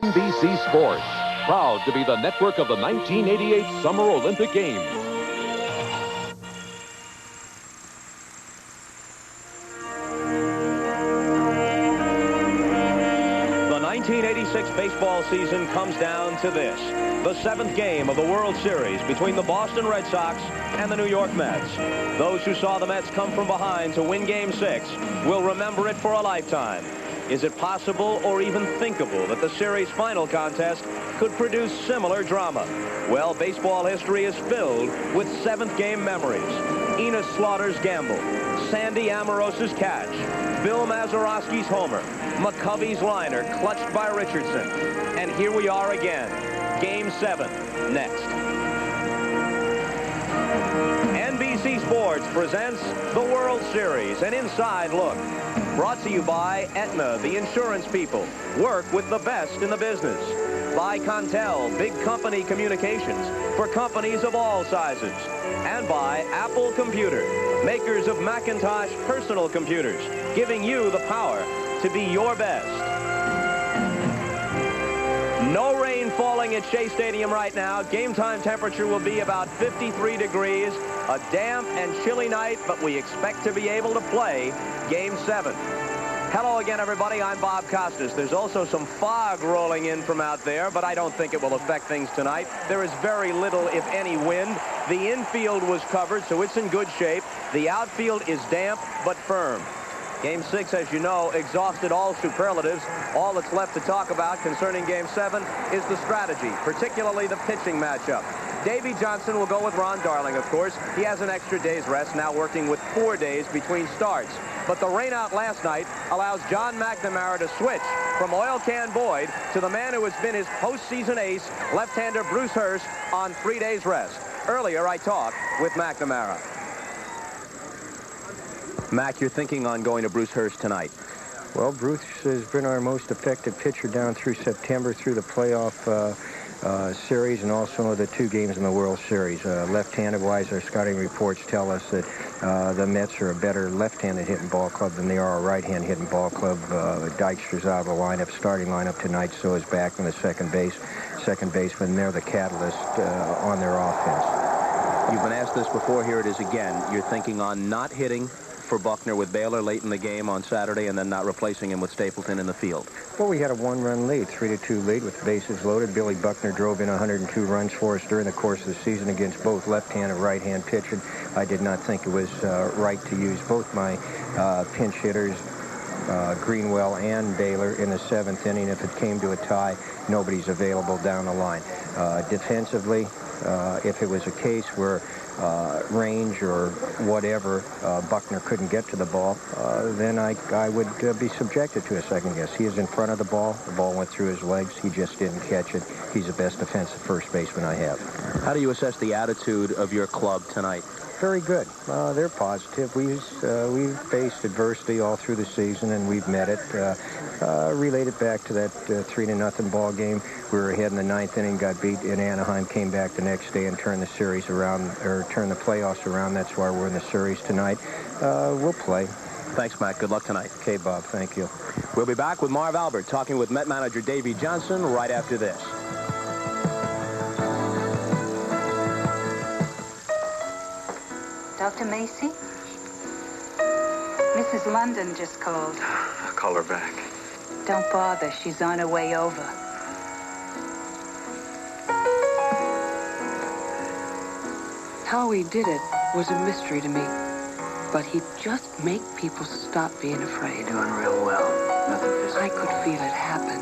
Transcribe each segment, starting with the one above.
NBC Sports, proud to be the network of the 1988 Summer Olympic Games. The 1986 baseball season comes down to this: the 7th game of the World Series between the Boston Red Sox and the New York Mets. Those who saw the Mets come from behind to win Game 6 will remember it for a lifetime. Is it possible or even thinkable that the series final contest could produce similar drama? Well, baseball history is filled with 7th game memories. Enos Slaughter's gamble, Sandy Amoroso's catch, Bill Mazeroski's homer, McCovey's liner clutched by Richardson. And here we are again. Game 7 next. NBC Sports presents the World Series, an inside look. Brought to you by Aetna, the insurance people. Work with the best in the business. By Contel, big company communications for companies of all sizes. And by Apple Computer, makers of Macintosh personal computers, giving you the power to be your best. No rain falling at Shea Stadium right now. Game time temperature will be about 53 degrees. A damp and chilly night, but we expect to be able to play Game 7. Hello again, everybody. I'm Bob Costas. There's also some fog rolling in from out there, but I don't think it will affect things tonight. There is very little, if any, wind. The infield was covered, so it's in good shape. The outfield is damp, but firm. Game 6, as you know, exhausted all superlatives. All that's left to talk about concerning Game 7 is the strategy, particularly the pitching matchup. Davey Johnson will go with Ron Darling, of course. He has an extra day's rest, now working with 4 days between starts. But the rainout last night allows John McNamara to switch from Oil Can Boyd to the man who has been his postseason ace, left-hander Bruce Hurst, on 3 days' rest. Earlier, I talked with McNamara. Mac, you're thinking on going to Bruce Hurst tonight. Well, Bruce has been our most effective pitcher down through September, through the playoff series, and also the 2 games in the World Series. Left-handed-wise, our scouting reports tell us that the Mets are a better left-handed hitting ball club than they are a right-hand hitting ball club. Dykstra's out of the lineup, starting lineup tonight, so is Backman, the second baseman. They're the catalyst on their offense. You've been asked this before. Here it is again. You're thinking on not hitting for Buckner with Baylor late in the game on Saturday and then not replacing him with Stapleton in the field. Well, we had a 1-run lead, 3-2 lead with the bases loaded. Billy Buckner drove in 102 runs for us during the course of the season against both left-hand and right-hand pitching. I did not think it was right to use both my pinch hitters, Greenwell and Baylor, in the 7th inning. If it came to a tie, nobody's available down the line. Defensively, if it was a case where range or whatever, Buckner couldn't get to the ball, then I would be subjected to a second guess. He is in front of the ball went through his legs, he just didn't catch it. He's the best defensive first baseman I have. How do you assess the attitude of your club tonight? Very good. They're positive. We've faced adversity all through the season, and we've met it. Related back to that 3-0 ball game. We were ahead in the 9th inning, got beat in Anaheim, came back the next day and turned the series around, or turned the playoffs around. That's why we're in the series tonight. We'll play. Thanks, Matt. Good luck tonight. Okay, Bob. Thank you. We'll be back with Marv Albert talking with Met manager Davey Johnson right after this. Dr. Macy? Mrs. London just called. I'll call her back. Don't bother. She's on her way over. How he did it was a mystery to me. But he'd just make people stop being afraid. Doing real well. Nothing physical. I could feel it happen.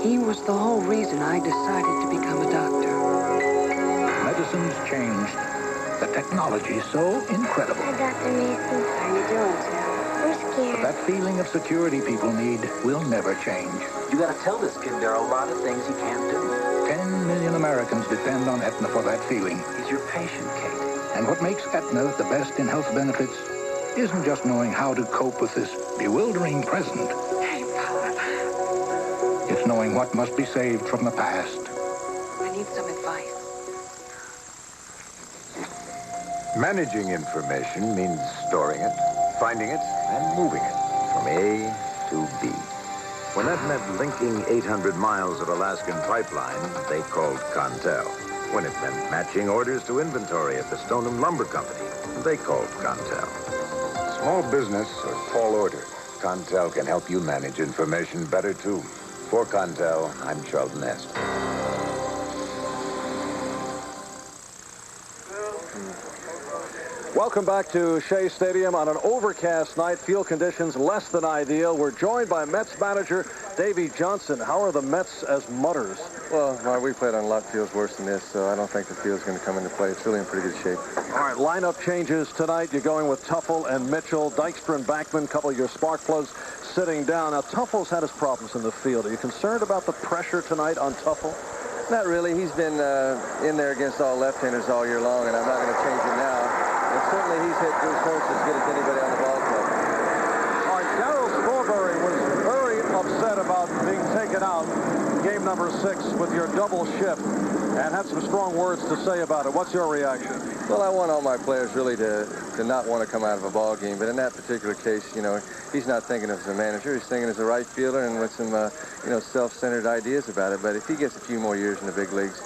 He was the whole reason I decided to become a doctor. Medicine's changed. The technology's so incredible. Hi, Dr. Mason. How you doing, Tim? We're scared. That feeling of security people need will never change. You gotta tell this kid there are a lot of things he can't do. 10 million Americans depend on Aetna for that feeling. He's your patient, Kate. And what makes Aetna the best in health benefits isn't just knowing how to cope with this bewildering present. Hey, Papa. It's knowing what must be saved from the past. I need some advice. Managing information means storing it, finding it, and moving it from A to B. When that meant linking 800 miles of Alaskan pipeline, they called Contel. When it meant matching orders to inventory at the Stoneham Lumber Company, they called Contel. Small business or tall order, Contel can help you manage information better, too. For Contel, I'm Charlton Heston. Welcome back to Shea Stadium on an overcast night. Field conditions less than ideal. We're joined by Mets manager Davey Johnson. How are the Mets as mutters? Well, we played on a lot of fields worse than this, so I don't think the field's going to come into play. It's really in pretty good shape. All right, lineup changes tonight. You're going with Tuffle and Mitchell, Dykstra and Backman, a couple of your spark plugs sitting down. Now, Tuffle's had his problems in the field. Are you concerned about the pressure tonight on Tuffle? Not really. He's been in there against all left-handers all year long, and I'm not going to change it now. And certainly he's hit Bruce Hurst as good as anybody on the ball club. All right, Darryl Strawberry was very upset about being taken out game number 6 with your double shift and had some strong words to say about it. What's your reaction? Well, I want all my players really to not want to come out of a ball game, but in that particular case, you know, he's not thinking as a manager. He's thinking as a right fielder and with some, you know, self-centered ideas about it. But if he gets a few more years in the big leagues,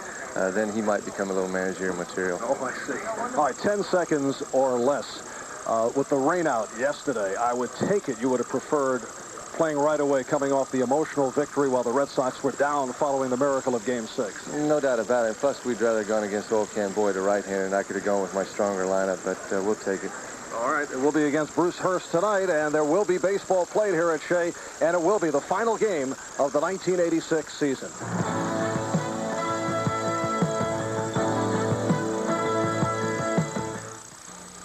then he might become a little managerial material. Oh, I see. All right, 10 seconds or less. With the rain out yesterday, I would take it you would have preferred playing right away, coming off the emotional victory while the Red Sox were down following the miracle of Game 6. No doubt about it. Plus, we'd rather have gone against Old Cam Boyd, a right-hander, and I could have gone with my stronger lineup, but we'll take it. All right, it will be against Bruce Hurst tonight, and there will be baseball played here at Shea, and it will be the final game of the 1986 season.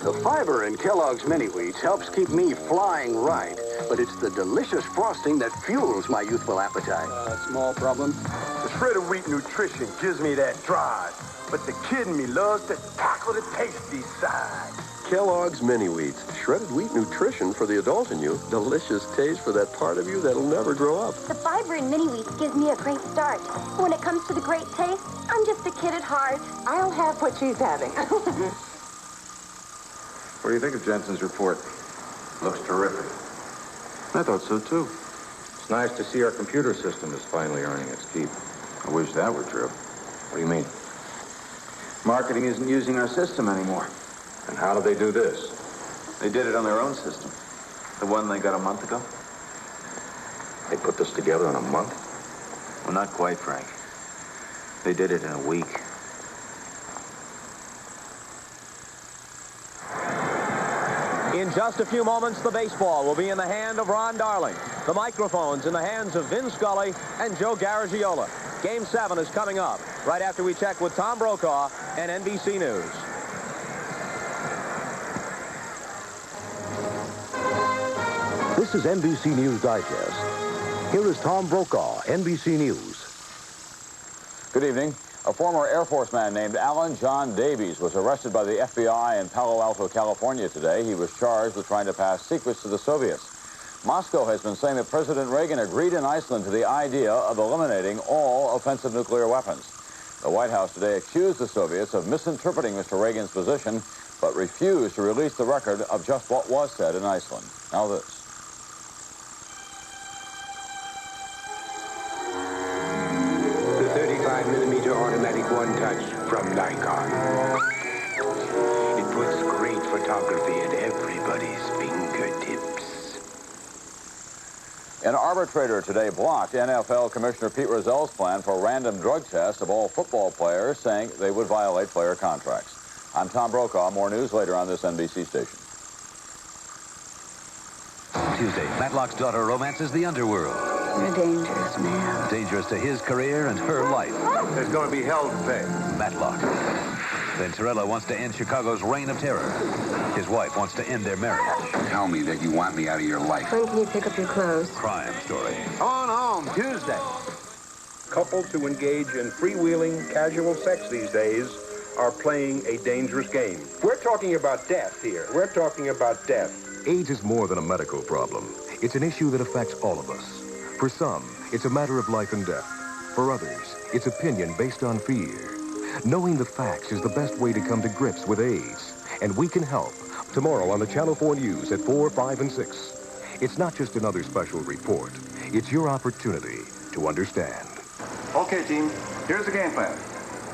The fiber in Kellogg's Mini Wheats helps keep me flying right, but it's the delicious frosting that fuels my youthful appetite. Small problem. The shredded wheat nutrition gives me that drive, but the kid in me loves to tackle the tasty side. Kellogg's Mini Wheats. Shredded wheat nutrition for the adult in you. Delicious taste for that part of you that'll never grow up. The fiber in Mini Wheats gives me a great start. When it comes to the great taste, I'm just a kid at heart. I'll have what she's having. What do you think of Jensen's report? Looks terrific. I thought so, too. It's nice to see our computer system is finally earning its keep. I wish that were true. What do you mean? Marketing isn't using our system anymore. And how do they do this? They did it on their own system. The one they got a month ago. They put this together in a month? Well, not quite, Frank. They did it in a week. In just a few moments, the baseball will be in the hand of Ron Darling. The microphones in the hands of Vin Scully and Joe Garagiola. Game 7 is coming up right after we check with Tom Brokaw and NBC News. This is NBC News Digest. Here is Tom Brokaw, NBC News. Good evening. A former Air Force man named Alan John Davies was arrested by the FBI in Palo Alto, California today. He was charged with trying to pass secrets to the Soviets. Moscow has been saying that President Reagan agreed in Iceland to the idea of eliminating all offensive nuclear weapons. The White House today accused the Soviets of misinterpreting Mr. Reagan's position, but refused to release the record of just what was said in Iceland. Now this. The 35mm automatic one-touch from Nikon. It puts great photography at everybody's fingertips. An arbitrator today blocked NFL Commissioner Pete Rozelle's plan for random drug tests of all football players, saying they would violate player contracts. I'm Tom Brokaw. More news later on this NBC station. Tuesday, Matlock's daughter romances the underworld. You're a dangerous man. Dangerous to his career and her life. There's going to be hell to pay. Matlock. Venturella wants to end Chicago's reign of terror. His wife wants to end their marriage. Tell me that you want me out of your life. When can you pick up your clothes? Crime story. On home, Tuesday. Couples who engage in freewheeling, casual sex these days are playing a dangerous game. We're talking about death here. We're talking about death. AIDS is more than a medical problem. It's an issue that affects all of us. For some, it's a matter of life and death. For others, it's opinion based on fear. Knowing the facts is the best way to come to grips with AIDS. And we can help. Tomorrow on the Channel 4 News at 4, 5, and 6. It's not just another special report. It's your opportunity to understand. Okay, team, here's the game plan.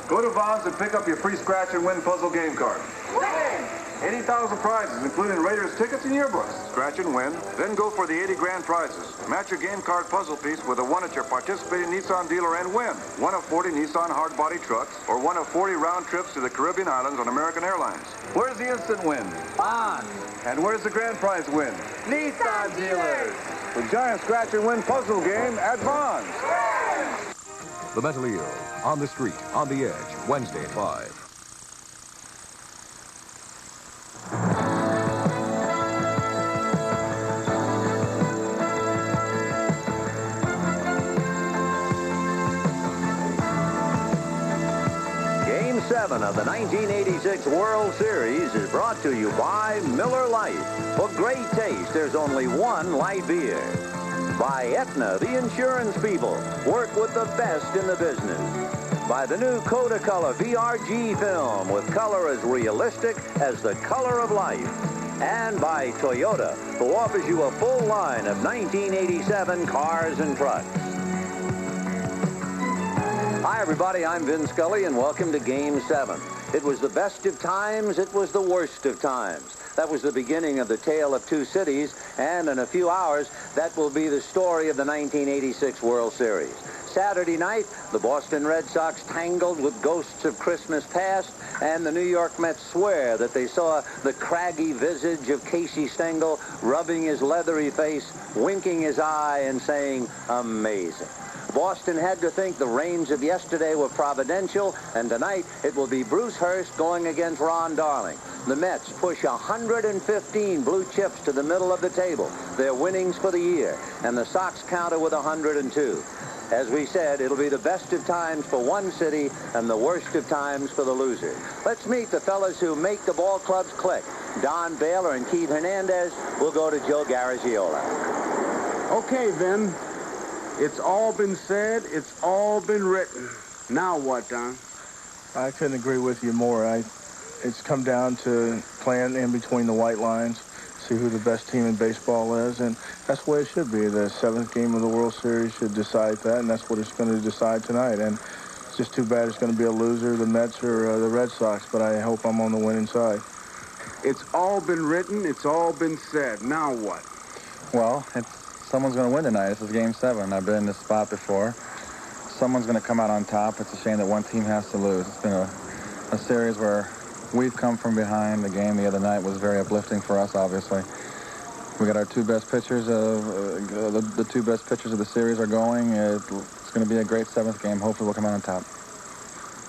Go to Vons and pick up your free scratch and win puzzle game card. Win! 80,000 prizes, including Raiders tickets and yearbooks. Scratch and win, then go for the 80 grand prizes. Match your game card puzzle piece with a one at your participating Nissan dealer and win. One of 40 Nissan hard body trucks, or one of 40 round trips to the Caribbean islands on American Airlines. Where's the instant win? On. And where's the grand prize win? Nissan dealers. The giant scratch and win puzzle game at Vons. The Mentally Ill, on the street, on the edge, Wednesday at 5. Game 7 of the 1986 World Series is brought to you by Miller Lite. For great taste, there's only one light beer. By Aetna, the insurance people. Work with the best in the business. By the new Kodacolor VRG film with color as realistic as the color of life. And by Toyota, who offers you a full line of 1987 cars and trucks. Hi, everybody. I'm Vin Scully, and welcome to Game 7. It was the best of times. It was the worst of times. That was the beginning of the tale of two cities, and in a few hours, that will be the story of the 1986 World Series. Saturday night, the Boston Red Sox tangled with ghosts of Christmas past, and the New York Mets swear that they saw the craggy visage of Casey Stengel rubbing his leathery face, winking his eye, and saying, amazing. Boston had to think the rains of yesterday were providential, and tonight it will be Bruce Hurst going against Ron Darling. The Mets push 115 blue chips to the middle of the table, their winnings for the year, and the Sox counter with 102. As we said, it'll be the best of times for one city and the worst of times for the loser. Let's meet the fellas who make the ball clubs click. Don Baylor and Keith Hernandez. We'll go to Joe Garagiola. Okay, Vin. It's all been said. It's all been written. Now what, Don? I couldn't agree with you more. It's come down to playing in between the white lines, see who the best team in baseball is, and that's the way it should be. The 7th game of the World Series should decide that, and that's what it's going to decide tonight. And it's just too bad it's going to be a loser, the Mets or the Red Sox, but I hope I'm on the winning side. It's all been written. It's all been said. Now what? Well, someone's going to win tonight. This is Game 7. I've been in this spot before. Someone's going to come out on top. It's a shame that one team has to lose. It's been a series where we've come from behind. The game the other night was very uplifting for us, obviously. We got our two best pitchers. The two best pitchers of the series are going. It's going to be a great 7th game. Hopefully we'll come out on top.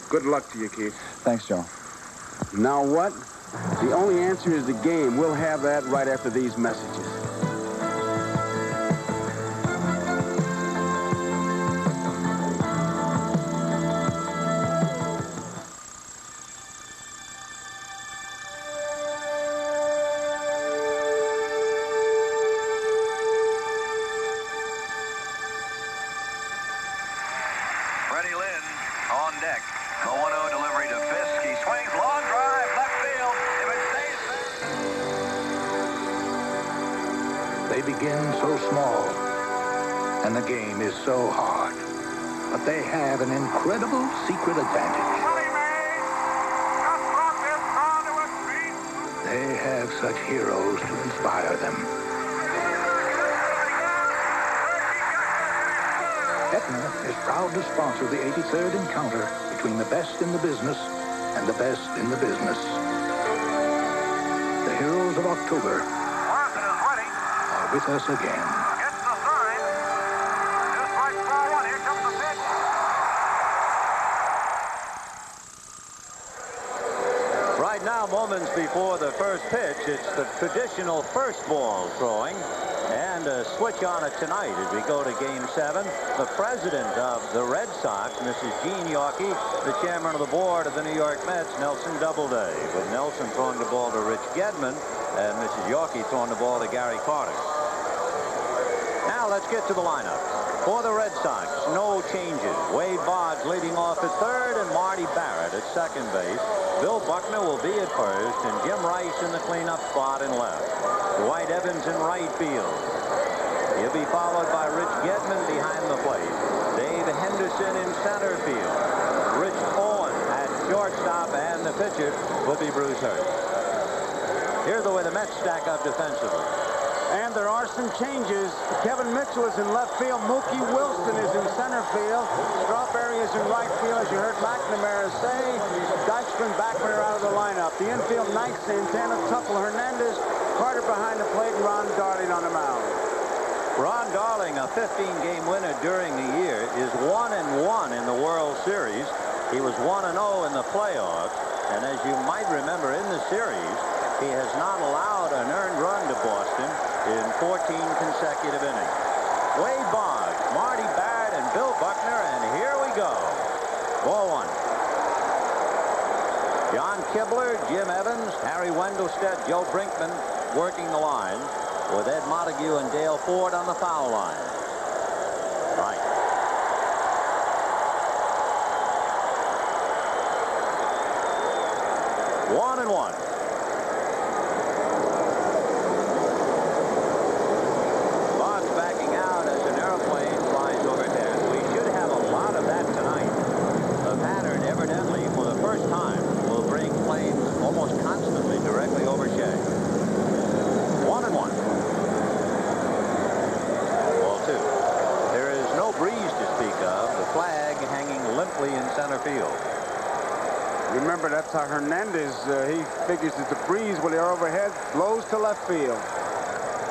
Good luck to you, Keith. Thanks, Joe. Now what? The only answer is the game. We'll have that right after these messages. Freddie Lynn on deck. The 1-0 delivery to Fisk. He swings, long drive, left field. If it stays there. They begin so small, and the game is so hard. But they have an incredible secret advantage. They have such heroes to inspire them. Aetna is proud to sponsor the 83rd encounter between the best in the business and the best in the business. The heroes of October are with us again. Right now, moments before the first pitch, it's the traditional first ball throwing. And a switch on it tonight as we go to Game 7. The president of the Red Sox, Mrs. Jean Yawkey, the chairman of the board of the New York Mets, Nelson Doubleday. With Nelson throwing the ball to Rich Gedman and Mrs. Yawkey throwing the ball to Gary Carter. Now let's get to the lineup. For the Red Sox, no changes. Wade Boggs leading off at third and Marty Barrett at second base. Bill Buckner will be at first and Jim Rice in the cleanup spot in left. Dwight Evans in right field. He'll be followed by Rich Gedman behind the plate. Dave Henderson in center field. Rich Owen at shortstop, and the pitcher will be Bruce Hurt. Here's the way the Mets stack up defensively. And there are some changes. Kevin Mitchell is in left field. Mookie Wilson is in center field. Strawberry is in right field, as you heard McNamara say. Dykstra and Backman are out of the lineup. The infield, Knight, Santana, Tuffle, Hernandez, Carter behind the plate, and Ron Darling on the mound. Ron Darling, a 15-game winner during the year, is 1-1 in the World Series. He was 1-0 in the playoffs. And as you might remember in the series, he has not allowed an earned run to Boston in 14 consecutive innings. Wade Boggs, Marty Barrett, and Bill Buckner, and here we go. Ball one. John Kibler, Jim Evans, Harry Wendelstedt, Joe Brinkman working the line, with Ed Montague and Dale Ford on the foul line. Right. One and one. Remember, that's how Hernandez, he figures that the breeze when they're overhead blows to left field.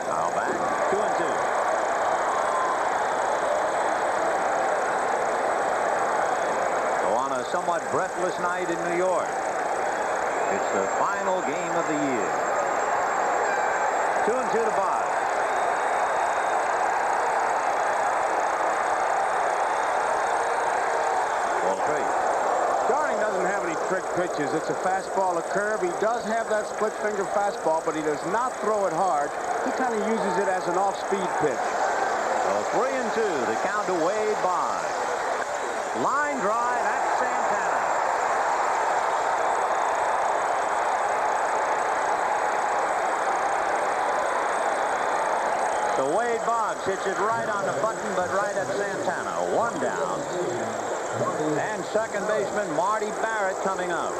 Now back, 2-2. So on a somewhat breathless night in New York, it's the final game of the year. 2-2 to Boggs. Trick pitches. It's a fastball, a curve. He does have that split finger fastball, but he does not throw it hard. He kind of uses it as an off-speed pitch. So 3-2, the count to Wade Boggs. Line drive at Santana. So Wade Boggs hits it right on the button, but right at Santana. One down. And second baseman Marty Barrett coming up.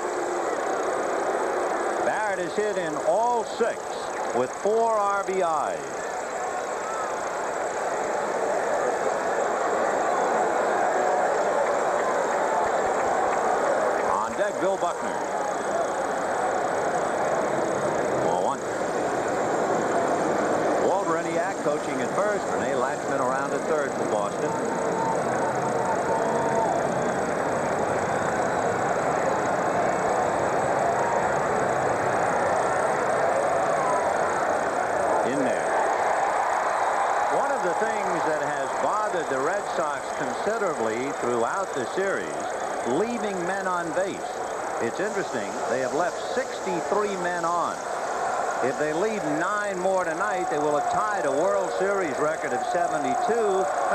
Barrett is hit in all 6 with 4 RBIs. On deck, Bill Buckner. Ball one. Walt Reniak coaching at first. Rene Lachemann around at third for Boston. The Red Sox considerably throughout the series, leaving men on base. It's interesting, they have left 63 men on. If they leave 9 more tonight, they will have tied a World Series record of 72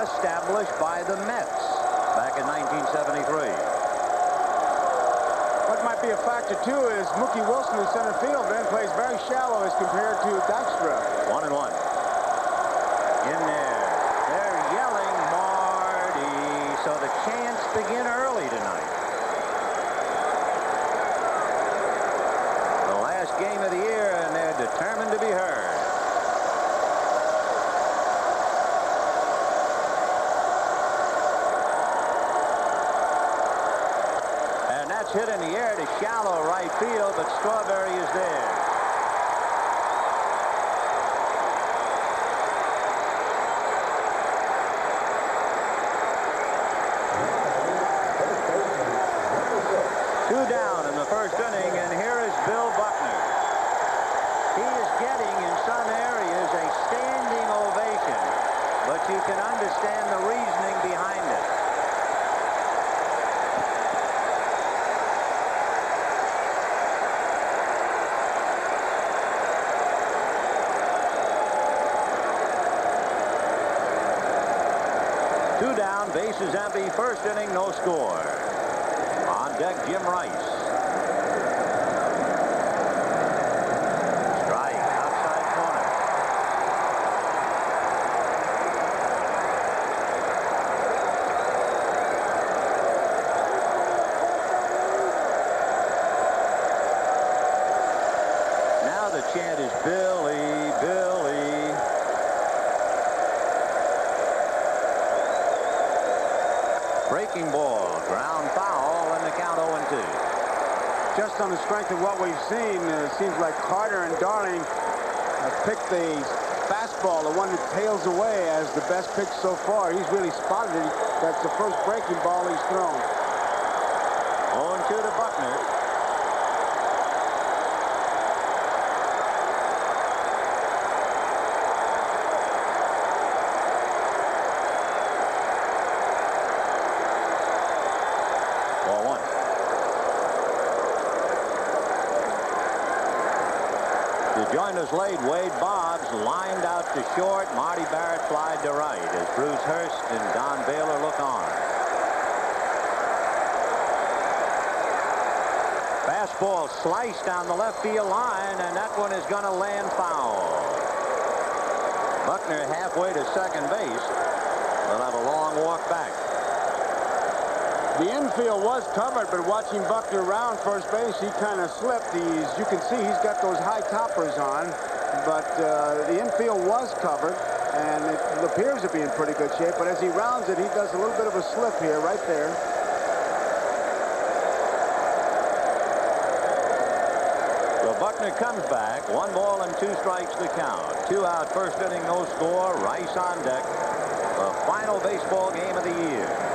established by the Mets back in 1973. What might be a factor, too, is Mookie Wilson in center field then plays very shallow as compared to Dykstra. 1-1. In there. So the chants begin early tonight. The last game of the year, and they're determined to be heard. And that's hit in the air to shallow right field, but Strawberry is there. Down in the first inning, and here is Bill Buckner. He is getting, in some areas, a standing ovation, but you can understand the reasoning behind it. Two down, bases empty, first inning, no score. On deck, Jim Rice. Strike, outside corner. Breaking ball, ground foul, and the count 0-2. Just on the strength of what we've seen, it seems like Carter and Darling have picked the fastball, the one that tails away, as the best pitch so far. He's really spotted it. That's the first breaking ball he's thrown. 0-2 to Buckner. Joined us late. Wade Boggs lined out to short. Marty Barrett flied to right as Bruce Hurst and Don Baylor look on. Fastball sliced down the left field line, and that one is going to land foul. Buckner halfway to second base. They'll have a long walk back. The infield was covered, but watching Buckner around first base, he kind of slipped. You can see he's got those high toppers on, but the infield was covered, and it appears to be in pretty good shape. But as he rounds it, he does a little bit of a slip here, right there. So Buckner comes back. 1 ball and 2 strikes to count. 2 out, first inning, no score. Rice on deck. The final baseball game of the year.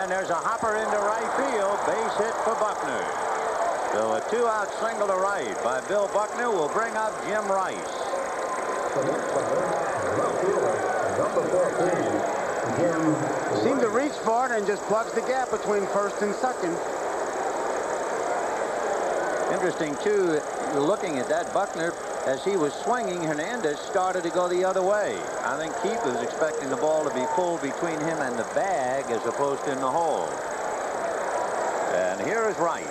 There's a hopper into right field. Base hit for Buckner. So a 2-out single to right by Bill Buckner will bring up Jim Rice. Seemed to reach for it and just plugs the gap between first and second. Interesting, too, looking at that, Buckner, as he was swinging, Hernandez started to go the other way. I think Keith was expecting the ball to be pulled between him and the bag as opposed to in the hole. And here is Rice.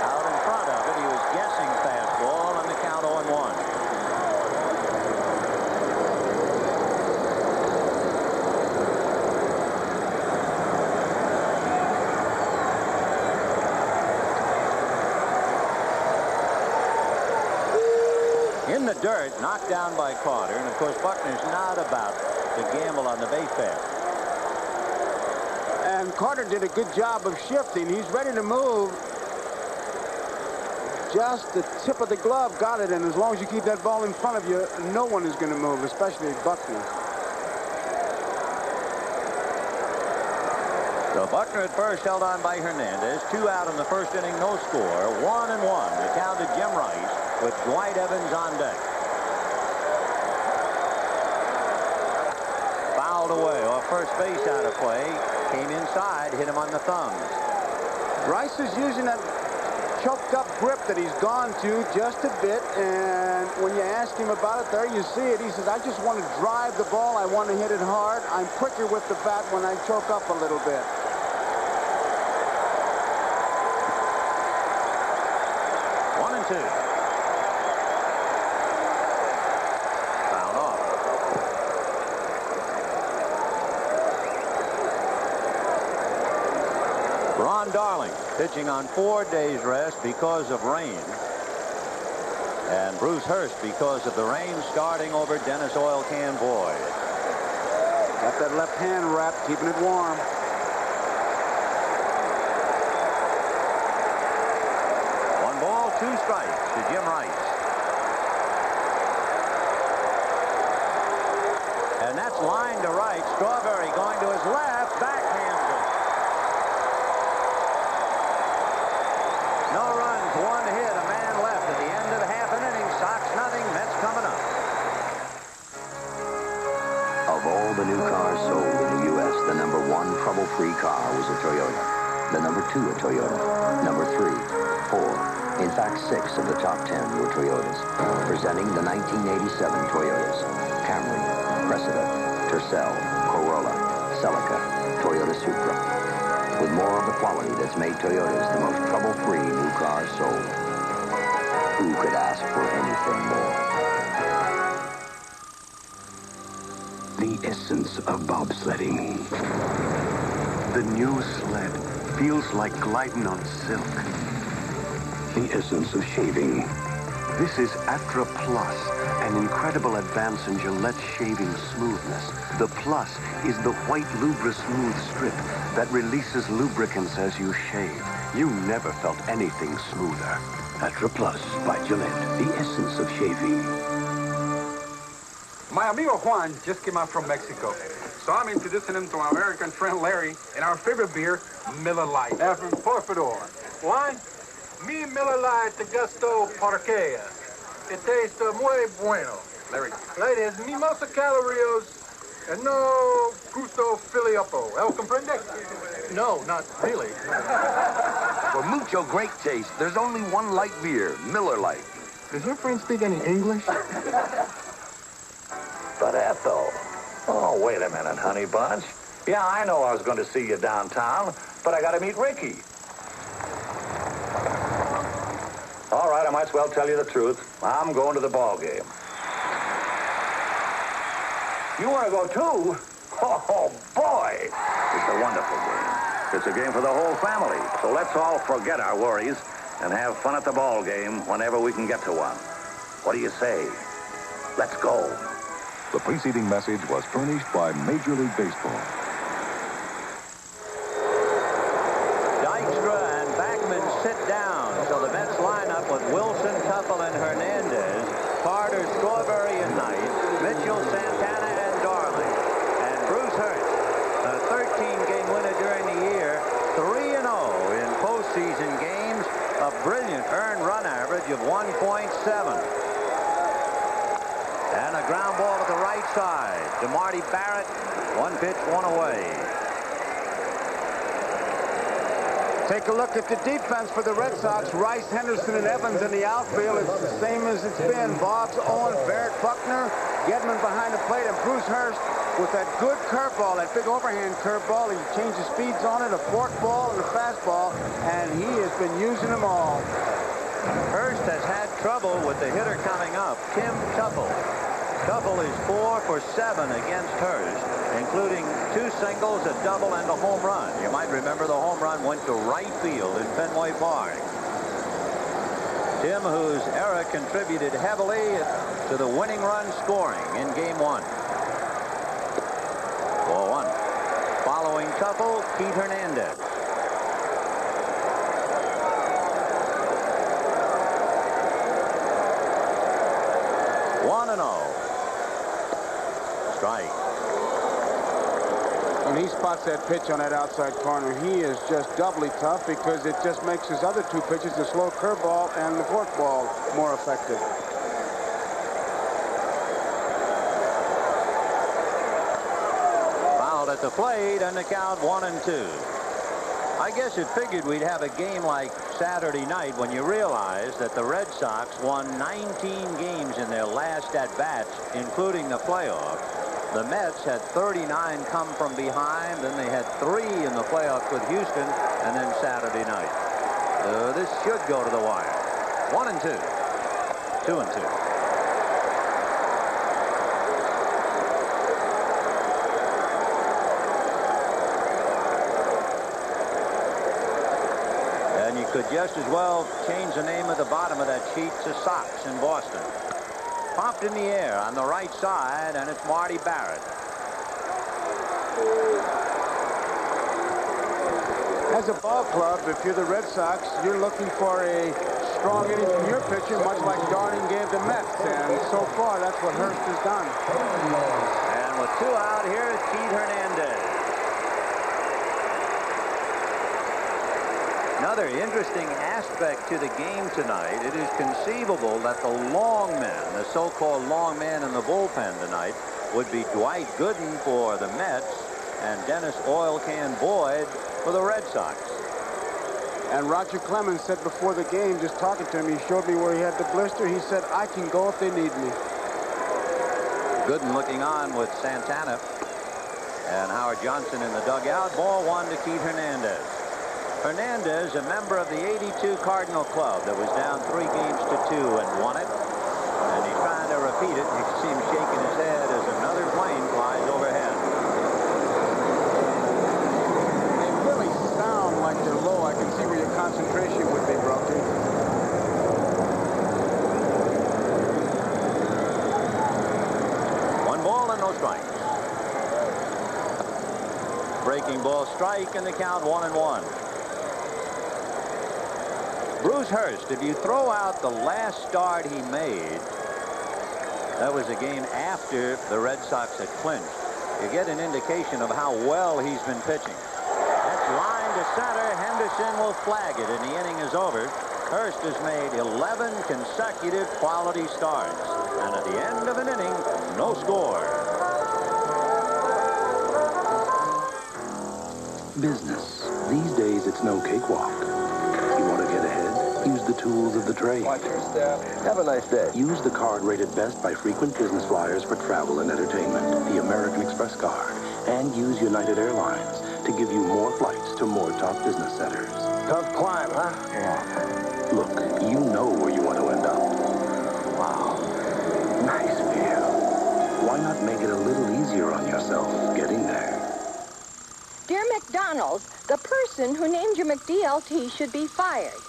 Out in front of it, he was guessing fastball, and the count 0-1. In the dirt, knocked down by Carter, and of course Buckner's not about to gamble on the base pass. And Carter did a good job of shifting. He's ready to move. Just the tip of the glove got it, and as long as you keep that ball in front of you, no one is going to move, especially Buckner. So Buckner at first held on by Hernandez. 2 out in the first inning, no score. 1-1. The count to Jim Rice with Dwight Evans on deck. Fouled away off first base out of play. Came inside, hit him on the thumbs. Rice is using that choked up grip that he's gone to just a bit, and when you ask him about it, there you see it. He says, I just want to drive the ball. I want to hit it hard. I'm quicker with the bat when I choke up a little bit. One and two. Fouled off. Ron Darling pitching on 4 days rest because of rain. And Bruce Hurst because of the rain starting over Dennis Oil Can Boyd. Got that left hand wrapped, keeping it warm. One ball, 2 strikes to Jim Rice. And that's line to right. Strawberry going to his left, backhands it. No runs, 1 hit, a man left at the end of the half an inning. Sox nothing, Mets coming up. Of all the new cars sold in the U.S., the number 1 trouble-free car was a Toyota. The number 2 a Toyota. Number 3, 4, in fact 6 of the top 10 were Toyotas. Presenting the 1987 Toyotas. Camry, Cressida, Tercel, Corolla, Celica, Toyota Supra. With more of the quality that's made Toyotas the most trouble-free new cars sold. Who could ask for anything more? The essence of bobsledding. The new sled feels like gliding on silk. The essence of shaving. This is Atra Plus, an incredible advance in Gillette shaving smoothness. The Plus is the white Lubra Smooth Strip that releases lubricants as you shave. You never felt anything smoother. Atra Plus by Gillette, the essence of shaving. My amigo Juan just came out from Mexico, so I'm introducing him to our American friend Larry and our favorite beer, Miller Lite. Por favor. Juan, mi Miller Lite de gusto porqueria. It tastes muy bueno. Larry. It has mimosa calories and no gusto filiopo. El comprende? No, not really. For mucho great taste, there's only one light beer, Miller Lite. Does your friend speak any English? But Ethel. Oh, wait a minute, honey bunch. Yeah, I know I was going to see you downtown, but I got to meet Ricky. All right, I might as well tell you the truth. I'm going to the ball game. You want to go too? Oh, boy. It's a wonderful game. It's a game for the whole family. So let's all forget our worries and have fun at the ball game whenever we can get to one. What do you say? Let's go. The preceding message was furnished by Major League Baseball. Dykstra and Backman sit down. So the Mets line up with Wilson, Tuffle, and Hernandez, Carter, Strawberry, and Knight, Mitchell, Santana, and Darling. And Bruce Hurst, a 13-game winner during the year, 3-0 in postseason games, a brilliant earned run average of 1.7. And a ground ball to the right side to Marty Barrett. 1 pitch, 1 away. Take a look at the defense for the Red Sox. Rice, Henderson, and Evans in the outfield. It's the same as it's been. Boggs, Owen, Barrett, Buckner, Gedman behind the plate, and Bruce Hurst with that good curveball, that big overhand curveball. He changes speeds on it, a forkball and a fastball, and he has been using them all. Hurst has had trouble with the hitter coming up, Tim Tuffle. Tuffle is 4 for 7 against Hurst, including 2 singles, a double, and a home run. You might remember the home run went to right field in Fenway Park. Tim, whose era contributed heavily to the winning run scoring in Game 1. 4-1. Following Tuffle, Pete Hernandez. Strike. When he spots that pitch on that outside corner, he is just doubly tough because it just makes his other 2 pitches, the slow curveball and the forkball, more effective. Fouled at the plate, and the count 1-2. I guess it figured we'd have a game like Saturday night when you realize that the Red Sox won 19 games in their last at-bats, including the playoffs. The Mets had 39 come from behind, then they had 3 in the playoffs with Houston, and then Saturday night. This should go to the wire. 1-2. 2-2. And you could just as well change the name at the bottom of that sheet to Sox in Boston. Popped in the air on the right side, and it's Marty Barrett. As a ball club, if you're the Red Sox, you're looking for a strong inning from your pitcher, much like Darling gave the Mets, and so far that's what Hurst has done. And with 2 out, here is Pete Hernandez. Another interesting aspect to the game tonight, it is conceivable that the long men, the so-called long man in the bullpen tonight, would be Dwight Gooden for the Mets and Dennis Oil Can Boyd for the Red Sox. And Roger Clemens said before the game, just talking to him, he showed me where he had the blister. He said, I can go if they need me. Gooden looking on with Santana and Howard Johnson in the dugout. Ball one to Keith Hernandez. Hernandez, a member of the '82 Cardinal Club that was down 3 games to 2 and won it. And he's trying to repeat it. You can see him shaking his head as another plane flies overhead. They really sound like they're low. I can see where your concentration would be, Brokey. 1 ball and no strikes. Breaking ball strike and the count 1-1. Bruce Hurst, if you throw out the last start he made, that was a game after the Red Sox had clinched, you get an indication of how well he's been pitching. That's line to center. Henderson will flag it, and the inning is over. Hurst has made 11 consecutive quality starts. And at the end of an inning, no score. Business. These days, it's no cakewalk. You want to get ahead? Use the tools of the trade. Watch your step. Have a nice day. Use the card rated best by frequent business flyers for travel and entertainment, the American Express card. And use United Airlines to give you more flights to more top business centers. Tough climb, huh? Yeah. Look, you know where you want to end up. Wow. Nice view. Why not make it a little easier on yourself getting there? Dear McDonald's, the person who named you McDLT should be fired.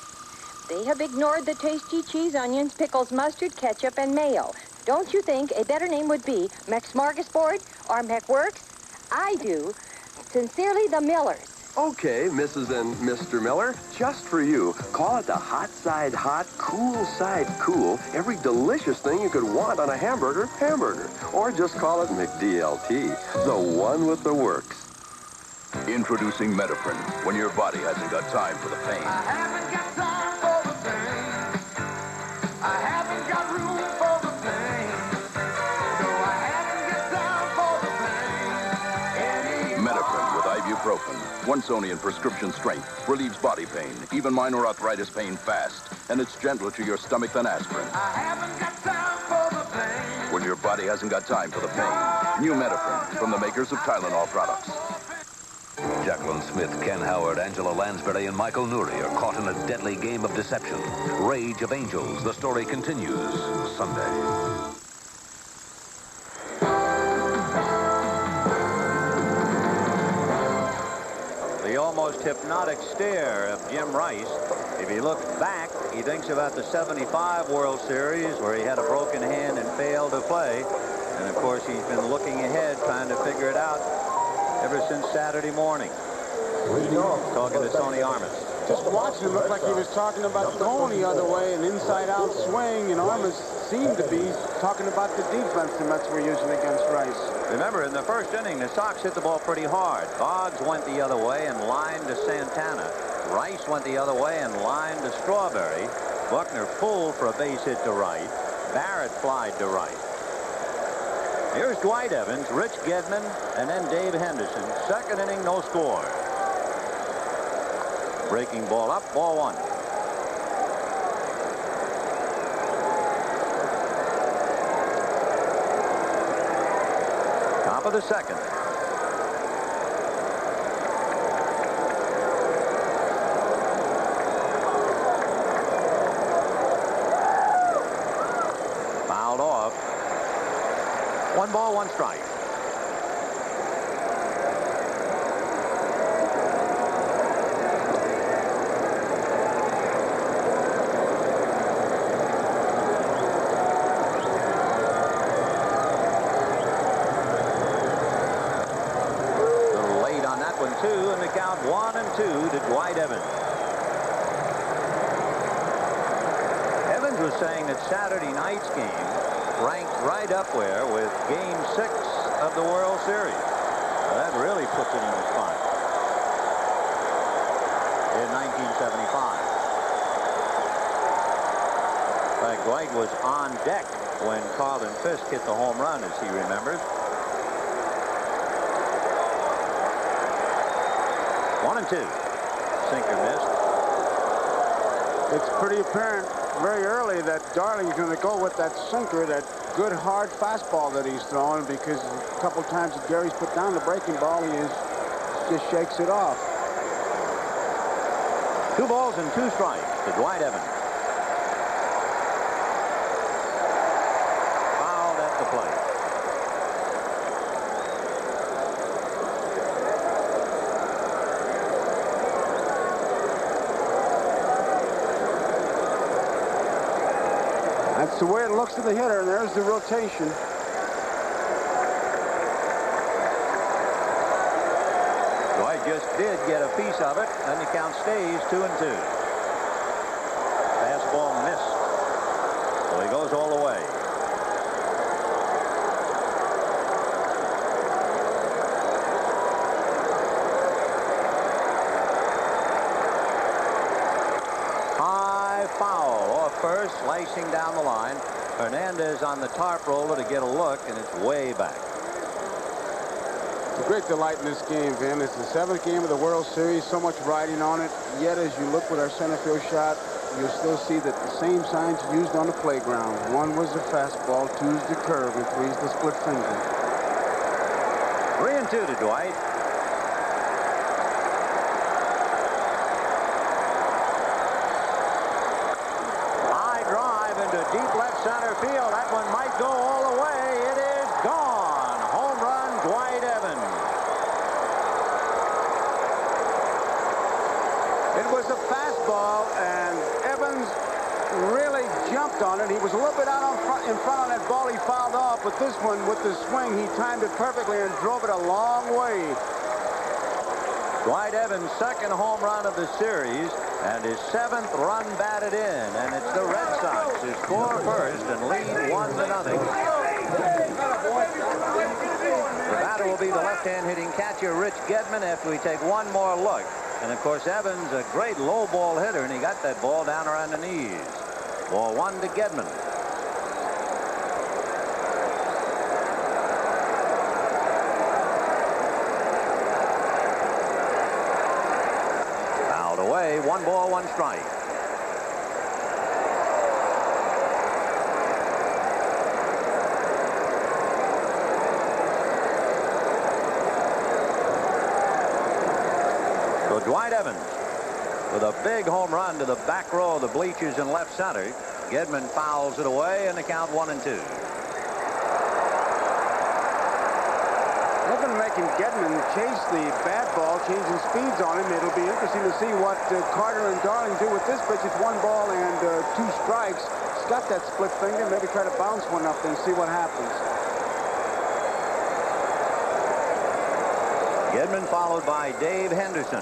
They have ignored the tasty cheese, onions, pickles, mustard, ketchup, and mayo. Don't you think a better name would be McSmorgasbord or McWorks? I do. Sincerely, the Millers. Okay, Mrs. and Mr. Miller, just for you, call it the hot side hot, cool side cool, every delicious thing you could want on a hamburger. Or just call it McDLT, the one with the works. Introducing Metaprin, when your body hasn't got time for the pain. I haven't got time for the pain. I haven't got room for the pain. No, I haven't got time for the pain. Metaprin with ibuprofen, once only in prescription strength, relieves body pain, even minor arthritis pain fast, and it's gentler to your stomach than aspirin. I haven't got time for the pain. When your body hasn't got time for the pain, new Metaprin from the makers of Tylenol products. Jacqueline Smith, Ken Howard, Angela Lansbury, and Michael Nouri are caught in a deadly game of deception. Rage of Angels. The story continues Sunday. The almost hypnotic stare of Jim Rice. If he looks back, he thinks about the '75 World Series where he had a broken hand and failed to play. And of course, he's been looking ahead, trying to figure it out ever since Saturday morning. Talking to Tony Armas. Just watching him, looked like he was talking about going the other way, an inside-out swing, and Armas seemed to be talking about the defense the Mets were using against Rice. Remember, in the first inning, the Sox hit the ball pretty hard. Boggs went the other way and lined to Santana. Rice went the other way and lined to Strawberry. Buckner pulled for a base hit to right. Barrett flied to right. Here's Dwight Evans, Rich Gedman, and then Dave Henderson. Second inning, no score. Breaking ball up, ball one. Top of the second. Fouled off. 1 ball, 1 strike. And the count 1-2 to Dwight Evans. Evans was saying that Saturday night's game ranked right up there with Game 6 of the World Series. Well, that really puts it in the spot. In 1975. In fact, Dwight was on deck when Carlton Fisk hit the home run, as he remembers. 1-2. Sinker missed. It's pretty apparent very early that Darling's going to go with that sinker, that good hard fastball that he's throwing, because a couple times that Gary's put down the breaking ball, he just shakes it off. 2 balls and 2 strikes to Dwight Evans. Fouled at the plate. That's the way it looks to the hitter, and there's the rotation. Dwight just did get a piece of it, and the count stays 2-2. Fastball missed, so he goes all the way. High foul off first, slicing down the line. Hernandez on the tarp roller to get a look, and it's way back. It's a great delight in this game, Vin. It's the 7th game of the World Series, so much riding on it. Yet, as you look with our center field shot, you'll still see that the same signs used on the playground. 1 was the fastball, 2's the curve, and 3's the split finger. 3-2 to Dwight. High drive into deep left center field. That one might go all the way. It is gone. Home run, Dwight Evans. It was a fastball, and Evans really jumped on it. He was a little bit out in front on that ball he fouled off, but this one, with the swing, he timed it perfectly and drove it a long way. Dwight Evans' 2nd home run of the series, and his 7th run batted in, and it's the Red Sox who score first and lead 1-0. The batter will be the left-hand hitting catcher Rich Gedman after we take one more look. And of course, Evans, a great low ball hitter, and he got that ball down around the knees. Ball 1 to Gedman. Fouled away. 1 ball, 1 strike. So Dwight Evans with a big home run to the back row of the bleachers in left center. Gedman fouls it away, and the count 1-2. Looking at making Gedman chase the bad ball, changing speeds on him. It'll be interesting to see what Carter and Darling do with this pitch. It's 1 ball and 2 strikes. He's got that split finger. Maybe try to bounce one up and see what happens. Gedman followed by Dave Henderson.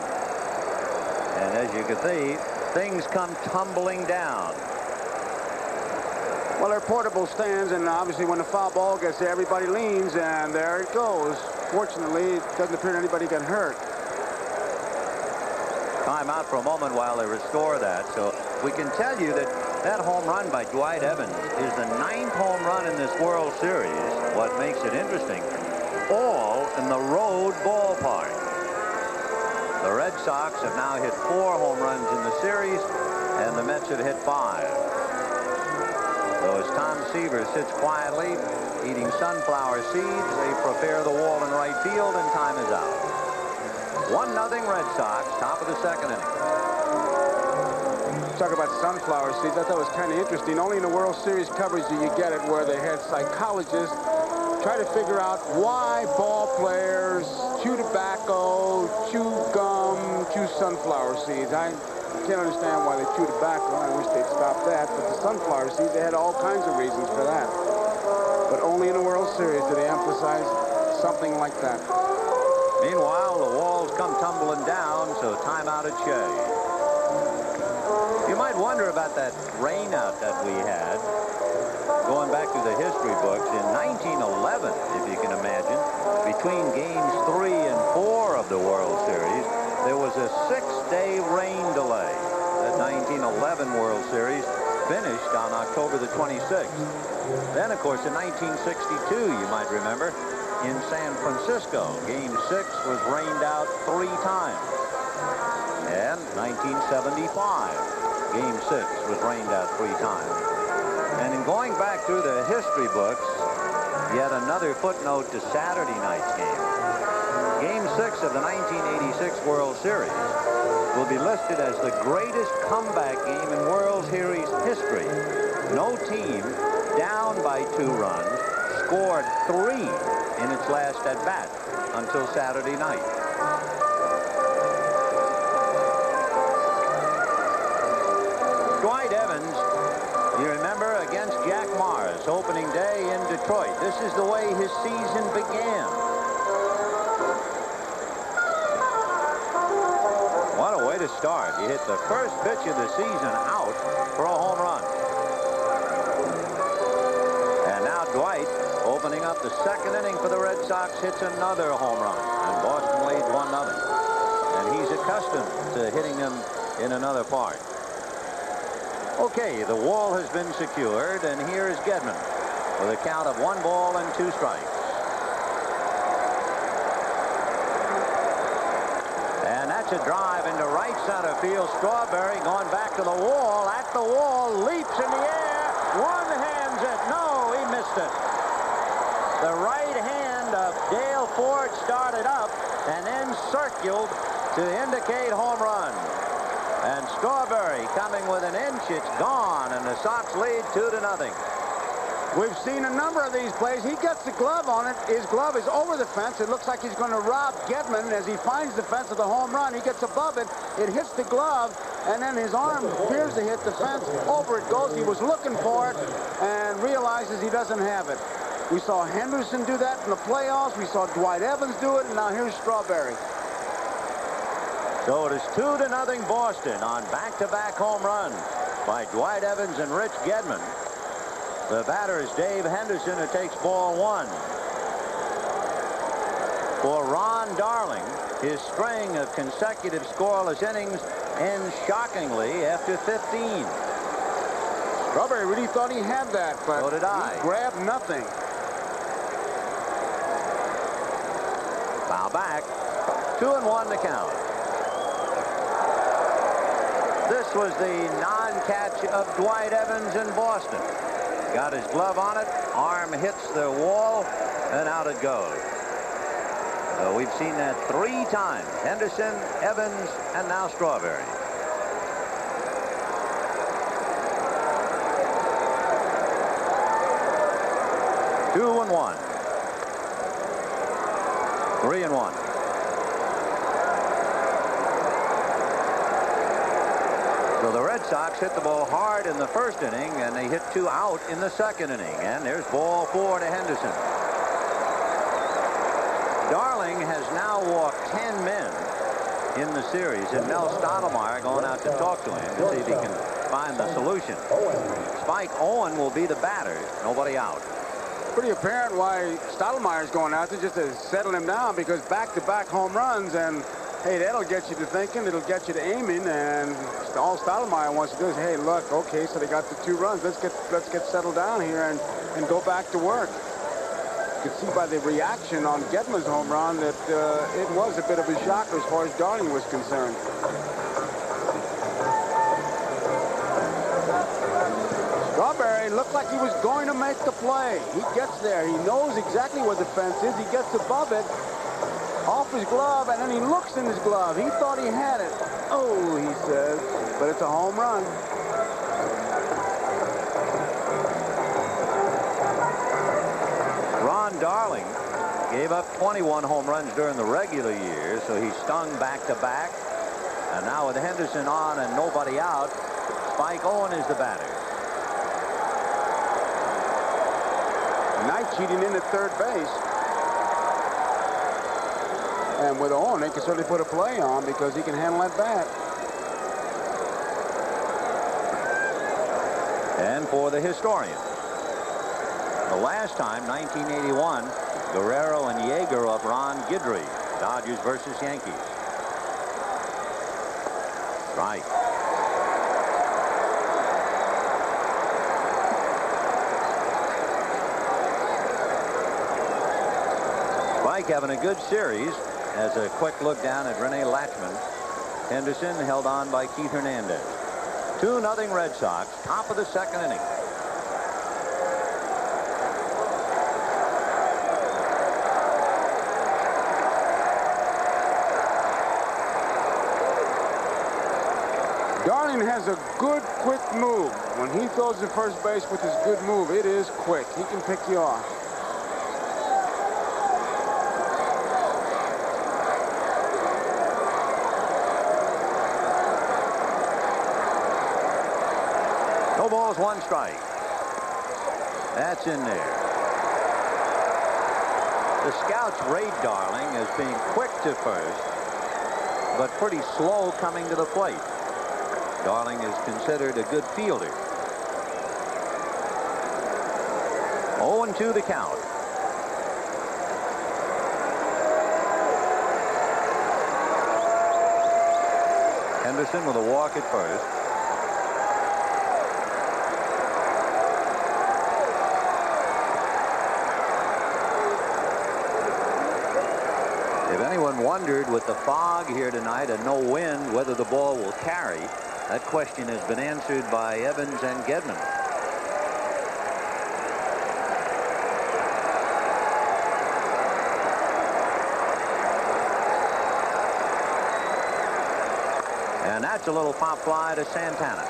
And as you can see, things come tumbling down. Well, they're portable stands, and obviously when the foul ball gets there, everybody leans, and there it goes. Fortunately, it doesn't appear anybody got hurt. Time out for a moment while they restore that. So we can tell you that that home run by Dwight Evans is the 9th home run in this World Series. What makes it interesting, all in the road ballpark. The Red Sox have now hit 4 home runs in the series, and the Mets have hit 5. So as Tom Seaver sits quietly, eating sunflower seeds, they prepare the wall in right field, and time is out. 1-0 Red Sox, top of the 2nd inning. Talk about sunflower seeds. I thought it was kind of interesting. Only in the World Series coverage do you get it where they had psychologists try to figure out why ball players chew tobacco, chew gum, chew sunflower seeds. I can't understand why they chew tobacco. I wish they'd stop that. But the sunflower seeds, they had all kinds of reasons for that. But only in the World Series do they emphasize something like that. Meanwhile, the walls come tumbling down, so timeout at Shea. You might wonder about that rainout that we had, going back to the history books. In 1911, if you can imagine, between games 3 and 4 of the World Series, there was a 6-day rain delay. That 1911 World Series finished on October the 26th. Then, of course, in 1962, you might remember, in San Francisco, Game 6 was rained out 3 times. And 1975, Game 6 was rained out 3 times. And in going back through the history books, yet another footnote to Saturday night's game. Game 6 of the 1986 World Series will be listed as the greatest comeback game in World Series history. No team down by 2 runs scored 3 in its last at-bat until Saturday night. Dwight Evans, you remember, against Jack Morris, opening day in Detroit. This is the way his season began. What a way to start. He hit the first pitch of the season out for a home run. And now Dwight, opening up the 2nd inning for the Red Sox, hits another home run. And Boston leads 1-0. And he's accustomed to hitting them in another park. Okay, the wall has been secured, and here is Gedman with a count of 1 ball and 2 strikes. And that's a drive into right center field. Strawberry going back to the wall. At the wall, leaps in the air. One-hands it. No, he missed it. The right hand of Dale Ford started up and then circled to indicate home run. And Strawberry coming with an inch. It's gone, and the Sox lead 2-0. We've seen a number of these plays. He gets the glove on it. His glove is over the fence. It looks like he's going to rob Gedman as he finds the fence of the home run. He gets above it. It hits the glove, and then his arm appears to hit the fence. Over it goes. He was looking for it and realizes he doesn't have it. We saw Henderson do that in the playoffs. We saw Dwight Evans do it, and now here's Strawberry. So it is 2-0 Boston on back-to-back home runs by Dwight Evans and Rich Gedman. The batter is Dave Henderson, who takes ball 1. For Ron Darling, his string of consecutive scoreless innings ends shockingly after 15. Strawberry really thought he had that, but so did I. He grabbed nothing. Foul back. 2-1 the count. This was the non-catch of Dwight Evans in Boston. Got his glove on it, arm hits the wall, and out it goes. So we've seen that 3 times. Henderson, Evans, and now Strawberry. Two and 1. 3-1. So the Red Sox hit the ball hard in the 1st inning, and they hit 2 out in the 2nd inning. And there's ball 4 to Henderson. Darling has now walked 10 men in the series, and Mel Stottlemyre going out to talk to him to see if he can find the solution. Spike Owen will be the batter. Nobody out. Pretty apparent why Stottlemyre's going out there, just to settle him down, because back-to-back home runs, and hey, that'll get you to thinking, it'll get you to aiming, and all Stottlemyre wants to do is, hey, look, okay, so they got the 2 runs. Let's get settled down here and go back to work. You could see by the reaction on Gedman's home run that it was a bit of a shocker as far as Darling was concerned. Strawberry looked like he was going to make the play. He gets there. He knows exactly where the fence is. He gets above it, off his glove, and then he looks in his glove. He thought he had it. Oh, he says, but it's a home run. Ron Darling gave up 21 home runs during the regular year, so he stung back-to-back. And now with Henderson on and nobody out, Spike Owen is the batter. Knight cheating in at 3rd base. And with Owen, they can certainly put a play on because he can handle that bat. And for the historian, the last time, 1981, Guerrero and Yeager of Ron Guidry, Dodgers versus Yankees. Right. Spike having a good series. As a quick look down at Rene Lachemann. Henderson held on by Keith Hernandez. 2-0 Red Sox, top of the second inning. Darling has a good, quick move. When he throws to first base with his good move, it is quick. He can pick you off. No balls, 1 strike. That's in there. The scouts rate Darling as being quick to first, but pretty slow coming to the plate. Darling is considered a good fielder. 0-2 the count. Henderson with a walk at first. If anyone wondered with the fog here tonight and no wind whether the ball will carry, that question has been answered by Evans and Gedman. And that's a little pop fly to Santana.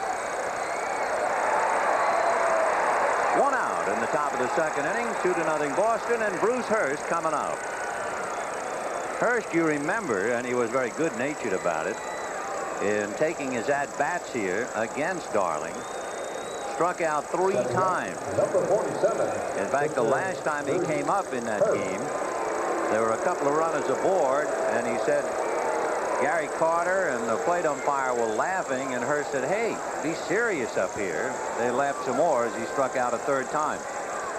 1 out in the top of the second inning, 2-0 Boston, and Bruce Hurst coming out. Hurst, you remember, and he was very good-natured about it, in taking his at-bats here against Darling, struck out 3 times. Number 47. In fact, the last time he came up in that game, there were a couple of runners aboard, and he said Gary Carter and the plate umpire were laughing, and Hurst said, "Hey, be serious up here." They laughed some more as he struck out a 3rd time.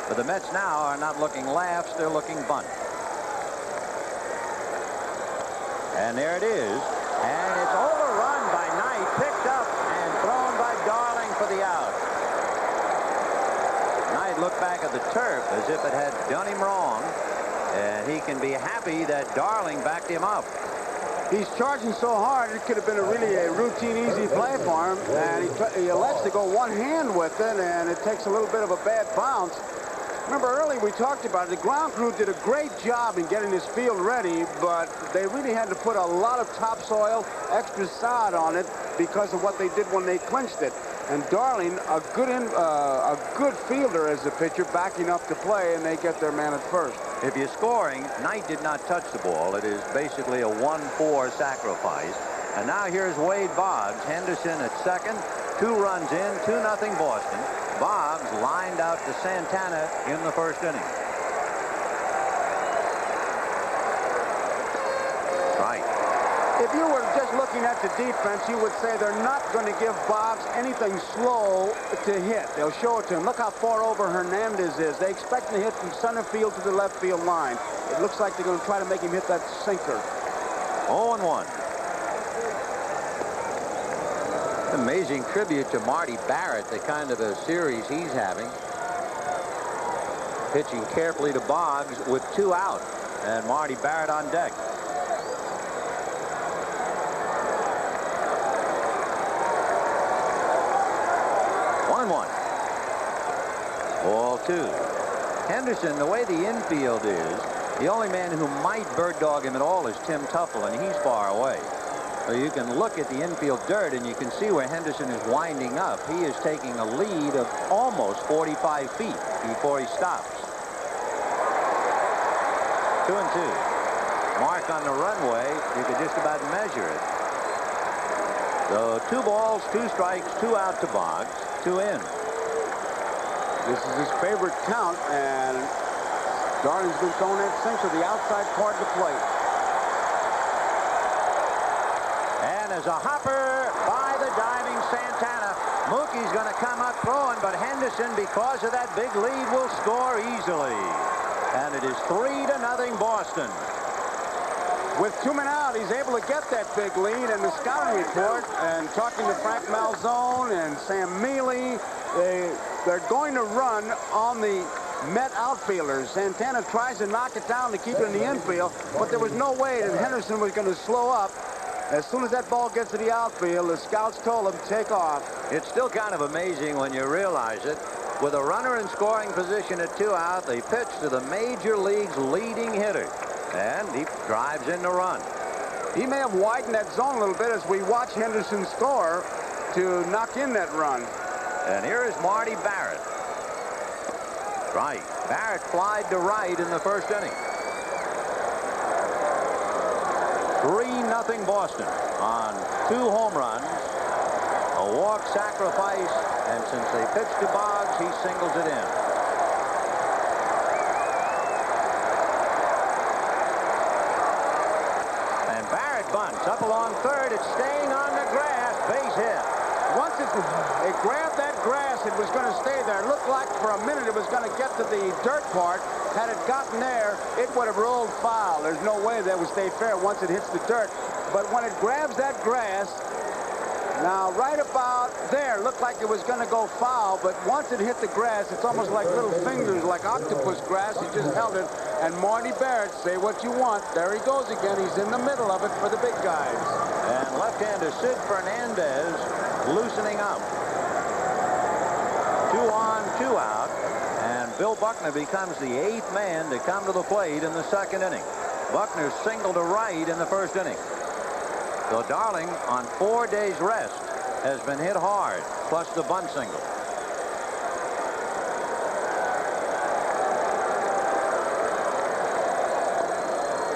But the Mets now are not looking laughs, they're looking bunt. And there it is. And it's overrun by Knight, picked up and thrown by Darling for the out. Knight looked back at the turf as if it had done him wrong. And he can be happy that Darling backed him up. He's charging so hard, it could have been really a routine, easy play for him. And he elects to go one hand with it, and it takes a little bit of a bad bounce. Remember earlier we talked about it. The ground crew did a great job in getting this field ready, but they really had to put a lot of topsoil, extra sod on it because of what they did when they clinched it. And Darling, a good fielder as a pitcher, backing up to play, and they get their man at first. If you're scoring, Knight did not touch the ball. It is basically a 1-4 sacrifice. And now here's Wade Boggs. Henderson at second. 2 runs in, 2-0 Boston. Boggs lined out to Santana in the first inning. Right. If you were just looking at the defense, you would say they're not going to give Boggs anything slow to hit. They'll show it to him. Look how far over Hernandez is. They expect him to hit from center field to the left field line. It looks like they're going to try to make him hit that sinker. 0-1. Amazing tribute to Marty Barrett, the kind of a series he's having. Pitching carefully to Boggs with 2 out, and Marty Barrett on deck. Ball 2. Henderson, the way the infield is, the only man who might bird dog him at all is Tim Tuffle, and he's far away. So you can look at the infield dirt, and you can see where Henderson is winding up. He is taking a lead of almost 45 feet before he stops. 2-2. Mark on the runway, you could just about measure it. So 2 balls, 2 strikes, 2 out to Boggs, 2 in. This is his favorite count, and Darling's been throwing that sinker to the outside part of the plate. And as a hopper by the diving Santana, Mookie's going to come up throwing, but Henderson, because of that big lead, will score easily. And it is 3-0 Boston. With 2 men out, he's able to get that big lead, and the scouting report, and talking to Frank Malzone and Sam Mealy, they're going to run on the Met outfielders. Santana tries to knock it down to keep it in the infield, but there was no way that Henderson was going to slow up As soon as that ball gets to the outfield, the scouts told him, take off. It's still kind of amazing when you realize it. With a runner in scoring position at 2 out, they pitch to the major league's leading hitter. And he drives in the run. He may have widened that zone a little bit as we watch Henderson score to knock in that run. And here is Marty Barrett. Right. Barrett flied to right in the first inning. 3-0 Boston on 2 home runs, a walk, sacrifice, and since they pitched to Boggs, he singles it in. And Barrett bunts up along third. It's staying on the grass. Base hit. Once it grabbed that grass, it was going to stay there. It looked like for a minute it was going to get to the dirt part. Had it gotten there, it would have rolled foul. There's no way that would stay fair once it hits the dirt. But when it grabs that grass, now right about there, looked like it was going to go foul, but once it hit the grass, it's almost like little fingers, like octopus grass. He just held it, and Marty Barrett, say what you want, there he goes again. He's in the middle of it for the big guys. And left-hander Sid Fernandez loosening up. 2 on, 2 out. And Bill Buckner becomes the 8th man to come to the plate in the second inning. Buckner singled to right in the first inning. So Darling, on 4 days rest, has been hit hard, plus the bunt single.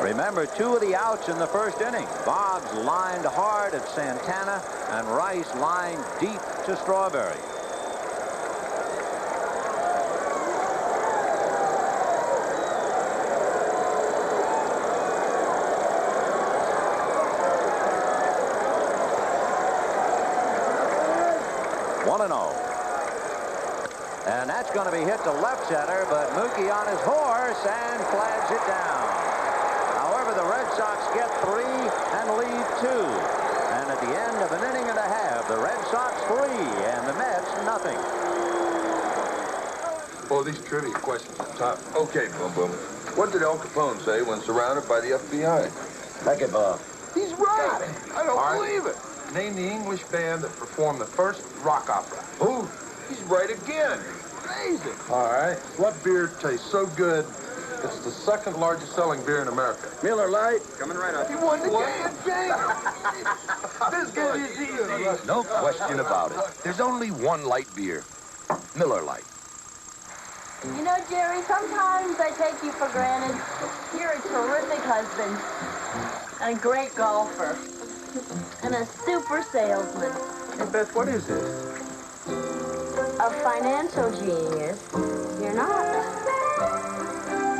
Remember, 2 of the outs in the first inning. Boggs lined hard at Santana, and Rice lined deep to Strawberry. And that's going to be hit to left center, but Mookie on his horse and flags it down. However, the Red Sox get 3 and lead 2. And at the end of an inning and a half, the Red Sox 3 and the Mets nothing. Oh, these trivia questions are tough. Okay, Boom Boom. What did Al Capone say when surrounded by the FBI? Take it, Bob. He's right. I don't believe it. Name the English band that performed the first rock opera. Who? He's right again. Amazing. All right. What beer tastes so good it's the 2nd largest selling beer in America? Miller Lite. Coming right up. He won the game. This guy is easy. No question about it. There's only one light beer. Miller Lite. You know, Jerry, sometimes I take you for granted. You're a terrific husband and a great golfer and a super salesman. Hey, Beth, what is this? A financial genius. You're not.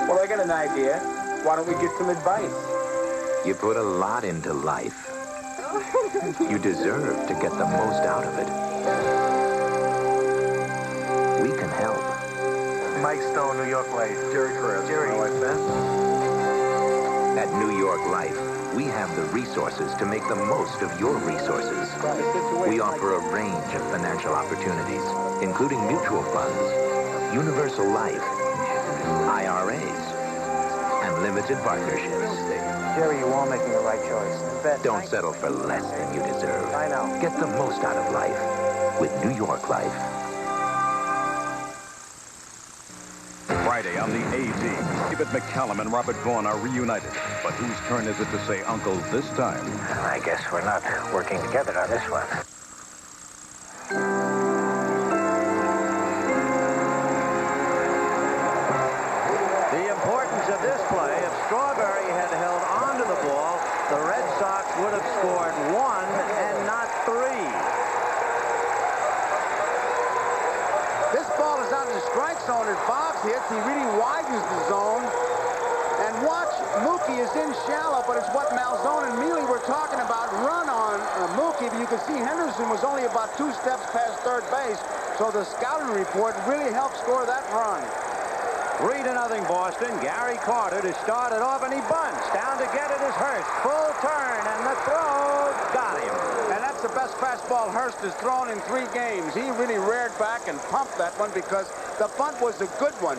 Well, I got an idea. Why don't we get some advice? You put a lot into life. You deserve to get the most out of it. We can help. Mike Stone, New York Life. Jerry Carrera. Jerry. My wife, Beth. At New York Life, we have the resources to make the most of your resources. We offer a range of financial opportunities, including mutual funds, universal life, IRAs, and limited partnerships. Jerry, you are making the right choice. Beth, don't settle for less than you deserve. I know. Get the most out of life with New York Life. Friday on the A-Team, David McCallum and Robert Vaughn are reunited. But whose turn is it to say uncle this time? I guess we're not working together on this one. The importance of this play, if Strawberry had held onto the ball, the Red Sox would have scored 1 and not 3. This ball is out of the strike zone as Boggs hits. He really widens the zone. And watch, Mookie is in shallow, but it's what Malzone and Mealy were talking about. Run on Mookie, but you can see Henderson was only about 2 steps past third base. So the scouting report really helped score that run. 3-0 Boston. Gary Carter to start it off, and he bunts. Down to get it is Hurst. Full turn, and the throw got him. And that's the best fastball Hurst has thrown in 3 games. He really reared back and pumped that one because the bunt was a good one.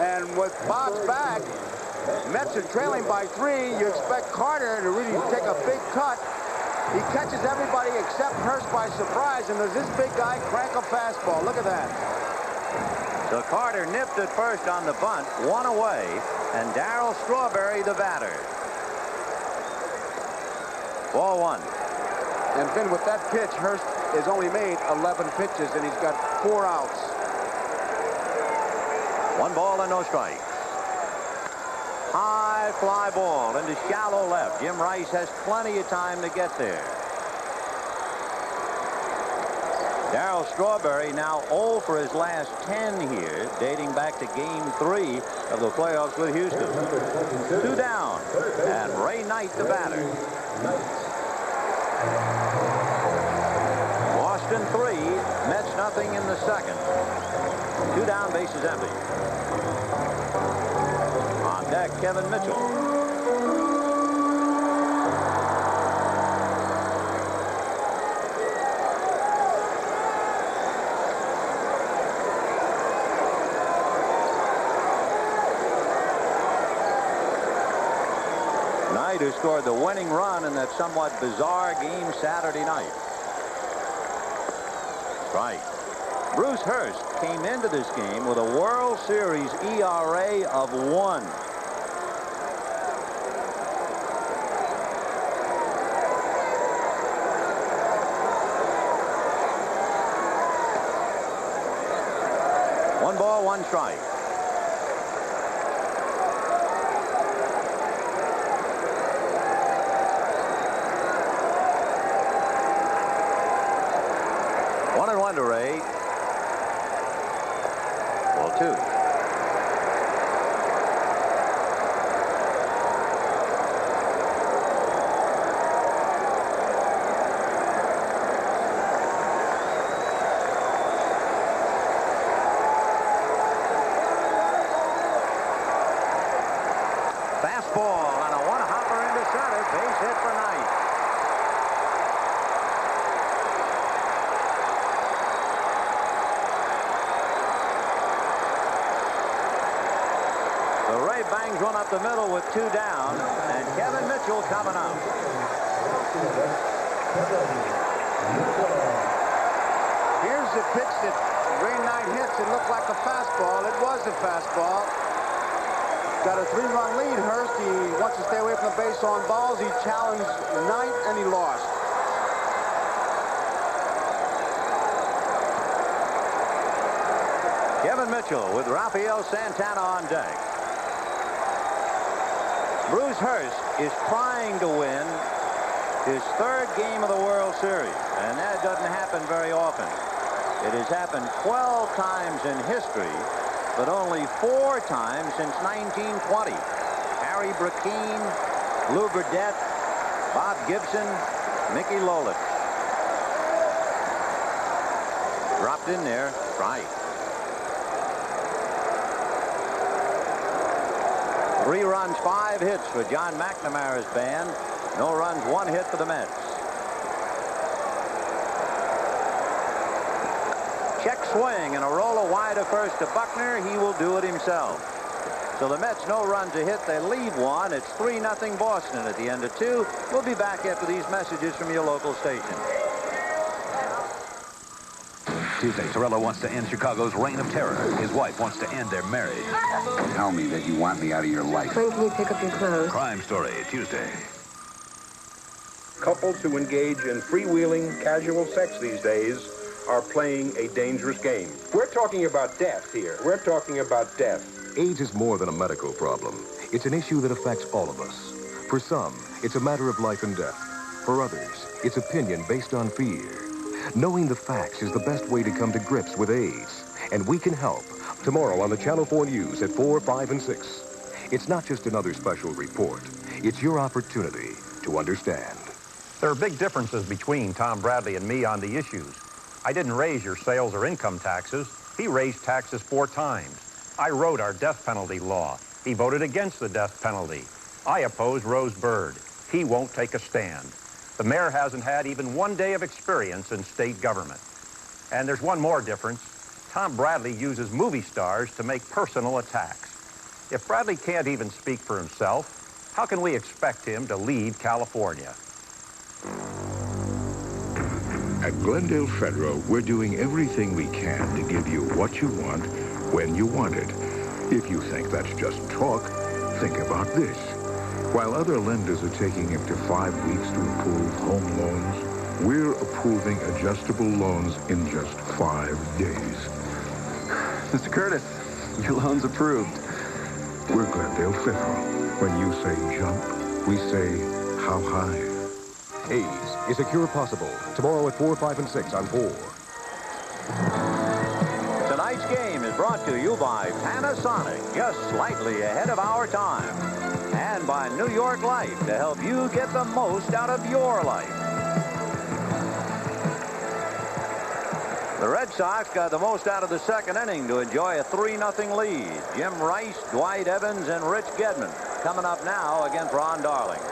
And with Boggs back, Mets are trailing by 3. You expect Carter to really take a big cut. Hurst by surprise, and does this big guy crank a fastball? Look at that. So Carter nipped it first on the bunt, one away, and Darryl Strawberry the batter. Ball one. And Finn, with that pitch, Hurst has only made 11 pitches, and he's got 4 outs. 1 ball and no strikes. High fly ball into shallow left. Jim Rice has plenty of time to get there. Darryl Strawberry now 0 for his last 10 here, dating back to Game 3 of the playoffs with Houston. 2 down, and Ray Knight the batter. Boston 3, Mets nothing in the second. 2 down, bases empty. On deck, Kevin Mitchell. Knight, who scored the winning run in that somewhat bizarre game Saturday night. Right. Bruce Hurst came into this game with a World Series ERA of 1. One ball, one strike. To Ray. Ball 2. Fastball and a one-hopper into center. Base hit for Knight. Bangs one up the middle with 2 down, and Kevin Mitchell coming up. Here's the pitch that Ray Knight hits. It looked like a fastball. It was a fastball. Got a 3-run lead, Hurst. He wants to stay away from the base on balls. He challenged Knight, and he lost. Kevin Mitchell with Rafael Santana on deck. Bruce Hurst is trying to win his 3rd game of the World Series, and that doesn't happen very often. It has happened 12 times in history, but only 4 times since 1920. Harry Brackeen, Lou Burdette, Bob Gibson, Mickey Lolich. Dropped in there, right. 3 runs, 5 hits for John McNamara's band. No runs, 1 hit for the Mets. Check swing and a roller wide to first to Buckner. He will do it himself. So the Mets, no runs a hit. They leave 1. It's 3-0 Boston at the end of 2. We'll be back after these messages from your local station. Tuesday, Torello wants to end Chicago's reign of terror. His wife wants to end their marriage. Tell me that you want me out of your life. When can you pick up your clothes? Crime Story, Tuesday. Couples who engage in freewheeling, casual sex these days are playing a dangerous game. We're talking about death here. We're talking about death. AIDS is more than a medical problem. It's an issue that affects all of us. For some, it's a matter of life and death. For others, it's opinion based on fear. Knowing the facts is the best way to come to grips with AIDS. And we can help. Tomorrow on the Channel 4 News at 4, 5, and 6. It's not just another special report. It's your opportunity to understand. There are big differences between Tom Bradley and me on the issues. I didn't raise your sales or income taxes. He raised taxes 4 times. I wrote our death penalty law. He voted against the death penalty. I oppose Rose Bird. He won't take a stand. The mayor hasn't had even 1 day of experience in state government. And there's one more difference. Tom Bradley uses movie stars to make personal attacks. If Bradley can't even speak for himself, how can we expect him to lead California? At Glendale Federal, we're doing everything we can to give you what you want, when you want it. If you think that's just talk, think about this. While other lenders are taking up to 5 weeks to approve home loans, we're approving adjustable loans in just 5 days. Mr. Curtis, your loan's approved. We're Glendale Federal. When you say jump, we say how high. A's is a cure possible. Tomorrow at 4, 5, and 6 on 4. Tonight's game is brought to you by Panasonic, just slightly ahead of our time. And by New York Life, to help you get the most out of your life. The Red Sox got the most out of the second inning to enjoy a 3-0 lead. Jim Rice, Dwight Evans, and Rich Gedman coming up now against Ron Darling.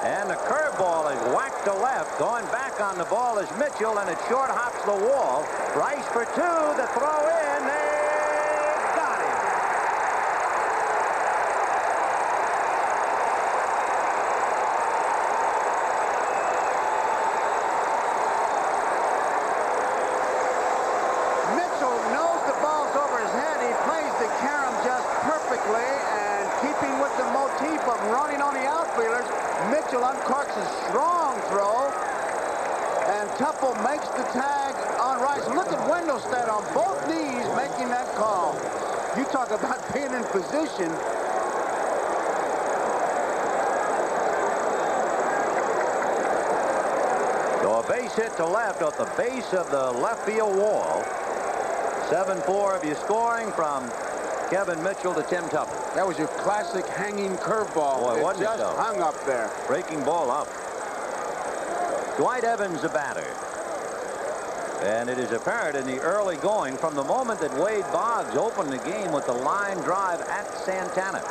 And the curveball is whacked to left. Going back on the ball is Mitchell, and it short hops the wall. Rice for 2. The throw in. They got him. Mitchell knows the ball's over his head. He plays the carom just perfectly, and keeping with the motif of running on the outfielders, Mitchell uncorks a strong throw, and Tupple makes the tag on Rice. Look at Wendelstedt on both knees making that call. You talk about being in position. So a base hit to left off the base of the left field wall. 7-4 of you scoring from Kevin Mitchell to Tim Tupple. That was your classic hanging curveball. Boy, it wasn't it, just though? hung up there. Breaking ball up. Dwight Evans, the batter. And it is apparent in the early going from the moment that Wade Boggs opened the game with the line drive at Santana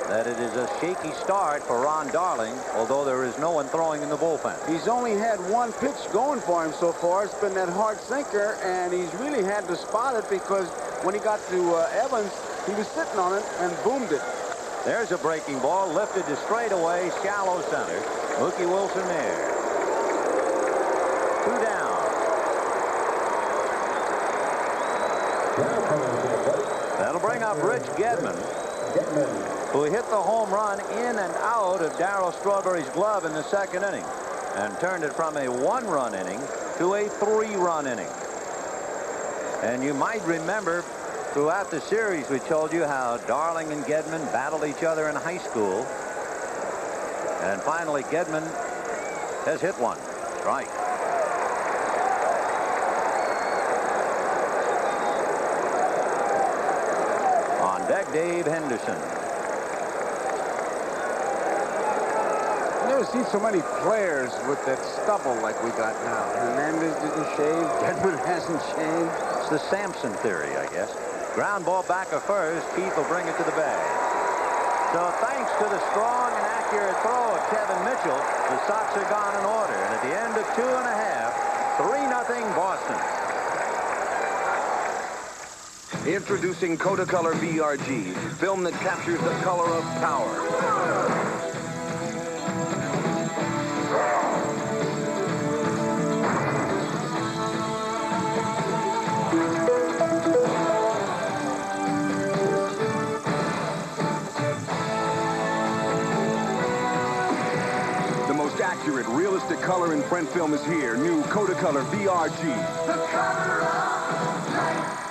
that it is a shaky start for Ron Darling, although there is no one throwing in the bullpen. He's only had one pitch going for him so far. It's been that hard sinker, and he's really had to spot it because when he got to Evans, he was sitting on it and boomed it. There's a breaking ball lifted to straightaway, shallow center. Mookie Wilson there. 2 down. That'll bring up Rich Gedman, who hit the home run in and out of Darryl Strawberry's glove in the second inning and turned it from a 1-run inning to a 3-run inning. And you might remember throughout the series we told you how Darling and Gedman battled each other in high school. And finally Gedman has hit one. Strike. On deck, Dave Henderson. I've never seen so many players with that stubble like we got now. Hernandez didn't shave. Gedman hasn't shaved. It's the Sampson theory, I guess. Ground ball back of first. Keith will bring it to the bag. So thanks to the strong and accurate throw of Kevin Mitchell, the Sox are gone in order. And at the end of 2 1/2, 3-0 Boston. Introducing Kodacolor VRG, film that captures the color of power. The most accurate, realistic color in print film is here. New Kodacolor VRG. The color of life.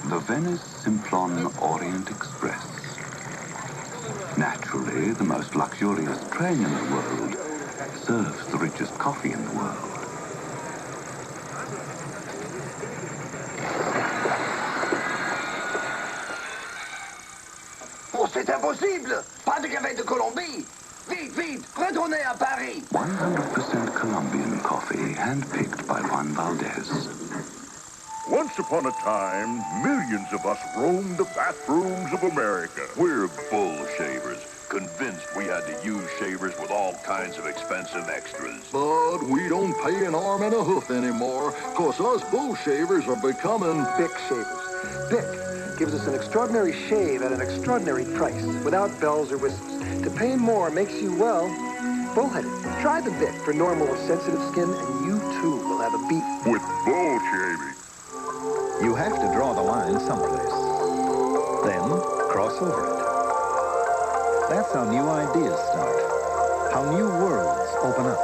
The Venice Simplon Orient Express. Naturally, the most luxurious train in the world serves the richest coffee in the world. Oh, c'est impossible! Pas de café de Colombie! Vite, vite, retournez à Paris! 100% Colombian coffee, handpicked by Juan Valdez. Once upon a time, millions of us roamed the bathrooms of America. We're bull shavers, convinced we had to use shavers with all kinds of expensive extras. But we don't pay an arm and a hoof anymore, because us bull shavers are becoming Bic shavers. Bic gives us an extraordinary shave at an extraordinary price, without bells or whistles. To pay more makes you, well, bullheaded. Try the Bic for normal or sensitive skin, and you too will have a beat. With bull shaving. You have to draw the line someplace. Then cross over it. That's how new ideas start. How new worlds open up.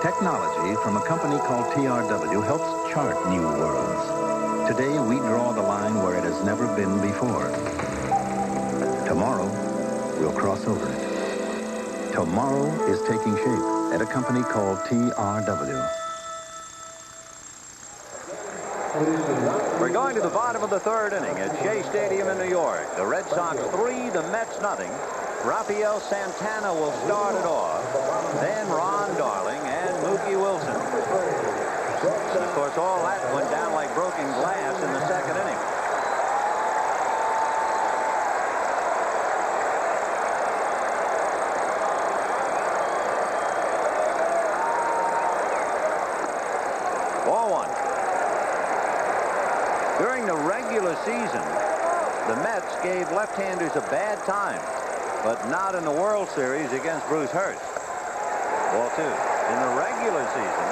Technology from a company called TRW helps chart new worlds. Today we draw the line where it has never been before. Tomorrow, we'll cross over it. Tomorrow is taking shape at a company called TRW. We're going to the bottom of the third inning at Shea Stadium in New York. The Red Sox 3, the Mets nothing. Rafael Santana will start it off. Then Ron Darling and Mookie Wilson. And of course, all that went down like broken glass in the second inning. Ball one. During the regular season, the Mets gave left-handers a bad time, but not in the World Series against Bruce Hurst. Ball two. In the regular season,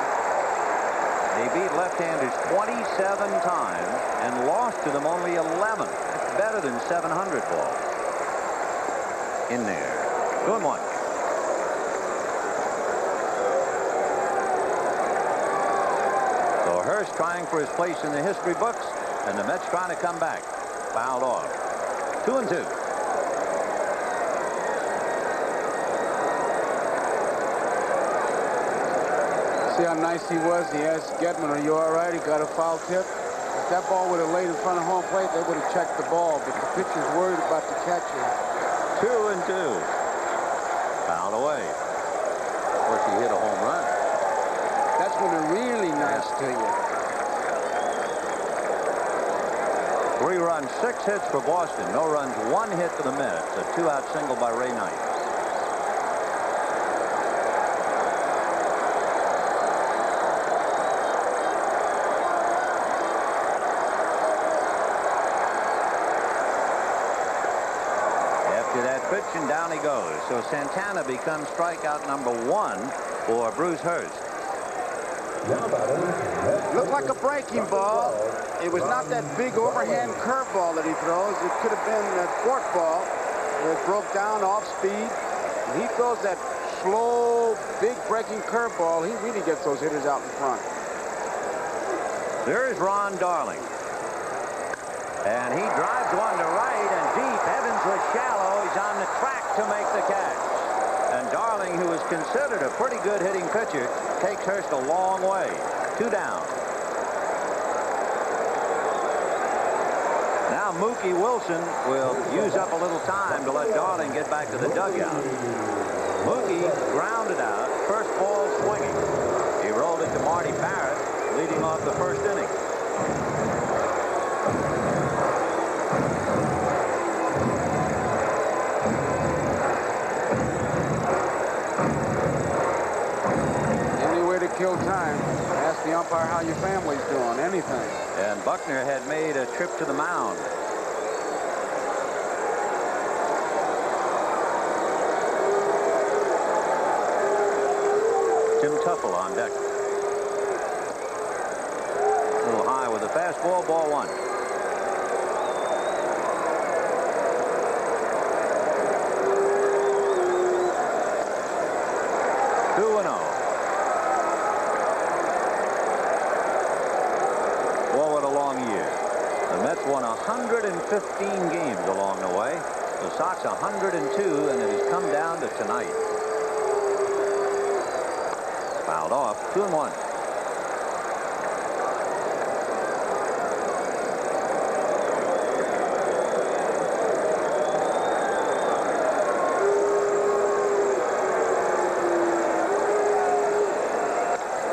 they beat left-handers 27 times and lost to them only 11. It's better than 700 balls. In there. 2-1. So Hurst trying for his place in the history books, and the Mets trying to come back. Fouled off. 2-2. See how nice he was? He asked Getman, are you all right? He got a foul tip. If that ball would have laid in front of home plate, they would have checked the ball, but the pitcher's worried about the catcher. 2-2. Fouled away. Of course, he hit a home run. That's when they're really nice to you. 3 runs, 6 hits for Boston. No runs, 1 hit for the Mets. A 2-out single by Ray Knight. After that pitch, and down he goes. So Santana becomes strikeout number 1 for Bruce Hurst. Looked like a breaking ball. It was not that big overhand curveball that he throws. It could have been that fork ball. It broke down off speed. When he throws that slow, big breaking curveball, he really gets those hitters out in front. There's Ron Darling. And he drives one to right and deep. Evans was shallow. He's on the track to make the catch. And Darling, who is considered a pretty good hitting pitcher, takes Hurst a long way. 2 down. Now Mookie Wilson will use up a little time to let Darling get back to the dugout. Mookie grounded out. First ball swinging. He rolled it to Marty Barrett, leading off the first inning. Kill time. Ask the umpire how your family's doing. Anything. And Buckner had made a trip to the mound. Tim Tuffle on deck. A little high with a fastball. Ball 1. Won 115 games along the way. The Sox 102, and it has come down to tonight. Fouled off. 2-1.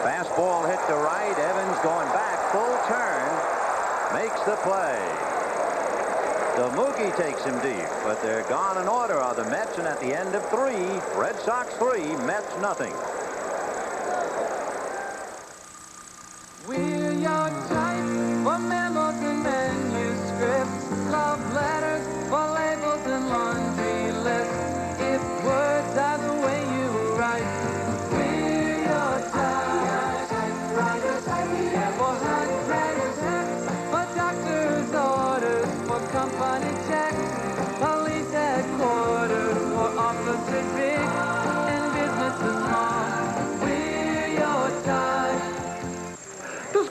Fastball hit to right. Evans going back. Full turn. Makes the play. So Mookie takes him deep, but they're gone in order are the Mets, and at the end of 3, Red Sox 3, Mets nothing. We're your type for memos and manuscripts, love letters for labels and laundry lists. If words are the way you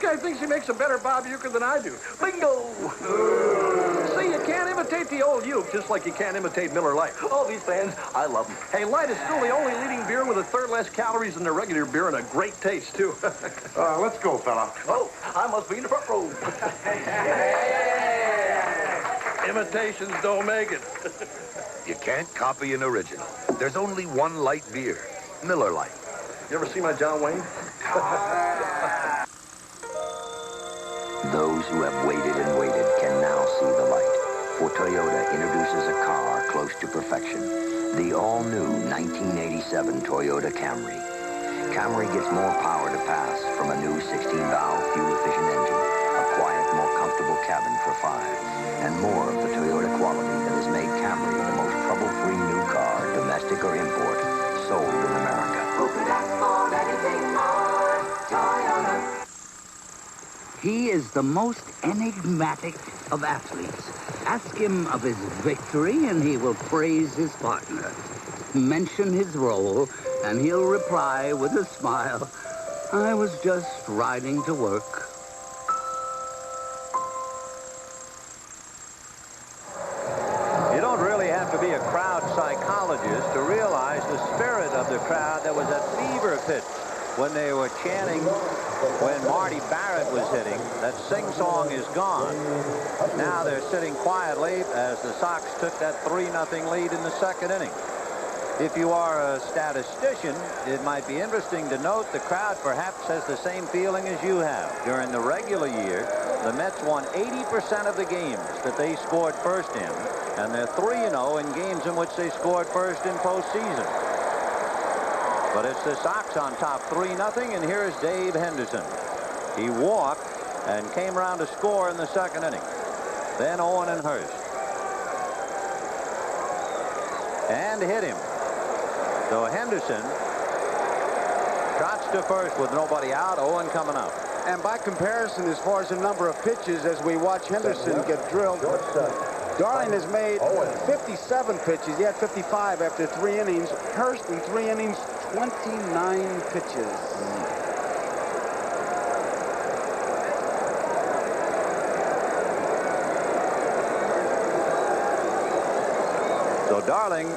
guy thinks he makes a better Bob Uecker than I do. Bingo! See, you can't imitate the old Uke, just like you can't imitate Miller Lite. All these fans, I love them. Hey, Light is still the only leading beer with a third less calories than the regular beer and a great taste, too. Let's go, fella. Oh, I must be in the front row. Imitations don't make it. You can't copy an original. There's only one light beer, Miller Lite. You ever see my John Wayne? Those who have waited and waited can now see the light. For Toyota introduces a car close to perfection. The all-new 1987 Toyota Camry. Camry gets more power to pass from a new 16-valve fuel-efficient engine, a quiet, more comfortable cabin for 5, and more of the Toyota quality that has made Camry the most trouble-free new car, domestic or import, sold in America. Who could ask for anything more? Toyota. He is the most enigmatic of athletes. Ask him of his victory, and he will praise his partner. Mention his role, and he'll reply with a smile, I was just riding to work. You don't really have to be a crowd psychologist to realize the spirit of the crowd that was at fever pitch when they were chanting when Marty Barrett was hitting that sing-song is gone. Now they're sitting quietly as the Sox took that 3-0 lead in the second inning. If you are a statistician, it might be interesting to note the crowd perhaps has the same feeling as you have. During the regular year, the Mets won 80% of the games that they scored first in, and they're 3-0 in games in which they scored first in postseason. But it's the Sox on top 3-0, and here's Dave Henderson. He walked and came around to score in the second inning. Then Owen and Hurst. And hit him. So Henderson trots to first with nobody out, Owen coming up. And by comparison, as far as the number of pitches, as we watch Henderson get drilled, Darling has made 57 pitches. He had 55 after 3 innings. Hurst in 3 innings, 29 pitches. So Darling,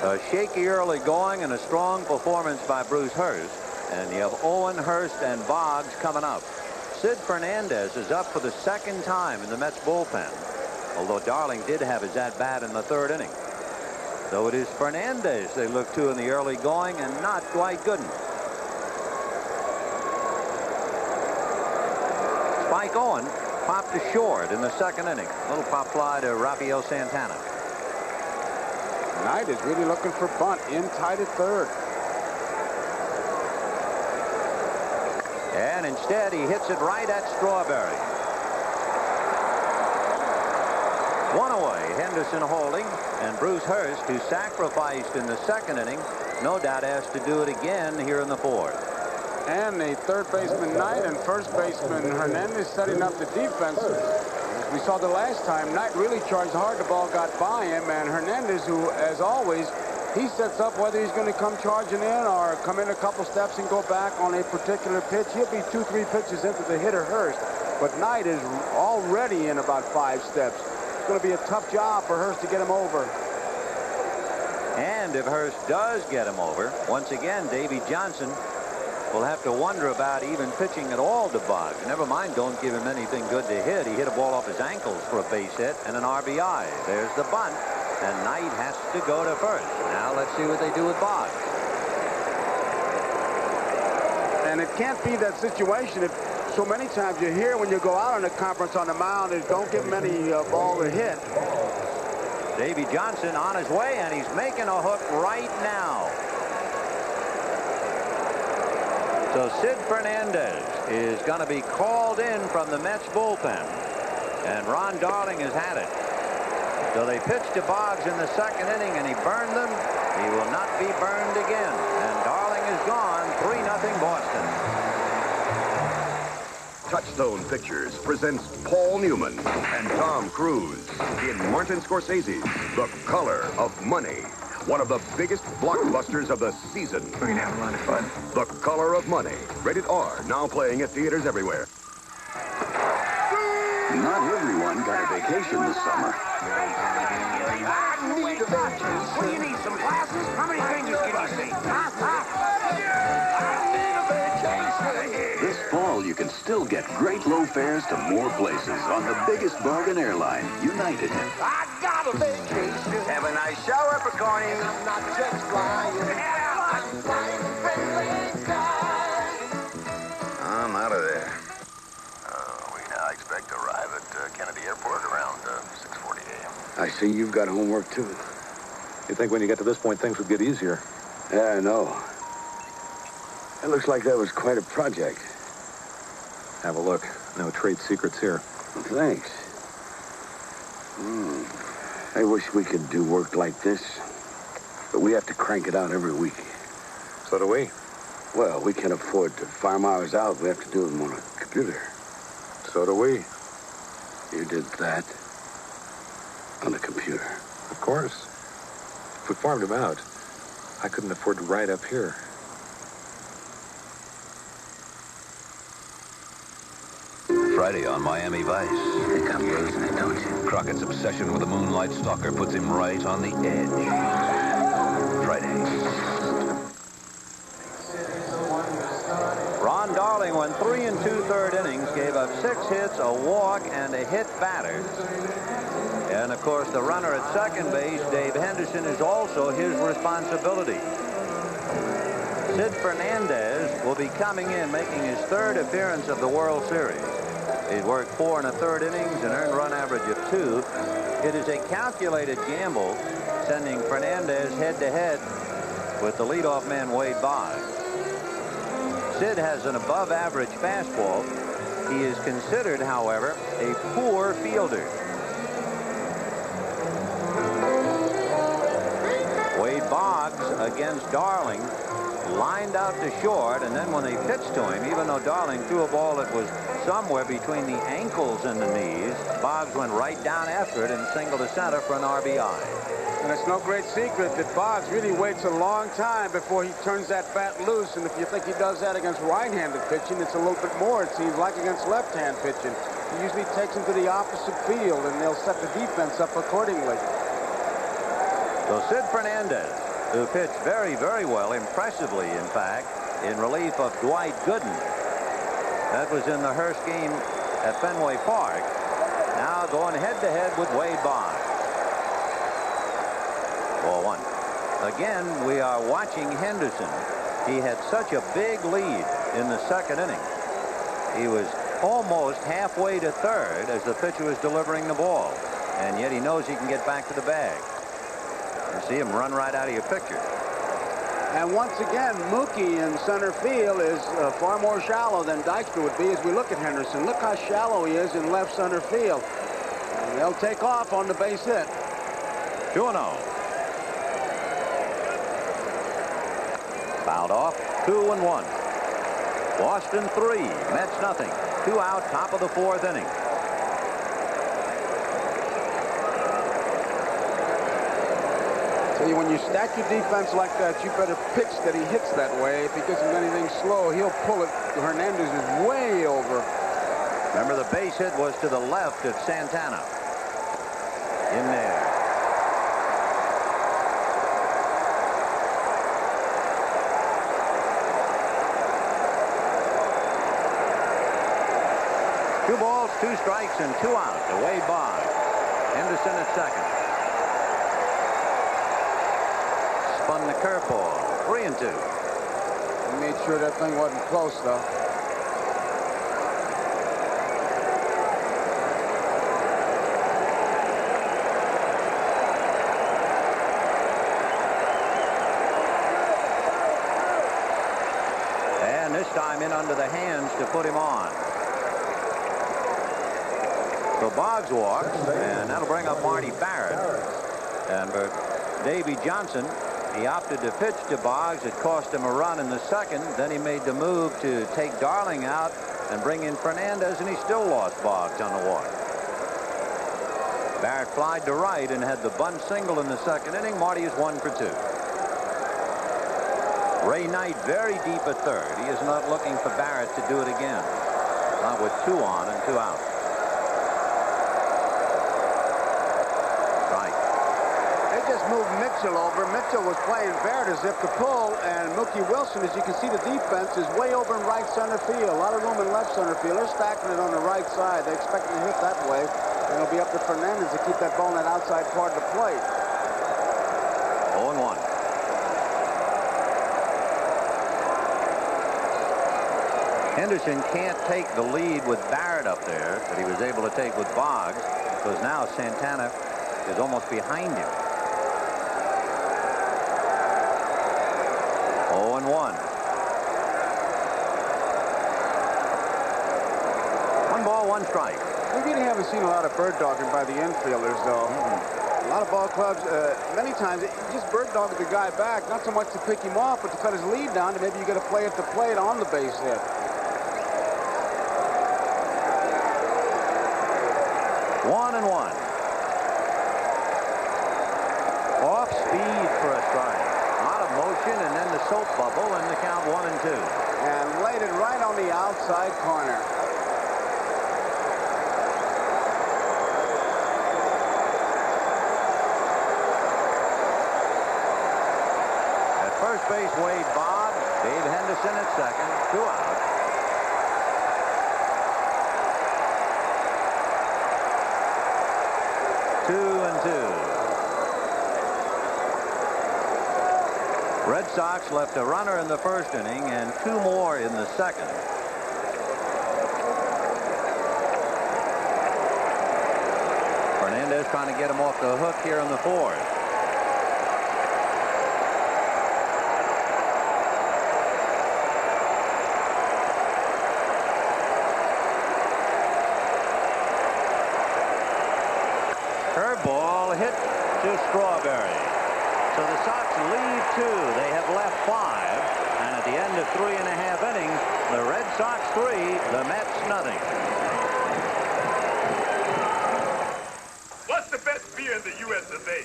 a shaky early going and a strong performance by Bruce Hurst. And you have Owen, Hurst, and Boggs coming up. Sid Fernandez is up for the second time in the Mets bullpen, although Darling did have his at-bat in the third inning. So it is Fernandez they look to in the early going, and not Dwight Gooden. Spike Owen popped to short in the second inning. Little pop fly to Rafael Santana. Knight is really looking for bunt in tight at third. And instead, he hits it right at Strawberry. 1 away, Henderson holding, and Bruce Hurst, who sacrificed in the second inning, no doubt has to do it again here in the fourth. And the third baseman Knight and first baseman Hernandez setting up the defense. As we saw the last time, Knight really charged hard. The ball got by him, and Hernandez, who, as always, he sets up whether he's going to come charging in or come in a couple steps and go back on a particular pitch. He'll be 2-3 pitches into the hitter Hurst, but Knight is already in about 5 steps. It's going to be a tough job for Hurst to get him over. And if Hurst does get him over, once again, Davy Johnson will have to wonder about even pitching at all to Boggs. Never mind, don't give him anything good to hit. He hit a ball off his ankles for a base hit and an RBI. There's the bunt, and Knight has to go to first. Now let's see what they do with Boggs. And it can't be that situation that so many times you hear when you go out on a conference on the mound is don't give him any ball to hit. Davy Johnson on his way, and he's making a hook right now. So Sid Fernandez is going to be called in from the Mets bullpen, and Ron Darling has had it. So they pitched to Boggs in the second inning, and he burned them. He will not be burned again, and Darling is gone. 3-0 Boston. Touchstone Pictures presents Paul Newman and Tom Cruise in Martin Scorsese's The Color of Money, one of the biggest blockbusters of the season. We're going to have a lot of fun. The Color of Money, rated R, now playing at theaters everywhere. Not everyone got a vacation this summer. What do you need, some glasses? How many fingers can you see? This fall, you can still get great low fares to more places on the biggest bargain airline, United. I got a vacation. Have a nice shower, Picorni. I'm not just flying. I'm flying friendly skies. I'm out of there. We now expect to arrive at Kennedy Airport around 6:40 a.m. I see you've got homework, too. You think when you get to this point, things would get easier? Yeah, I know. It looks like that was quite a project. Have a look. No trade secrets here. Thanks. I wish we could do work like this, but we have to crank it out every week. So do we. Well, we can't afford to farm hours out. We have to do them on a computer. So do we. You did that on a computer. Of course. If we farmed them out, I couldn't afford to ride up here. Friday on Miami Vice. You think I'm losing it, don't you? Crockett's obsession with a moonlight stalker puts him right on the edge. Friday. Ron Darling went 3 2/3 innings, gave up 6 hits, a walk, and a hit batter. And, of course, the runner at second base, Dave Henderson, is also his responsibility. Sid Fernandez will be coming in, making his 3rd appearance of the World Series. He's worked 4 1/3 innings, an earned run average of 2. It is a calculated gamble, sending Fernandez head-to-head with the leadoff man, Wade Boggs. Sid has an above-average fastball. He is considered, however, a poor fielder. Wade Boggs against Darling lined out to short, and then when they pitched to him, even though Darling threw a ball that was somewhere between the ankles and the knees, Boggs went right down after it and singled to center for an RBI. And it's no great secret that Boggs really waits a long time before he turns that bat loose. And if you think he does that against right-handed pitching, it's a little bit more, it seems like, against left-hand pitching. He usually takes him to the opposite field, and they'll set the defense up accordingly. So Sid Fernandez, who pitched very, very well, impressively, in fact, in relief of Dwight Gooden. That was in the Hearst game at Fenway Park. Now going head-to-head with Wade Boggs. 4-1. Again, we are watching Henderson. He had such a big lead in the second inning. He was almost halfway to third as the pitcher was delivering the ball. And yet he knows he can get back to the bag. You see him run right out of your picture. And once again, Mookie in center field is far more shallow than Dykstra would be as we look at Henderson. Look how shallow he is in left center field. And they'll take off on the base hit. 2-0. Fouled off. 2-1. Boston 3. Mets nothing. 2 out, top of the 4th inning. When you stack your defense like that, you better pitch that he hits that way. If he gives him anything slow, he'll pull it. Hernandez is way over. Remember, the base hit was to the left of Santana. In there. Two balls, 2 strikes, and 2 out to Wade Boggs. Henderson at second. Spun the curveball. 3-2. He made sure that thing wasn't close, though. And this time in under the hands to put him on. So Boggs walks, and that'll bring up Marty Barrett. And for Davy Johnson, he opted to pitch to Boggs. It cost him a run in the second. Then he made the move to take Darling out and bring in Fernandez, and he still lost Boggs on the walk. Barrett flied to right and had the bunt single in the second inning. Marty is 1 for 2. Ray Knight very deep at third. He is not looking for Barrett to do it again. Not with 2 on and 2 out. moved Mitchell over. Mitchell was playing Baird as if to pull, and Mookie Wilson, as you can see, the defense is way over in right center field. A lot of room in left center field. They're stacking it on the right side. They expect him to hit that way, and it'll be up to Fernandez to keep that ball in that outside part of the plate. 0-1. Henderson can't take the lead with Barrett up there that he was able to take with Boggs, because now Santana is almost behind him. 0-1. 1 ball, 1 strike. We really haven't seen a lot of bird dogging by the infielders, though. A lot of ball clubs, many times, just bird dog the guy back, not so much to pick him off, but to cut his lead down, to maybe you get a play at the plate on the base hit. 1-1. Off speed for a strike. A lot of motion, and then the soap bubble, and the count 1-2. And laid it right on the outside corner. At first base, Wade Boggs. Dave Henderson at second. 2 out. Red Sox left a runner in the first inning and 2 more in the second. Fernandez trying to get him off the hook here in the fourth. Curveball hit to Strawberry. So the Sox lead 2. They have left 5. And at the end of 3.5 innings, the Red Sox 3, the Mets nothing. What's the best beer in the U.S. of A?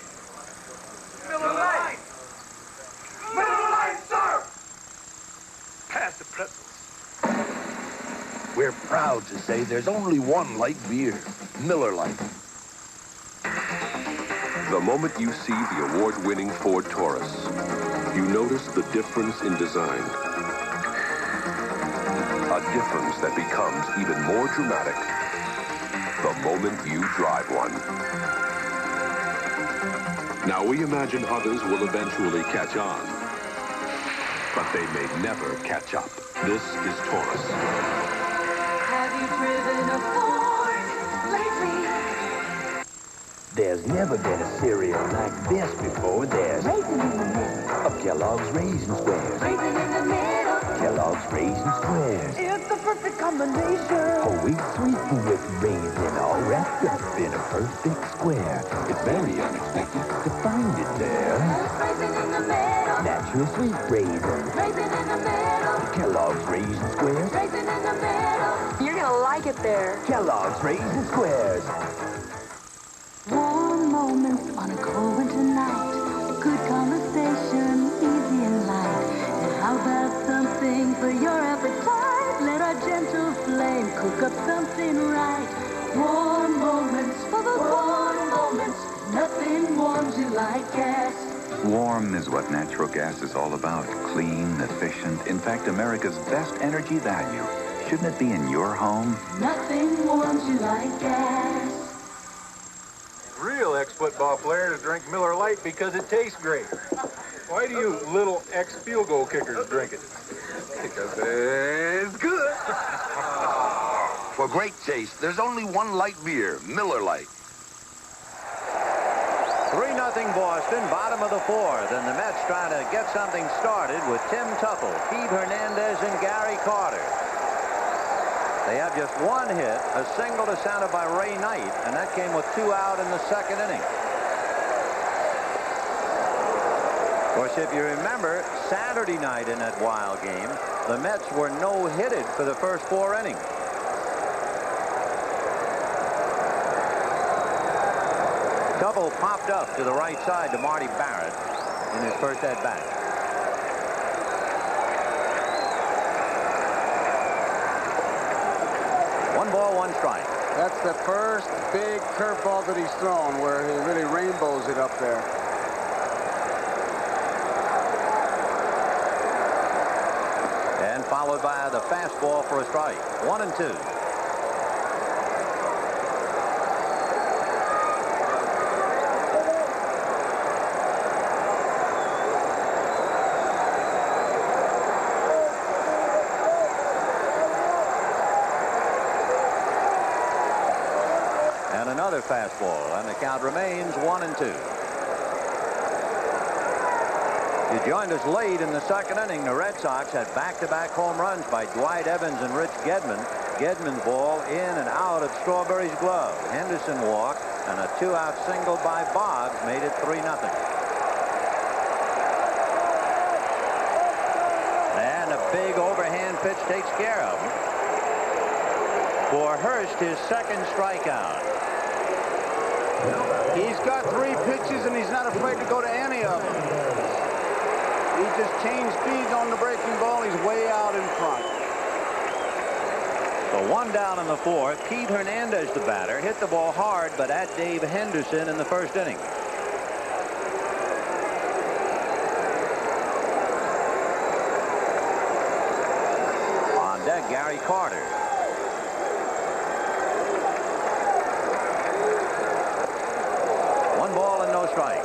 Miller Lite. Miller Lite, sir. Pass the pretzels. We're proud to say there's only one light beer, Miller Lite. The moment you see the award-winning Ford Taurus, you notice the difference in design. A difference that becomes even more dramatic the moment you drive one. Now, we imagine others will eventually catch on, but they may never catch up. This is Taurus. Have you driven a Ford lately? There's never been a cereal like this before. There's Raisin in the middle. of Kellogg's Raisin Squares. Raisin in the middle. Kellogg's Raisin Squares. It's the perfect combination. Whole wheat sweetened with raisin, all wrapped up in a perfect square. It's very unexpected to find it there. Raisin in the middle. Natural sweet raisin. Raisin in the middle. Kellogg's Raisin Squares. Raisin in the middle. You're gonna like it there. Kellogg's Raisin Squares. Warm moments on a cold winter night. Good conversation, easy and light. And how about something for your appetite? Let our gentle flame cook up something right. Warm moments for the warm moments. Nothing warms you like gas. Warm is what natural gas is all about. Clean, efficient. In fact, America's best energy value. Shouldn't it be in your home? Nothing warms you like gas. Real ex-football players drink Miller Lite because it tastes great. Why do you little ex-field goal kickers drink it? Because it's good. For great taste, there's only one light beer, Miller Lite. 3-0 Boston, bottom of the fourth, and the Mets trying to get something started with Tim Tuffle, Pete Hernandez, and Gary Carter. They have just 1 hit, a single to center by Ray Knight, and that came with 2 out in the second inning. Of course, if you remember, Saturday night in that wild game, the Mets were no-hitted for the first 4 innings. Tuffle popped up to the right side to Marty Barrett in his first at-bat. One ball, 1 strike. That's the first big curveball that he's thrown where he really rainbows it up there. followed by the fastball for a strike. 1-2. And another fastball, and the count remains 1-2. You joined us late in the second inning. The Red Sox had back-to-back home runs by Dwight Evans and Rich Gedman. Gedman's ball in and out of Strawberry's glove. Henderson walked, and a 2-out single by Boggs made it 3-0. And a big overhand pitch takes care of him. For Hurst, his second strikeout. He's got 3 pitches, and he's not afraid to go to any of them. He just changed speeds on the breaking ball. He's way out in front. So 1 down in the 4th. Pete Hernandez, the batter, hit the ball hard, but at Dave Henderson in the first inning. On deck, Gary Carter. One ball and no strikes.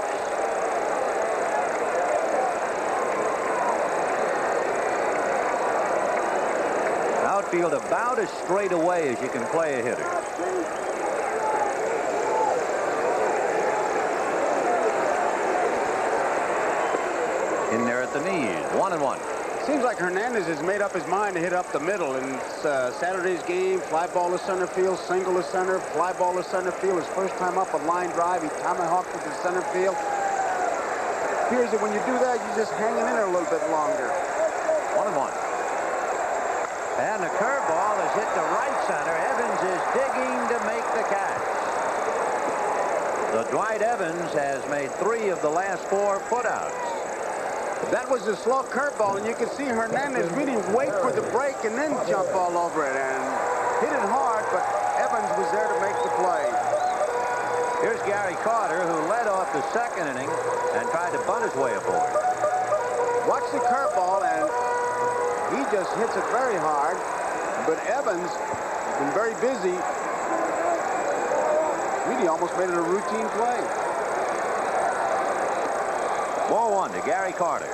Outfield about as straight away as you can play a hitter. In there at the knees. 1-1. Seems like Hernandez has made up his mind to hit up the middle. In Saturday's game, fly ball to center field, single to center, fly ball to center field. His first time up, a line drive. He tomahawked it to center field. It appears that when you do that, you're just hanging in there a little bit longer. 1-1. And the curveball is hit to right center. Evans is digging to make the catch. The Dwight Evans has made 3 of the last 4 putouts. That was a slow curveball, and you can see Hernandez really wait for the break and then jump all over it and hit it hard, but Evans was there to make the play. Here's Gary Carter, who led off the second inning and tried to bunt his way aboard. Watch the curveball, and he just hits it very hard, but Evans has been very busy. Really almost made it a routine play. Ball 1 to Gary Carter.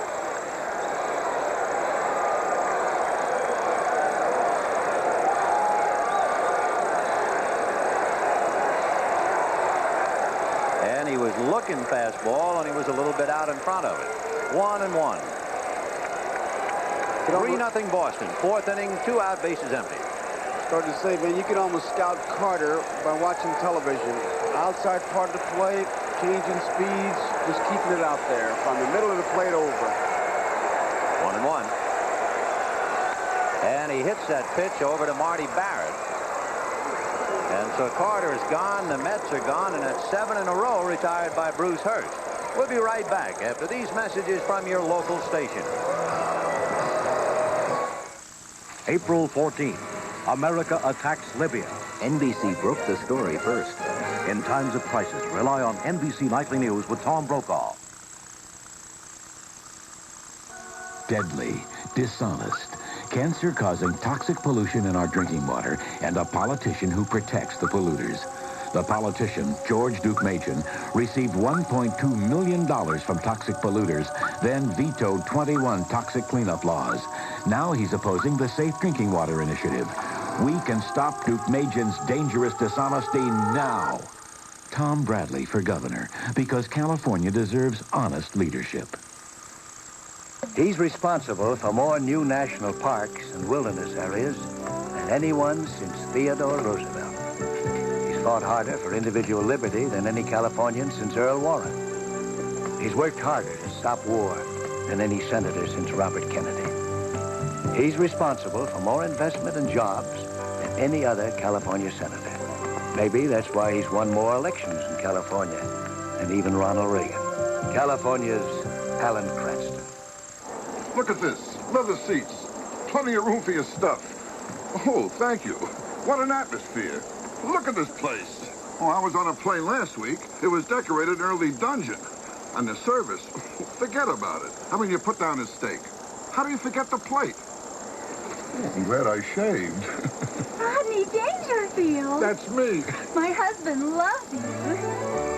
And he was looking fastball, and he was a little bit out in front of it. 1-1. 3-0 Boston. 4th inning, 2 out, bases empty. Started to say, man, you can almost scout Carter by watching television. Outside part of the plate, changing speeds, just keeping it out there from the middle of the plate over. 1-1. And he hits that pitch over to Marty Barrett. And so Carter is gone, the Mets are gone, and that's 7 in a row retired by Bruce Hurst. We'll be right back after these messages from your local station. April 14th, America attacks Libya. NBC broke the story first. In times of crisis, rely on NBC Nightly News with Tom Brokaw. Deadly, dishonest, cancer-causing toxic pollution in our drinking water, and a politician who protects the polluters. The politician, George Deukmejian, received $1.2 million from toxic polluters, then vetoed 21 toxic cleanup laws. Now he's opposing the Safe Drinking Water Initiative. We can stop Deukmejian's dangerous dishonesty now. Tom Bradley for governor, because California deserves honest leadership. He's responsible for more new national parks and wilderness areas than anyone since Theodore Roosevelt. He's fought harder for individual liberty than any Californian since Earl Warren. He's worked harder to stop war than any senator since Robert Kennedy. He's responsible for more investment and jobs than any other California senator. Maybe that's why he's won more elections in California than even Ronald Reagan. California's Alan Cranston. Look at this. Leather seats. Plenty of room for your stuff. Oh, thank you. What an atmosphere. Look at this place. Oh, I was on a plane last week. It was decorated an early dungeon. And the service, forget about it. I mean, you put down a steak. How do you forget the plate? I'm glad I shaved. Rodney Dangerfield. That's me. My husband loves you.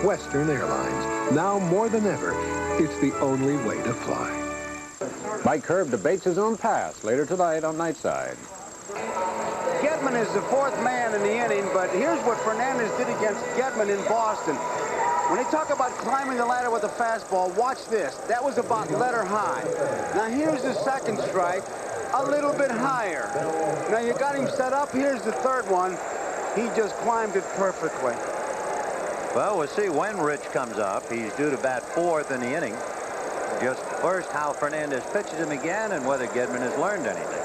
Western Airlines. Now more than ever, it's the only way to fly. Mike Herb debates his own past later tonight on Nightside. Gedman is the fourth man in the inning, but here's what Fernandez did against Gedman in Boston. When they talk about climbing the ladder with a fastball, watch this. That was about letter high. Now here's the second strike, a little bit higher. Now you got him set up. Here's the third one. He just climbed it perfectly. Well, we'll see when Rich comes up. He's due to bat fourth in the inning. Just first how Fernandez pitches him again and whether Gedman has learned anything.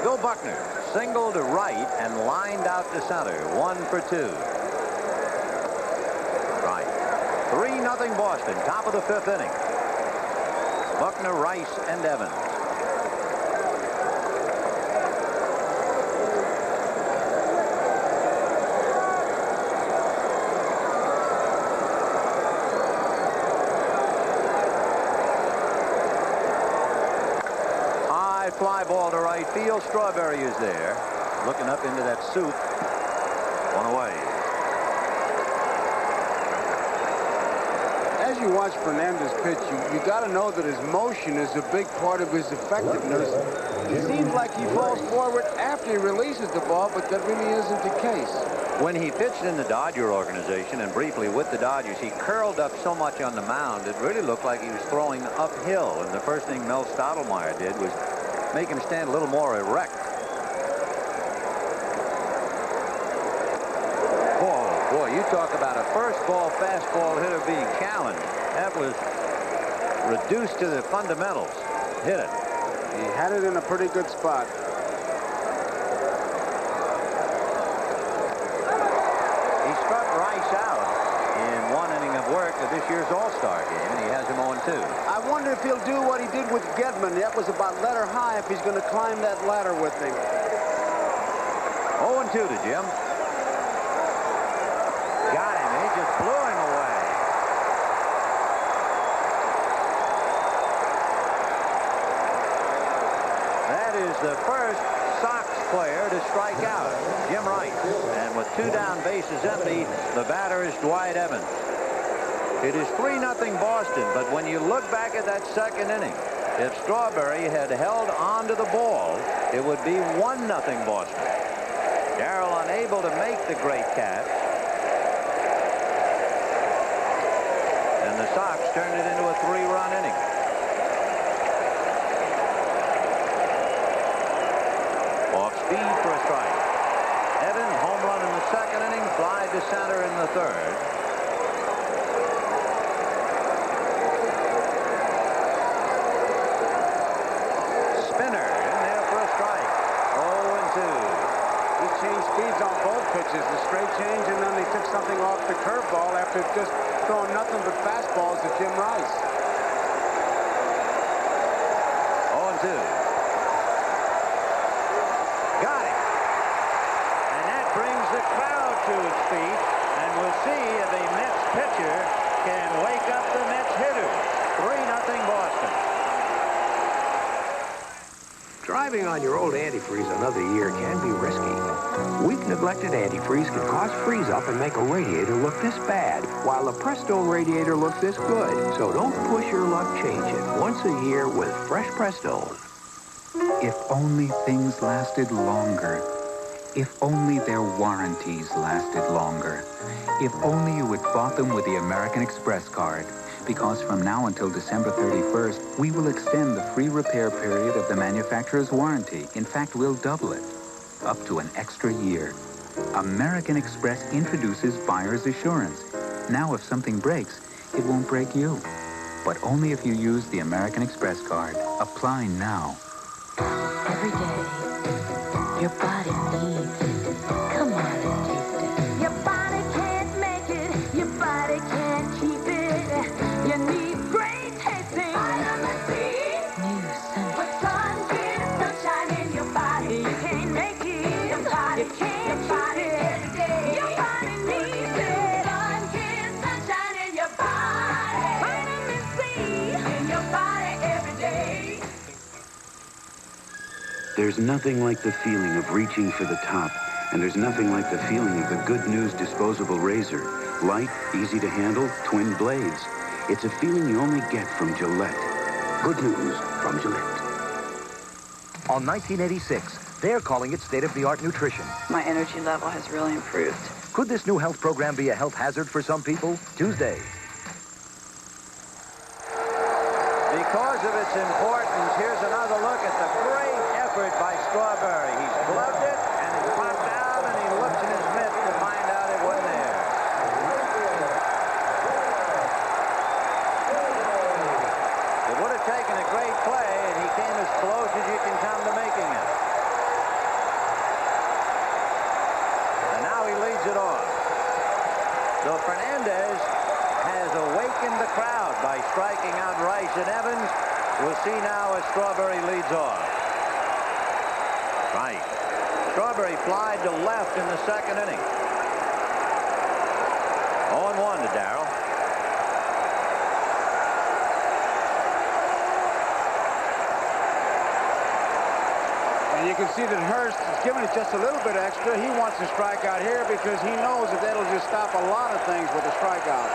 Bill Buckner singled to right and lined out to center. 1 for 2. Right. 3-0 Boston. Top of the 5th inning. Buckner, Rice, and Evans. Fly ball to right field. Strawberry is there, looking up into that soup. 1 away. As you watch Fernandez pitch, you got to know that his motion is a big part of his effectiveness. It seems like he falls forward after he releases the ball, but that really isn't the case. When he pitched in the Dodger organization and briefly with the Dodgers, he curled up so much on the mound, it really looked like he was throwing uphill. And the first thing Mel Stottlemyre did was make him stand a little more erect. Boy, you talk about a first ball fastball hitter being challenged. That was reduced to the fundamentals. Hit it. He had it in a pretty good spot. He struck Rice out in 1 inning of work of this year's All-Star game, and he has him 0-2. I wonder if he'll do what he did with Gedman. That was about letter high if he's going to climb that ladder with him. 0-2 to Jim. Got him. He just blew him away. That is the first Sox player to strike out, Jim Rice. And with 2 down, bases empty, the batter is Dwight Evans. It is 3-0 Boston, but when you look back at that second inning, if Strawberry had held onto the ball, it would be 1-0 Boston. Darrell unable to make the great catch. And the Sox turned it into a 3-run inning. Off speed for a strike. Evans, home run in the second inning, fly to center in the third. Speeds on both pitches, the straight change, and then they took something off the curveball after just throwing nothing but fastballs at Jim Rice. 0-2. Got it. And that brings the crowd to its feet, and we'll see if a Mets pitcher can wake up the Mets hitters. 3-0 Boston. Driving on your old antifreeze another year can be risky. Weak, neglected antifreeze can cause freeze-up and make a radiator look this bad, while a Prestone radiator looks this good. So don't push your luck, change it once a year with fresh Prestone. If only things lasted longer. If only their warranties lasted longer. If only you had bought them with the American Express card. Because from now until December 31st, we will extend the free repair period of the manufacturer's warranty. In fact, we'll double it, up to an extra year. American Express introduces buyer's assurance. Now, if something breaks, it won't break you. But only if you use the American Express card. Apply now. Every day, your body needs it. Come on and taste it. Your body can't make it. Your body can't keep it. You need great tasting vitamin C. New Sun. Put sun-kissed sunshine in your body. You can't make it. Your body can't keep it every day. Your body needs it. Sun-kissed sunshine in your body. Vitamin C in your body every day. There's nothing like the feeling of reaching for the top, and there's nothing like the feeling of the Good News disposable razor. Light, easy to handle, twin blades. It's a feeling you only get from Gillette. Good news from Gillette. On 1986, they're calling it state-of-the-art nutrition. My energy level has really improved. Could this new health program be a health hazard for some people? Tuesday. Because of its importance, here's another look at the great effort by Strawberry. He's gloved it, and it's popped out, and he looks in his mitt to find out it wasn't there. It would have taken a great play, and he came as close as you can come to making it. And now he leads it off. So Fernandez has awakened the crowd by striking out Rice and Evans. We'll see now as Strawberry leads off. Right. Strawberry flied to left in the second inning. 0-1 to Darrell. And you can see that Hurst is giving it just a little bit extra. He wants to strike out here because he knows that that'll just stop a lot of things with a strikeout.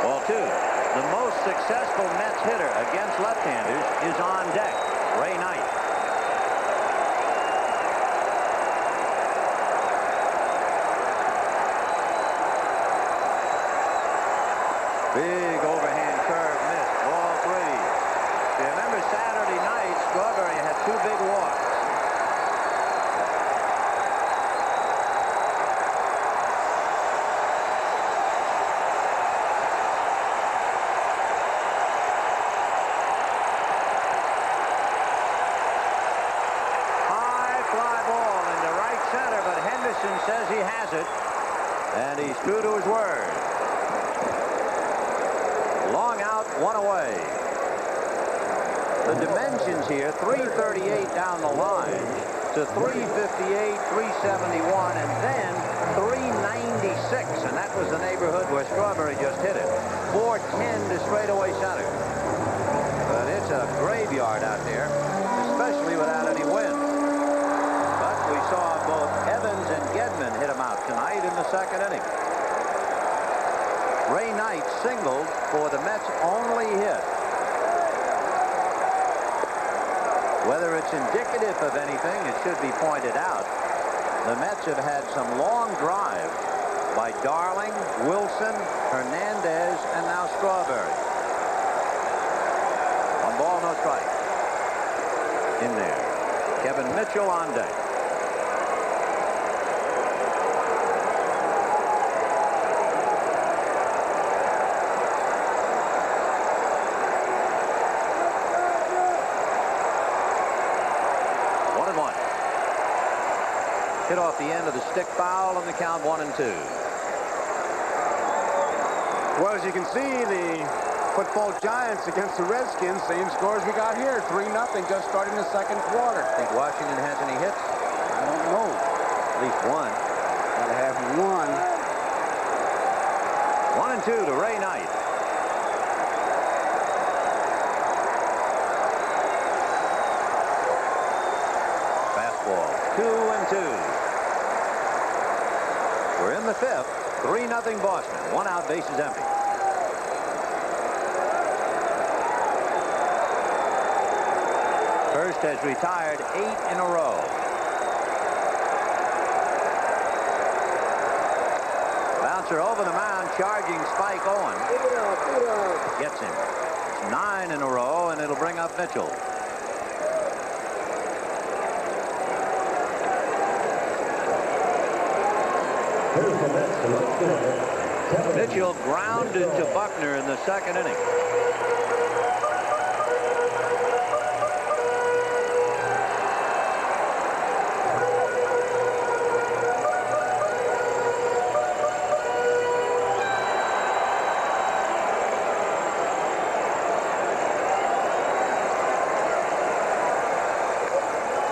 Ball two. The most successful Mets hitter against left-handers is on deck, Ray Knight. Big overhand curve missed. Ball three. If you remember Saturday night, Strawberry had two big walks. High fly ball into right center, but Henderson says he has it, and he's true to his word. Long out, one away. The dimensions here, 338 down the line to 358, 371, and then 396, and that was the neighborhood where Strawberry just hit it. 410 to straightaway center. But it's a graveyard out there, especially without any wind. But we saw both Evans and Gedman hit him out tonight in the second inning. Ray Knight singled for the Mets' only hit. Whether it's indicative of anything, it should be pointed out. The Mets have had some long drives by Darling, Wilson, Hernandez, and now Strawberry. One ball, no strike. In there. Kevin Mitchell on deck. Hit off the end of the stick foul, and the count 1-2. Well, as you can see, the football Giants against the Redskins, same score as we got here, 3-0, just starting the second quarter. Think Washington has any hits? I don't know. At least one. Gotta have one. 1-2 to Ray Knight. Fastball, 2-2. We're in the fifth. 3-0 Boston. One out, base is empty. Hurst has retired 8 in a row. Bouncer over the mound, charging Spike Owen. Gets him. It's 9 in a row, and it'll bring up Mitchell. Mitchell grounded to Buckner in the second inning.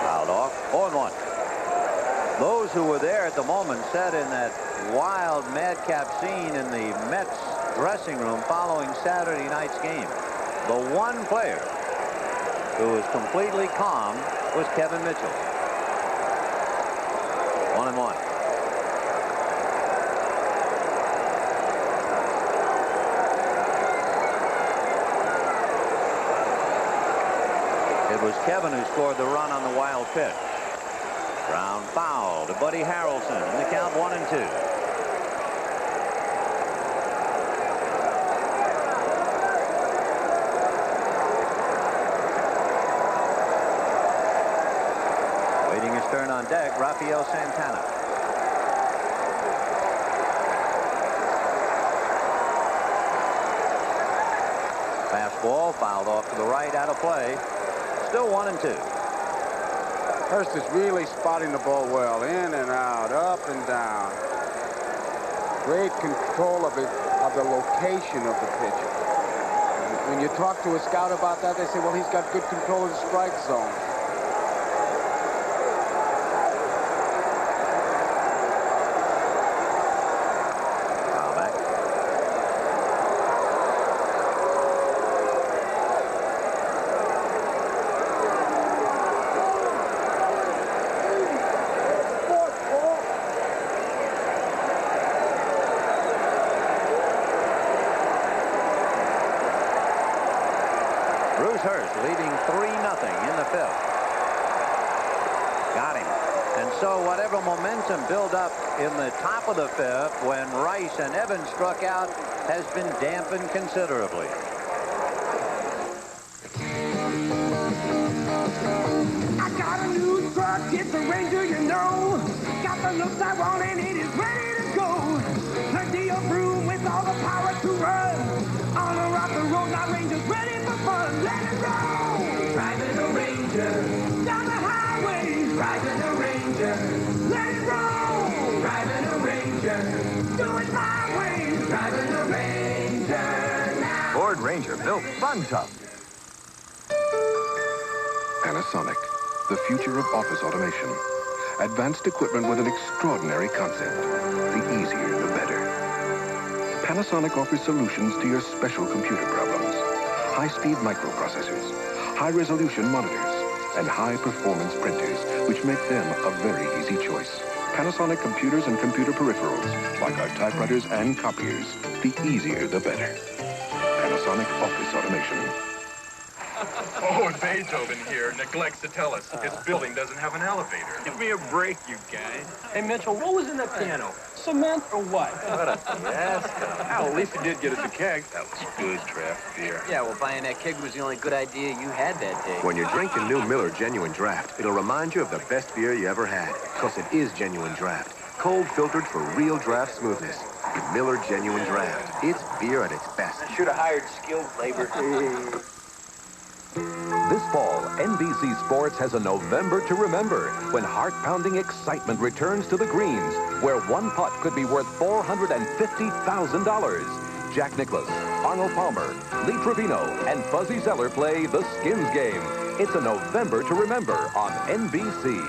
Fouled off. 0-1. Those who were there at the moment said in that wild madcap scene in the Mets dressing room following Saturday night's game The one player who was completely calm was Kevin Mitchell. 1-1. It was Kevin who scored the run on the wild pitch. Ground foul to Buddy Harrelson, and the count 1-2. Waiting his turn on deck, Rafael Santana. Fastball fouled off to the right, out of play. Still 1-2. Hurst is really spotting the ball well, in and out, up and down. Great control of it, of the location of the pitcher. When you talk to a scout about that, they say, well, he's got good control of the strike zone. Bruce Hurst leading 3-0 in the fifth. Got him. And so whatever momentum built up in the top of the fifth when Rice and Evans struck out has been dampened considerably. I got a new truck, it's a Ranger, you know. Got the looks I want and it is ready to go. Plenty of room with all the power to run. On a rock and roll, my Ranger's ready for fun. Let it roll! Driving a Ranger down the highway. Driving a Ranger. Let it roll! Driving a Ranger. Do it my way. Driving a Ranger now. Ford Ranger, built fun tough. Panasonic, the future of office automation. Advanced equipment with an extraordinary concept. The easier, the better. Panasonic offers solutions to your special computer problems. High-speed microprocessors, high-resolution monitors, and high-performance printers, which make them a very easy choice. Panasonic computers and computer peripherals, like our typewriters and copiers. The easier, the better. Panasonic Office Automation. Oh, and Beethoven here neglects to tell us his building doesn't have an elevator. Give me a break, you guys. Hey, Mitchell, what was in that piano? Cement or what? What a fiasco. Well, at least he did get us a keg. That was good draft beer. Yeah, well, buying that keg was the only good idea you had that day. When you're drinking new Miller Genuine Draft, it'll remind you of the best beer you ever had. Because it is Genuine Draft. Cold filtered for real draft smoothness. Miller Genuine Draft. It's beer at its best. I should have hired skilled labor. This fall, NBC Sports has a November to remember when heart-pounding excitement returns to the greens, where one putt could be worth $450,000. Jack Nicklaus, Arnold Palmer, Lee Trevino, and Fuzzy Zeller play the Skins Game. It's a November to remember on NBC.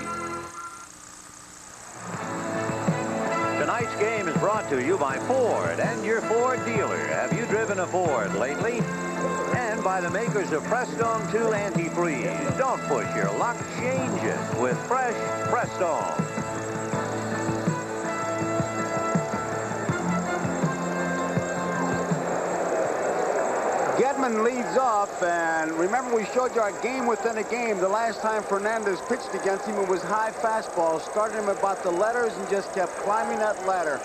Tonight's game is brought to you by Ford and your Ford dealer. Have you driven a Ford lately? And by the makers of Prestone 2 Antifreeze. Don't push your luck, change it with fresh Prestone. Gedman leads off, and remember we showed you our game within a game. The last time Fernandez pitched against him, it was high fastball. Started him about the letters and just kept climbing that ladder.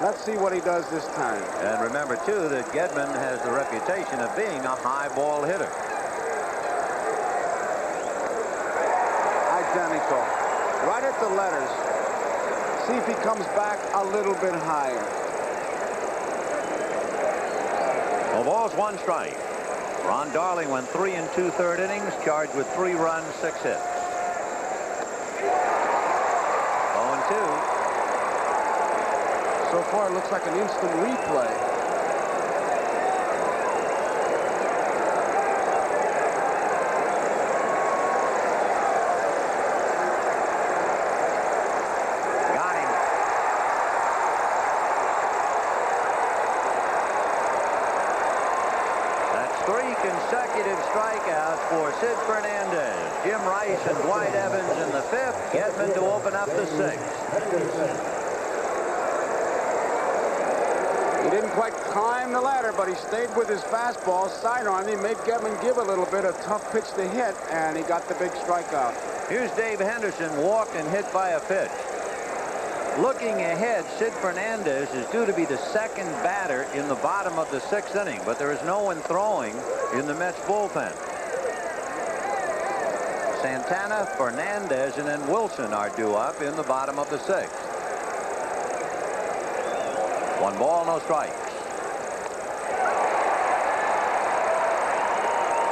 Let's see what he does this time. And remember, too, that Gedman has the reputation of being a high ball hitter. Identical. Right at the letters. See if he comes back a little bit higher. Well, ball's 1 strike. Ron Darling went 3 2/3 innings, charged with 3 runs, 6 hits. 0-2. So far, it looks like an instant replay. Got him. That's 3 consecutive strikeouts for Sid Fernandez. Jim Rice and Dwight Evans in the 5th. Gedman to open up the 6th. He didn't quite climb the ladder, but he stayed with his fastball, sidearm. He made Gedman give a little bit, a tough pitch to hit, and he got the big strikeout. Here's Dave Henderson, walked and hit by a pitch. Looking ahead, Sid Fernandez is due to be the second batter in the bottom of the 6th inning, but there is no one throwing in the Mets bullpen. Santana, Fernandez, and then Wilson are due up in the bottom of the 6th. 1 ball, no strikes.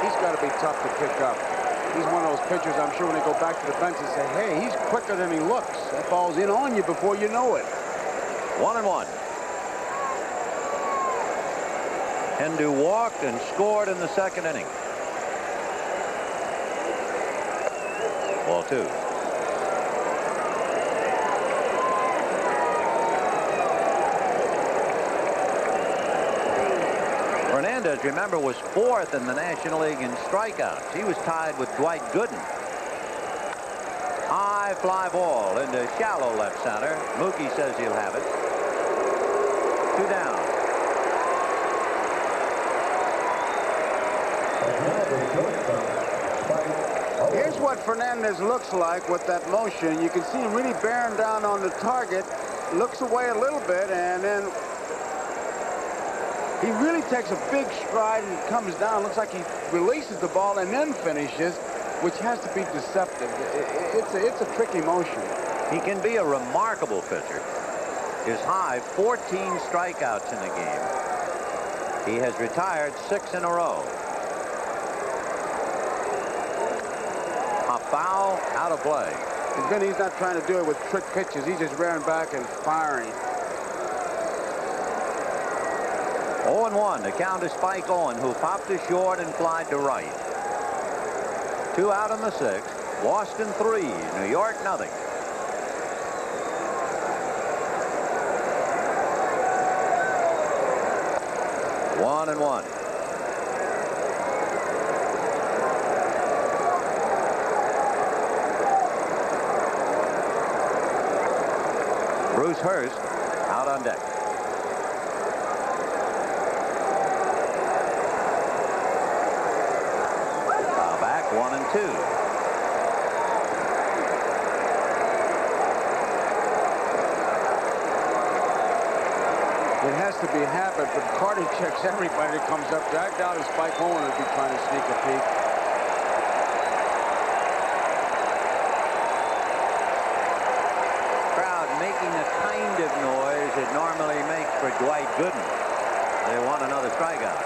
He's got to be tough to pick up. He's one of those pitchers, I'm sure, when they go back to the bench and say, hey, he's quicker than he looks. That ball's in on you before you know it. 1-1. Hendu walked and scored in the 2nd inning. Ball 2. Fernandez, remember, was 4th in the National League in strikeouts. He was tied with Dwight Gooden. High fly ball into shallow left center. Mookie says he'll have it. 2 down. Here's what Fernandez looks like with that motion. You can see him really bearing down on the target. Looks away a little bit, and then he really takes a big stride and comes down. Looks like he releases the ball and then finishes, which has to be deceptive. It's a tricky motion. He can be a remarkable pitcher. His high, 14 strikeouts in a game. He has retired 6 in a row. A foul, out of play. And then he's not trying to do it with trick pitches. He's just rearing back and firing. 0-1 to count to Spike Owen, who popped to short and flied to right. 2 out in the 6th. Boston 3, New York nothing. One and one. Bruce Hurst out on deck. Back 1 and 2. It has to be a habit, but Carter checks everybody that comes up. I doubt if Spike Owen would be trying to sneak a peek. Crowd making the kind of noise it normally makes for Dwight Gooden. They want another strikeout.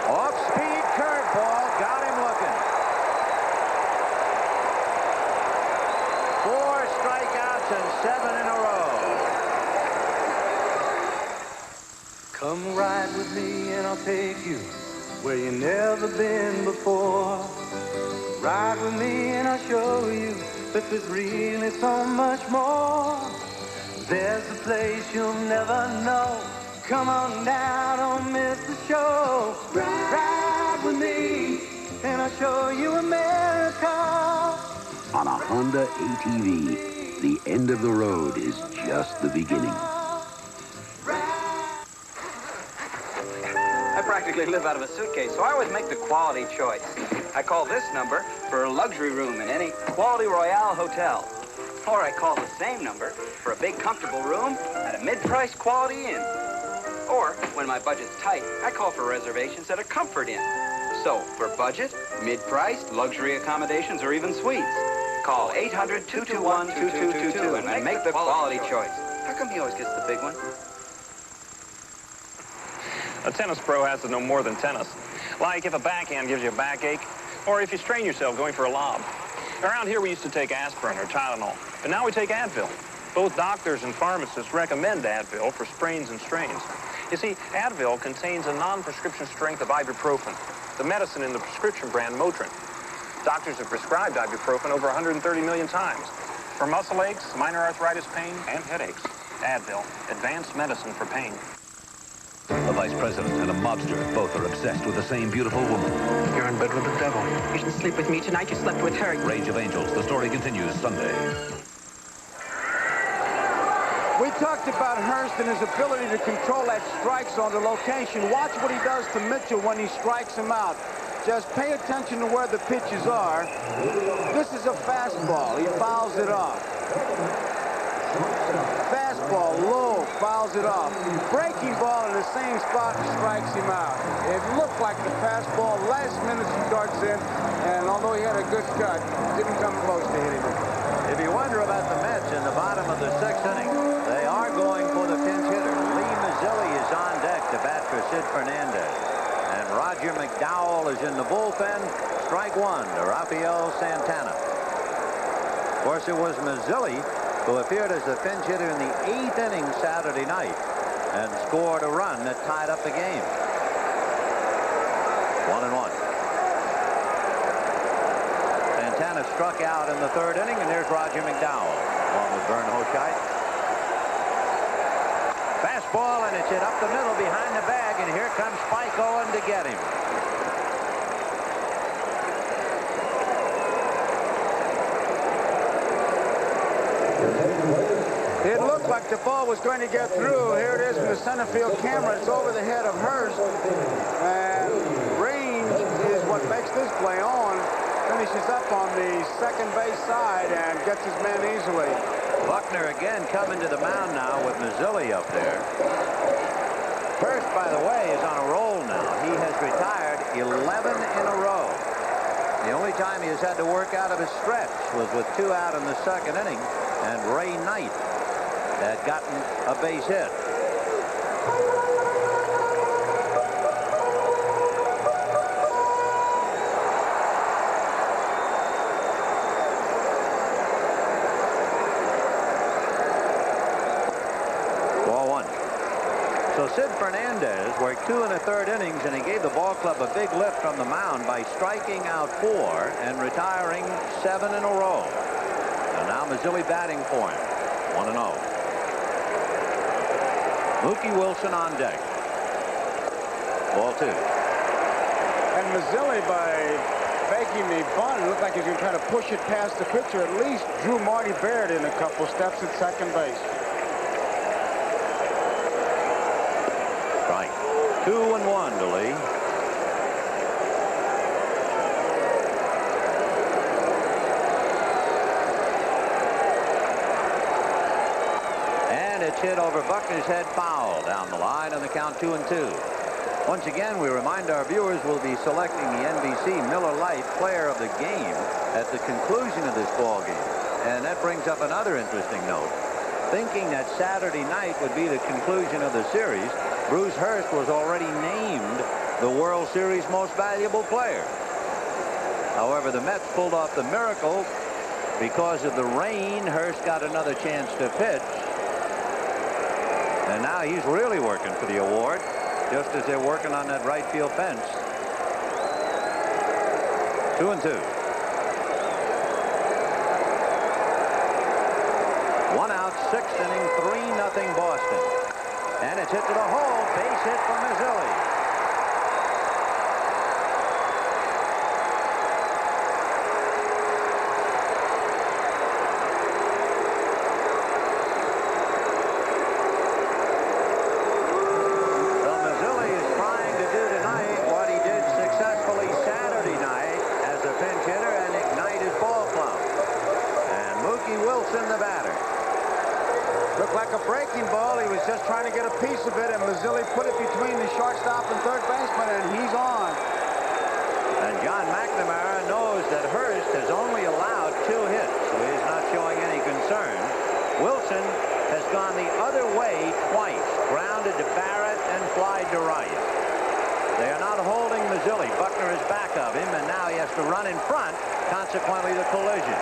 Off-speed curveball, got him looking. 4 strikeouts and 7 in a row. Come ride with me and I'll take you where you never been before. Ride with me and I'll show you that there's really so much more. There's a place you'll never know. Come on down, don't miss the show. Ride with me and I'll show you America. On a Honda ATV, the end of the road is just the beginning. I practically live out of a suitcase, so I always make the quality choice. I call this number for a luxury room in any Quality Royale hotel. Or I call the same number for a big, comfortable room at a mid-price Quality Inn. Or, when my budget's tight, I call for reservations at a Comfort Inn. So, for budget, mid-priced, luxury accommodations, or even suites, call 800-221-2222 and make the quality choice. How come he always gets the big one? A tennis pro has to know more than tennis. Like if a backhand gives you a backache, or if you strain yourself going for a lob. Around here we used to take aspirin or Tylenol, but now we take Advil. Both doctors and pharmacists recommend Advil for sprains and strains. You see, Advil contains a non-prescription strength of ibuprofen, the medicine in the prescription brand Motrin. Doctors have prescribed ibuprofen over 130 million times for muscle aches, minor arthritis pain, and headaches. Advil, advanced medicine for pain. A vice president and a mobster, both are obsessed with the same beautiful woman. You're in bed with the devil. You didn't sleep with me tonight, you slept with her. Rage of Angels. The story continues Sunday. We talked about Hurst and his ability to control that strike zone to location. Watch what he does to Mitchell when he strikes him out. Just pay attention to where the pitches are. This is a fastball. He fouls it off. Fastball, low, fouls it off. Breaking ball in the same spot and strikes him out. It looked like the fastball. Last minute he darts in, and although he had a good cut, didn't come close to hitting it. If you wonder about the Mets in the bottom of the 6th inning, they are going for the pinch hitter. Lee Mazzilli is on deck to bat for Sid Fernandez. And Roger McDowell is in the bullpen. Strike one to Rafael Santana. Of course, it was Mazzilli who appeared as the pinch hitter in the 8th inning Saturday night and scored a run that tied up the game. 1-1. Santana struck out in the 3rd inning, and there's Roger McDowell along with Vern Hochheit. Fastball, and it's hit up the middle behind the bag, and here comes Spike Owen to get him. It looked like the ball was going to get through. Here it is from the center field camera. It's over the head of Hurst. And range is what makes this play on. Finishes up on the second base side and gets his man easily. Buckner again coming to the mound now with Mazzilli up there. Hurst, by the way, is on a roll now. He has retired 11 in a row. The only time he has had to work out of his stretch was with 2 out in the 2nd inning, and Ray Knight had gotten a base hit. Ball 1. So Sid Fernandez worked 2 1/3 innings, and he gave the ball club a big lift from the mound by striking out 4 and retiring 7 in a row. And now Mazzilli batting for him. 1-0. Mookie Wilson on deck. Ball 2. And Mazzilli, by faking the bunt, it looked like he was going to try to push it past the pitcher. At least drew Marty Baird in a couple steps at second base. Strike. 2-1 to Lee. And it's hit over Buckner's head, foul down the line, on the count 2-2. Once again, we remind our viewers we'll be selecting the NBC Miller Lite Player of the Game at the conclusion of this ball game. And that brings up another interesting note. Thinking that Saturday night would be the conclusion of the series, Bruce Hurst was already named the World Series Most Valuable Player. However, the Mets pulled off the miracle. Because of the rain, Hurst got another chance to pitch. And now he's really working for the award, just as they're working on that right field fence. 2-2. 1 out, 6th inning, 3-0 Boston. And it's hit to the hole. Base hit for Mazzilli. So Mazzilli is trying to do tonight what he did successfully Saturday night as a pinch hitter and ignite his ball club. And Mookie Wilson, the batter. Looked like a breaking ball. He was just trying to get a piece of it, and Mazzilli put it between the shortstop and third baseman, and he's on. And John McNamara knows that Hurst has only allowed 2 hits, so he's not showing any concern. Wilson has gone the other way twice, grounded to Barrett and flied to right. They are not holding Mazzilli. Buckner is back of him, and now he has to run in front, consequently the collision.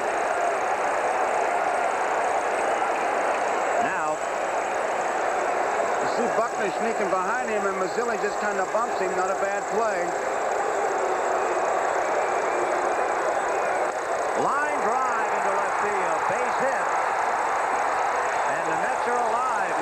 See Buckner sneaking behind him, and Mazzilli just kind of bumps him. Not a bad play. Line drive into left field. Base hit. And the Mets are alive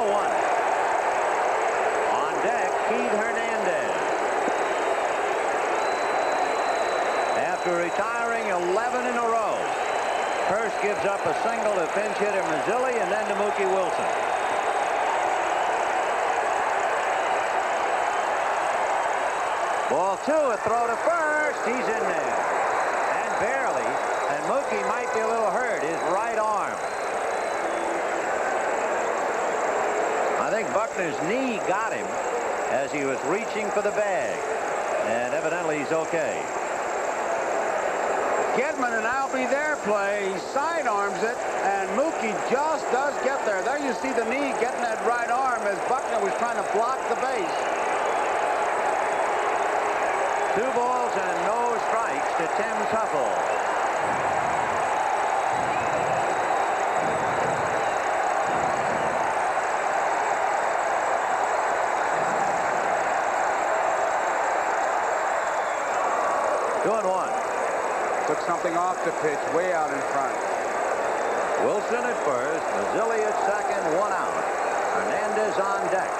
1. On deck, Keith Hernandez. After retiring 11 in a row, Hurst gives up a single to pinch hitter Mazzilli and then to Mookie Wilson. Ball 2, a throw to first. He's in there. And barely. And Mookie might be a little hurt. His right arm. I think Buckner's knee got him as he was reaching for the bag. And evidently he's okay. Gedman and Albie there play. He sidearms it, and Mookie just does get there. There you see the knee getting that right arm as Buckner was trying to block the base. 2 balls and no strikes to Tim Tuffle. Took something off the pitch, way out in front. Wilson at first, Mazzilli at second, 1 out. Hernandez on deck.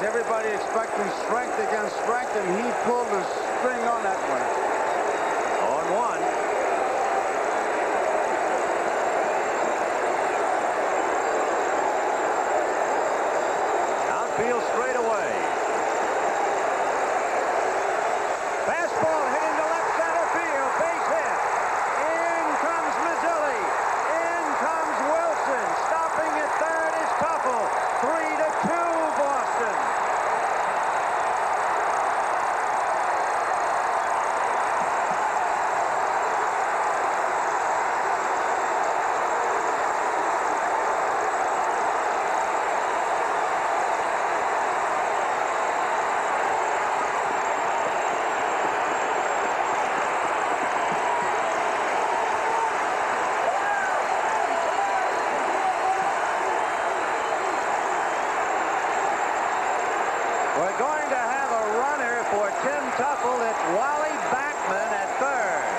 Everybody expecting strength against strength, and he pulled the string on that one. On 1. Outfield straight away. Fastball hit into left center field. Base hit. In comes Mazzilli. In comes Wilson. Stopping at third is Tuffle. 3-2 Boston. we're going to have a runner for Tim Tuffle. It's Wally Backman at third.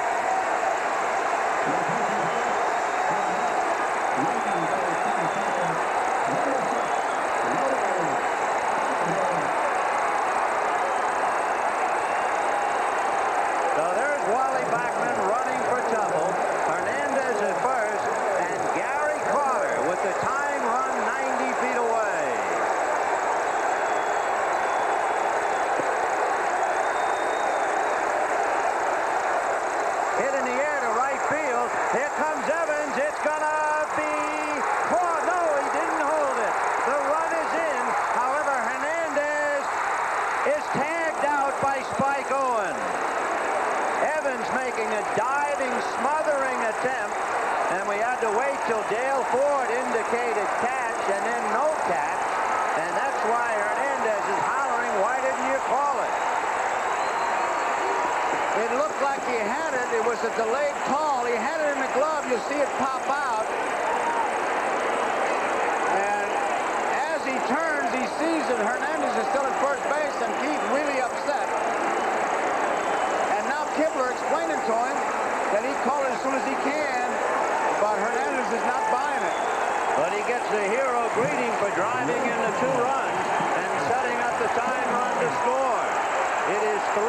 So there's Wally Backman running for Tuffle. Hernandez is first, and Gary Carter with the time run 90 feet away. Hit in the air to right field. Here comes Evans. It's gonna be caught. No, he didn't hold it. The run is in. However, Hernandez is tagged out by Spike Owen. Evans making a diving, smothering attempt, and we had to wait till Dale Ford indicated catch and then no catch, and that's why Hernandez is hollering, why didn't you call it? It looked like he had it. It was a delayed call. He had it in the glove. You see it pop out. And as he turns, he sees that Hernandez is still at first base, and Keith really upset. And now Kibler explaining to him that he called it as soon as he can, but Hernandez is not buying it. But he gets the hero greeting for driving in the 2 runs and setting up the time run to score. It is 3-3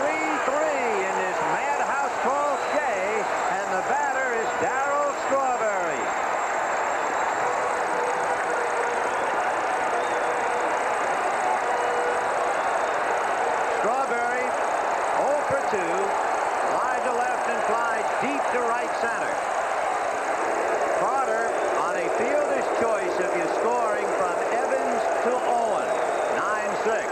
in this madhouse called Shea, and the batter is Darryl Strawberry. Strawberry 0 for 2, wide to left and flies deep to right center. Carter on a fielder's choice if you're scoring from Evans to Owen, 9-6.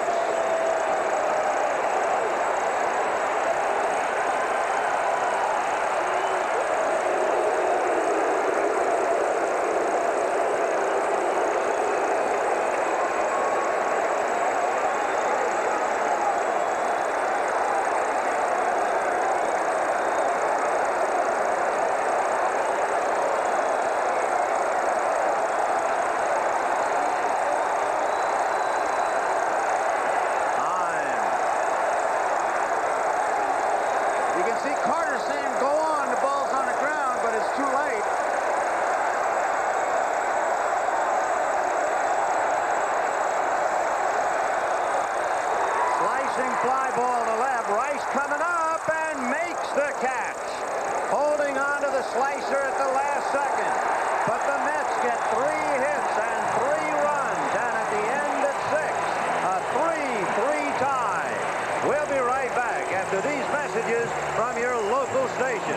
Fly ball to left. Rice coming up and makes the catch. Holding on to the slicer at the last second. But the Mets get 3 hits and 3 runs. And at the end at 6, a 3-3 tie. We'll be right back after these messages from your local station.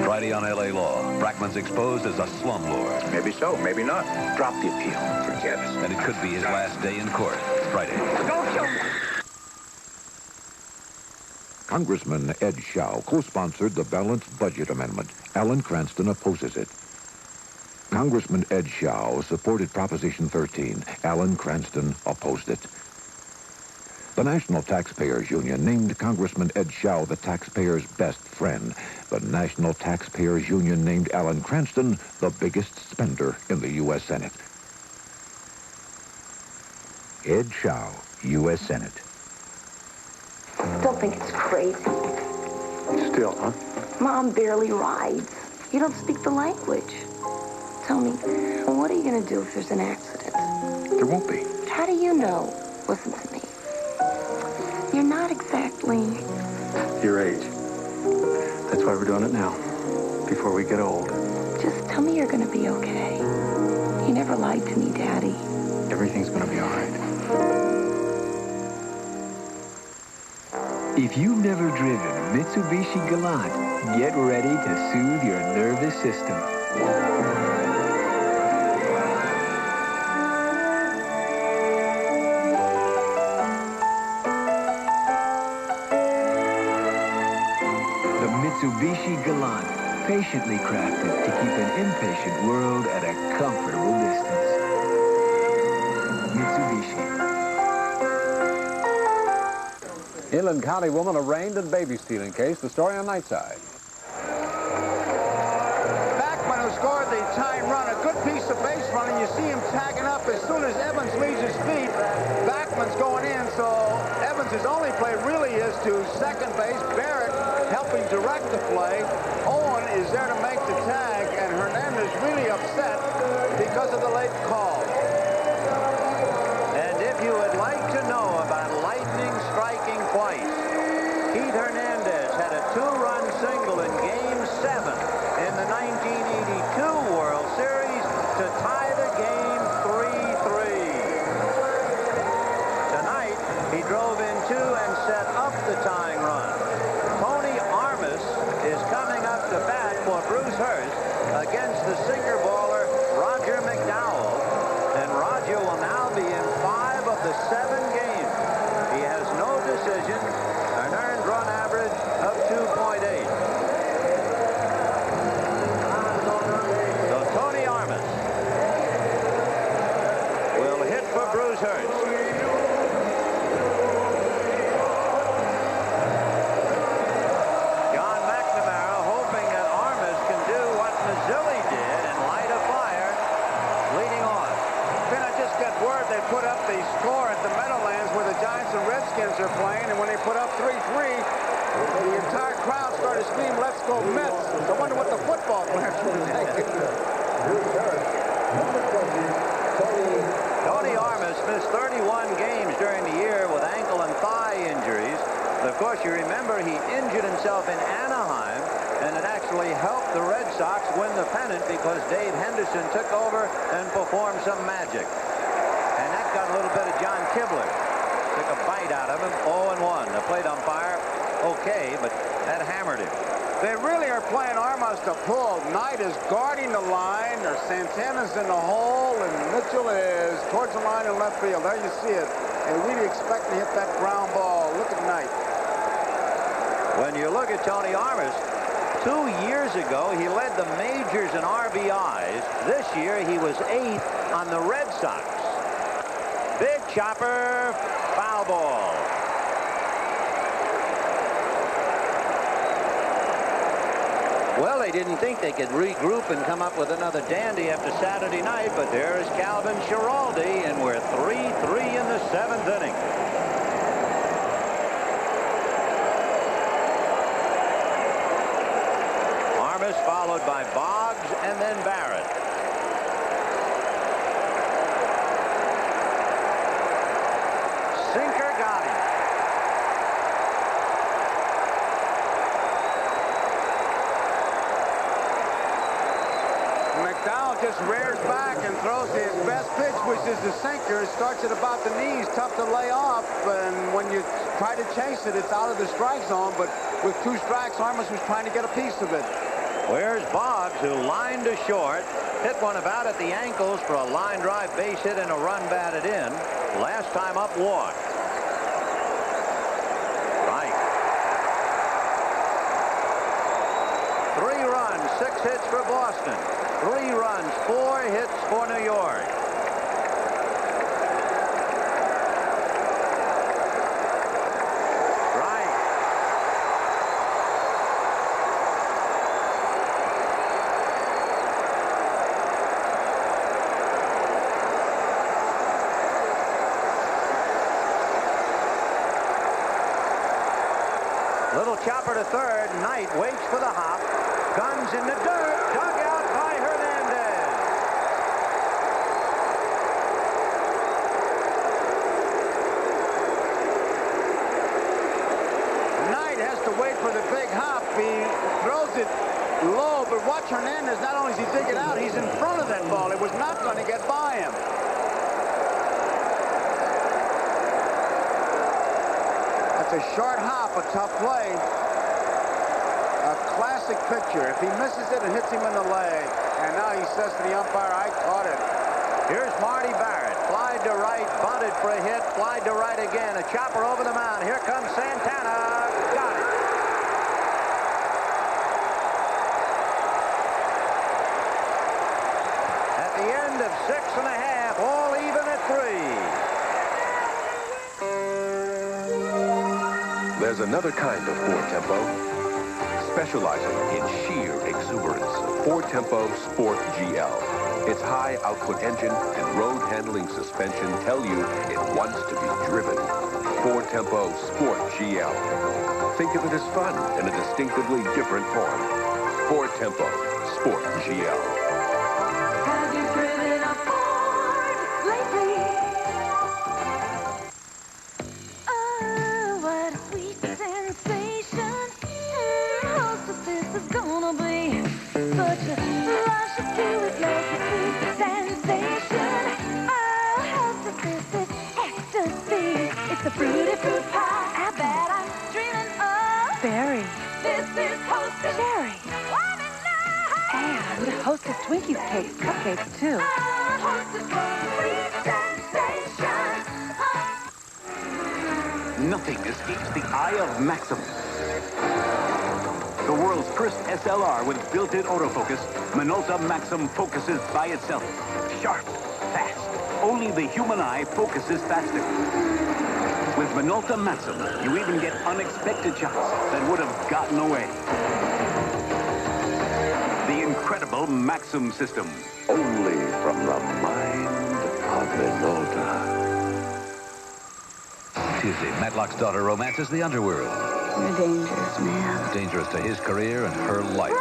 Friday on L.A. Law. Brackman's exposed as a slumlord. Maybe so, maybe not. Drop the appeal. Forget it. And it could be his last day in court. Friday. Go kill him. Congressman Ed Schau co-sponsored the Balanced Budget Amendment. Alan Cranston opposes it. Congressman Ed Schau supported Proposition 13. Alan Cranston opposed it. The National Taxpayers Union named Congressman Ed Schau the taxpayers' best friend. The National Taxpayers Union named Alan Cranston the biggest spender in the U.S. Senate. Ed Schau, U.S. Senate. Still think it's crazy. Still, huh? Mom barely rides. You don't speak the language. Tell me, what are you going to do if there's an accident? There won't be. How do you know? Listen to me. You're not exactly... Your age. That's why we're doing it now. Before we get old. Just tell me you're going to be okay. You never lied to me, Daddy. Everything's going to be all right. If you've never driven a Mitsubishi Galant, get ready to soothe your nervous system. Mitsubishi Galant, patiently crafted to keep an impatient world at a comfortable distance. Mitsubishi. Inland County woman arraigned in baby stealing case. The story on Nightside. Backman, who scored the tying run, a good piece of base running. You see him tagging up as soon as Evans leaves his feet. Backman's going in, so Evans' only play really is to second base. Barrett helping direct the play. Owen is there to make the tag, and Hernandez really upset because of the late call. And if you would like to know about lightning striking twice, Keith Hernandez had a 2-run single in Game 7 in the 1982 World Series to tie the game 3-3. Tonight, he drove in 2 and set up the tying run. Tony Armas is coming up to bat for Bruce Hurst against the sinker baller Roger McDowell, and Roger will now be in 5 of the 7 games. He has no decision, an earned run average of 2.8. So Tony Armas will hit for Bruce Hurst. John McNamara hoping that Armas can do what Mazzilli did and light a fire leading on. Then I just got word they put up the score at the Meadowlands where the Giants and Redskins are playing, and when they put up 3-3, the entire crowd started screaming, "Let's go Mets." I wonder what the football players were thinking. Tony Armas missed 31 games during the year with ankle and thigh injuries. Of course, you remember he injured himself in Anaheim, and it actually helped the Red Sox win the pennant because Dave Henderson took over and performed some magic. And that got a little bit of John Kibler. Took a bite out of him, 0-1. The plate umpire, okay, but that hammered him. They really are playing Armas to pull. Knight is guarding the line, or Santana's in the hole, and Mitchell is towards the line in left field. There you see it. They really expect to hit that ground ball. Look at Knight. When you look at Tony Armas, 2 years ago, he led the majors in RBIs. This year, he was 8th on the Red Sox. Big chopper, foul ball. Well, they didn't think they could regroup and come up with another dandy after Saturday night, but there is Calvin Schiraldi, and we're 3-3 in the 7th inning. Armas followed by Boggs and then Barrett. Sinker got him. McDowell just rears back and throws his best pitch, which is the sinker. It starts at about the knees, tough to lay off, and when you try to chase it, it's out of the strike zone, but with 2 strikes, Armas was trying to get a piece of it. Where's Boggs, who lined to short, hit one about at the ankles for a line drive base hit and a run batted in. Last time up, walked. Right. 3 runs, 6 hits for Boston. 3 runs, 4 hits for New York. Little chopper to third. Knight waits for the hop. Guns in the dirt. Dug out by Hernandez. Knight has to wait for the big hop. He throws it low, but watch Hernandez. Not only does he dig it out, he's in front of that ball. It was not going to get by him. That's a short hop, a tough play. A classic picture. If he misses it, it hits him in the leg. And now he says to the umpire, "I caught it." Here's Marty Barrett. Flied to right, bunted for a hit, flied to right again. A chopper over the mound. Here comes Santana. Got it. At the end of 6½, all even at 3. There's another kind of Ford Tempo, specializing in sheer exuberance. Ford Tempo Sport GL. Its high output engine and road handling suspension tell you it wants to be driven. Ford Tempo Sport GL. Think of it as fun in a distinctively different form. Ford Tempo Sport GL. Have you driven a Ford lately? Oh, what a sweet sensation. Hostess, this is gonna be such a rush to it, make it sweet sensation. Oh, hostess, this is ecstasy. It's a fruity fruit pie. I bet I'm dreaming of berry. This is Hostess cherry. And Hostess Twinkies cake, cupcakes too. Nothing escapes the eye of Maxim. The world's first SLR with built-in autofocus, Minolta Maxim focuses by itself. Sharp, fast. Only the human eye focuses faster. With Minolta Maxim, you even get unexpected shots that would have gotten away. The incredible Maxim system. Only from the mind of Minolta. Tuesday, Matlock's daughter romances the underworld. You're a dangerous man. Dangerous to his career and her life.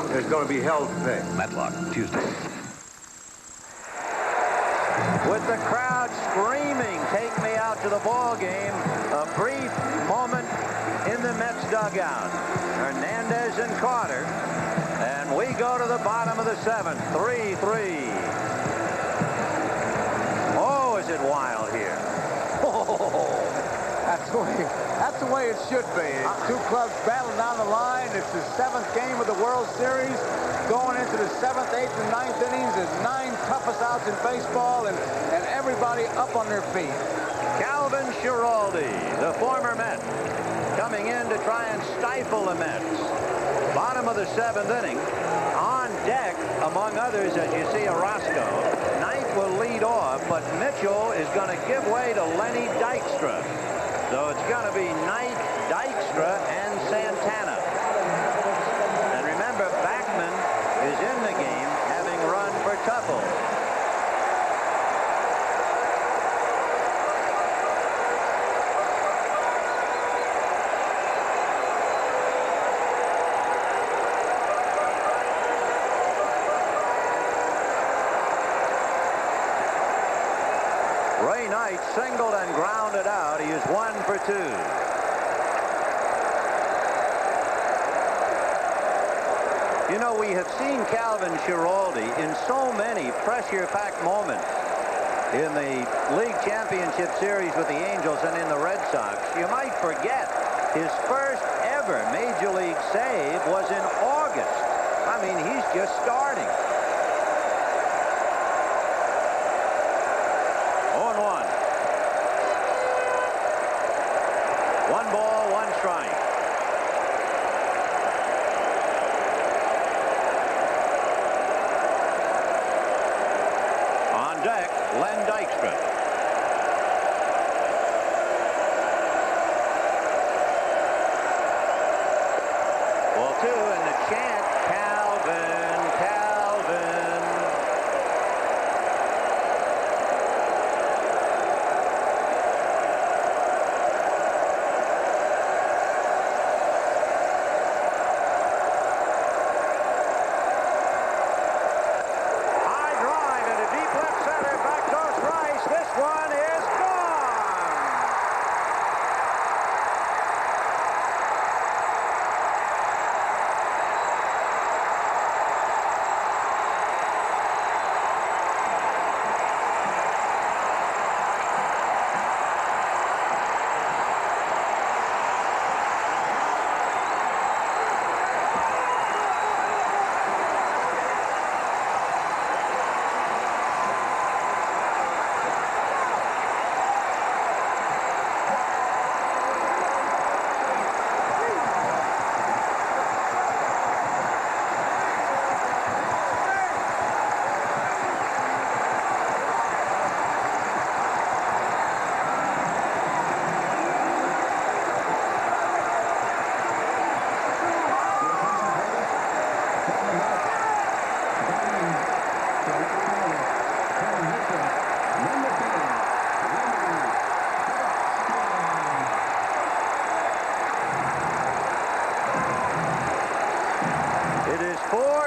There's going to be hell to pay. Matlock, Tuesday. With the crowd screaming, "Take me out to the ball game," a brief moment in the Mets dugout. Hernandez and Carter. And we go to the bottom of the seventh. 3-3. Oh, is it wild here? That's the way it should be. Two clubs battling down the line. It's the seventh game of the World Series. Going into the seventh, eighth, and ninth innings. There's 9 toughest outs in baseball, and everybody up on their feet. Calvin Schiraldi, the former Met, coming in to try and stifle the Mets. Bottom of the seventh inning. On deck, among others, as you see, Orozco. Knight will lead off, but Mitchell is going to give way to Lenny Dykstra. So it's going to be Knight, Dykstra, and Santana. And remember, Backman is in the game, having run for Tuffle. Ray Knight singled and grounded out. He is 1 for 2. You know, we have seen Calvin Schiraldi in so many pressure-packed moments in the League Championship Series with the Angels and in the Red Sox. You might forget his first ever Major League save was in August. I mean, he's just starting. 0-1. 1 ball, 1 strike. On deck, Len Dykstra. Ball 2, and the chant, Calvin, Calvin.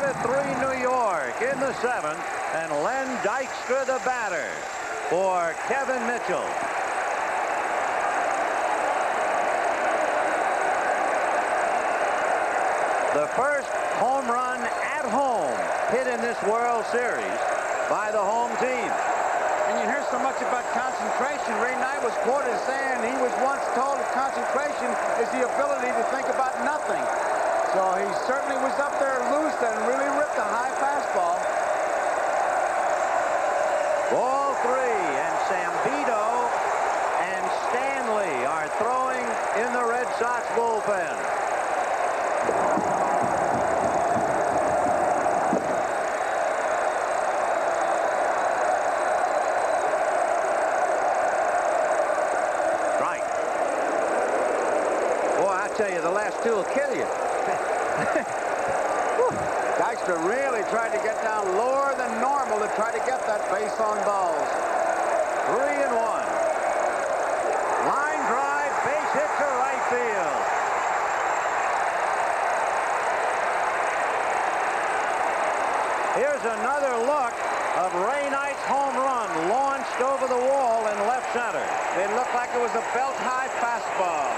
4-3 New York in the 7th, and Len Dykstra the batter for Kevin Mitchell. The first home run at home hit in this World Series by the home team. And you hear so much about concentration. Ray Knight was quoted saying he was once told that concentration is the ability to think about nothing. So he certainly was up there loose and really ripped a high fastball. Ball 3, and Sambito and Stanley are throwing in the Red Sox bullpen. Strike. Boy, I tell you, the last two will kill you. Dykstra really tried to get down lower than normal to try to get that base on balls. 3-1. Line drive, base hit to right field. Here's another look of Ray Knight's home run launched over the wall in left center. It looked like it was a belt-high fastball.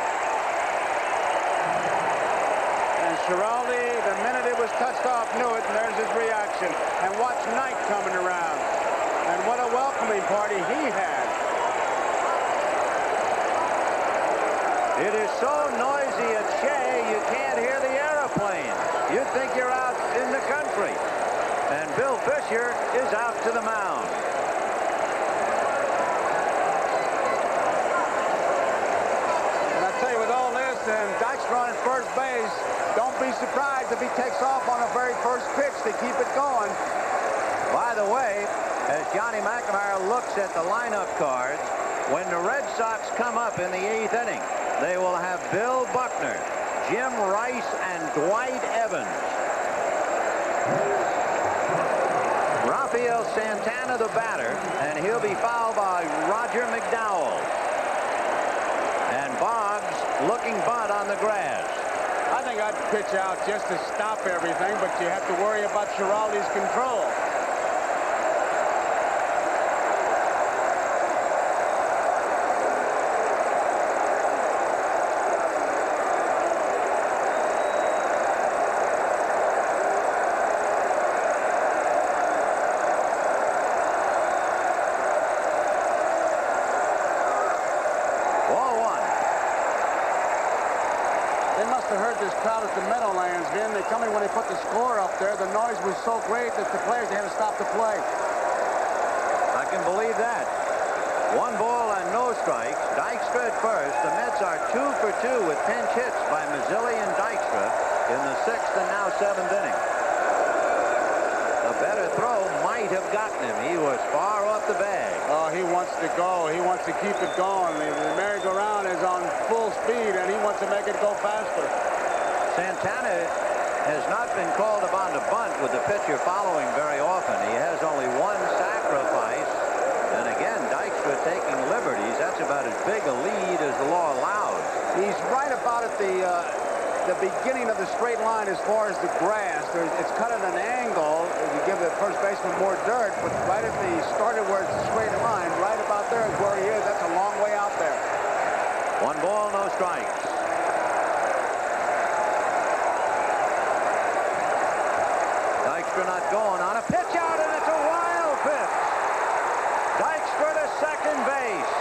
And Schiraldi, the minute it was touched off, knew it, and there's his reaction. And watch Knight coming around. And what a welcoming party he had. It is so noisy at Shea, you can't hear the airplane. You think you're out in the country. And Bill Fisher is out to the mound. And I tell you, with all this, and Dykstra on first base, don't be surprised if he takes off on the very first pitch to keep it going. By the way, as Johnny McNamara looks at the lineup cards, when the Red Sox come up in the 8th inning, they will have Bill Buckner, Jim Rice, and Dwight Evans. Rafael Santana, the batter, and he'll be fouled by Roger McDowell. And Boggs looking bunt on the grass. I think I'd pitch out just to stop everything, but you have to worry about Schiraldi's control. At the Meadowlands, Vin. They tell me when they put the score up there, the noise was so great that the players had to stop the play. I can believe that. 1 ball and no strikes. Dykstra at first. The Mets are 2 for 2 with pinch hits by Mazzilli and Dykstra in the 6th and now 7th inning. A better throw might have gotten him. He was far off the bag. Oh, he wants to go. He wants to keep it going. The merry-go-round is on full speed, and he wants to make it go faster. Santana has not been called upon to bunt with the pitcher following very often. He has only 1 sacrifice. And again, Dykstra taking liberties. That's about as big a lead as the law allows. He's right about at the beginning of the straight line as far as the grass. It's cut at an angle. You give the first baseman more dirt, but right at the start of where it's a straight line, right about there is where he is. That's a long way out there. 1 ball, no strikes. Dykstra not going on a pitch out, and it's a wild pitch. Dykstra to second base.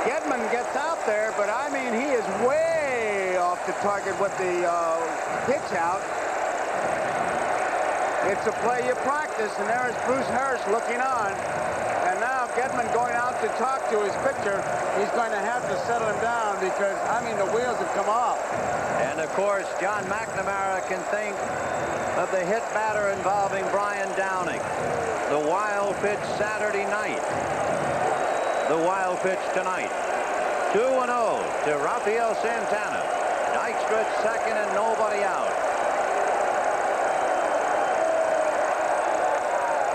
Gedman gets out there, but I mean, he is way off the target with the pitch out. It's a play you practice, and there is Bruce Harris looking on. And now Gedman going out to talk to his pitcher. He's going to have to settle him down because, I mean, the wheels have come off. And, of course, John McNamara can think of the hit batter involving Brian Downing. The wild pitch Saturday night. The wild pitch tonight. 2-0 to Rafael Santana. Dykstra at second and nobody out.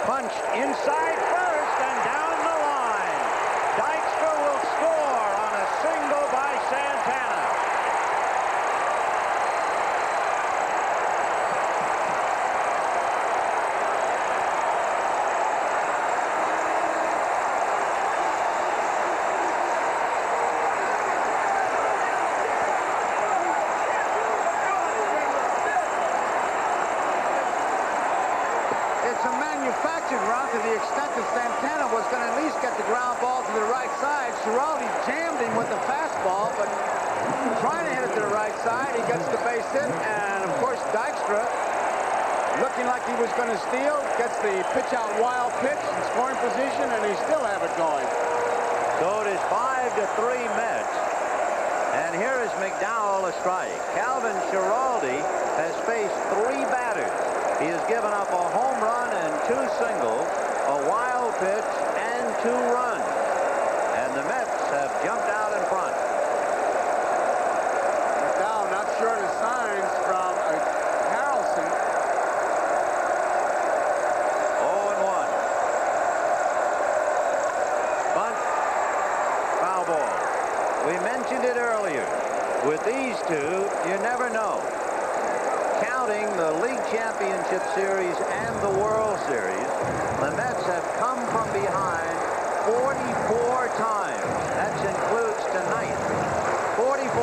Punched inside first and down the line. Dykstra will score jammed him with the fastball, but trying to hit it to the right side. He gets the base hit, and of course Dykstra, looking like he was going to steal, gets the pitch out wild pitch in scoring position, and he still have it going. So it is 5-3 Mets. And here is McDowell a strike. Calvin Schiraldi has faced 3 batters. He has given up a home run and 2 singles, a wild pitch, and 2 runs. And the Mets have jumped out in front. McDowell not short of signs from Harrelson. 0-1. Bunt. Foul ball. We mentioned it earlier. With these two, you never know. Counting the League Championship Series and the World Series, the Mets have come from behind 44 times. That includes tonight. 44.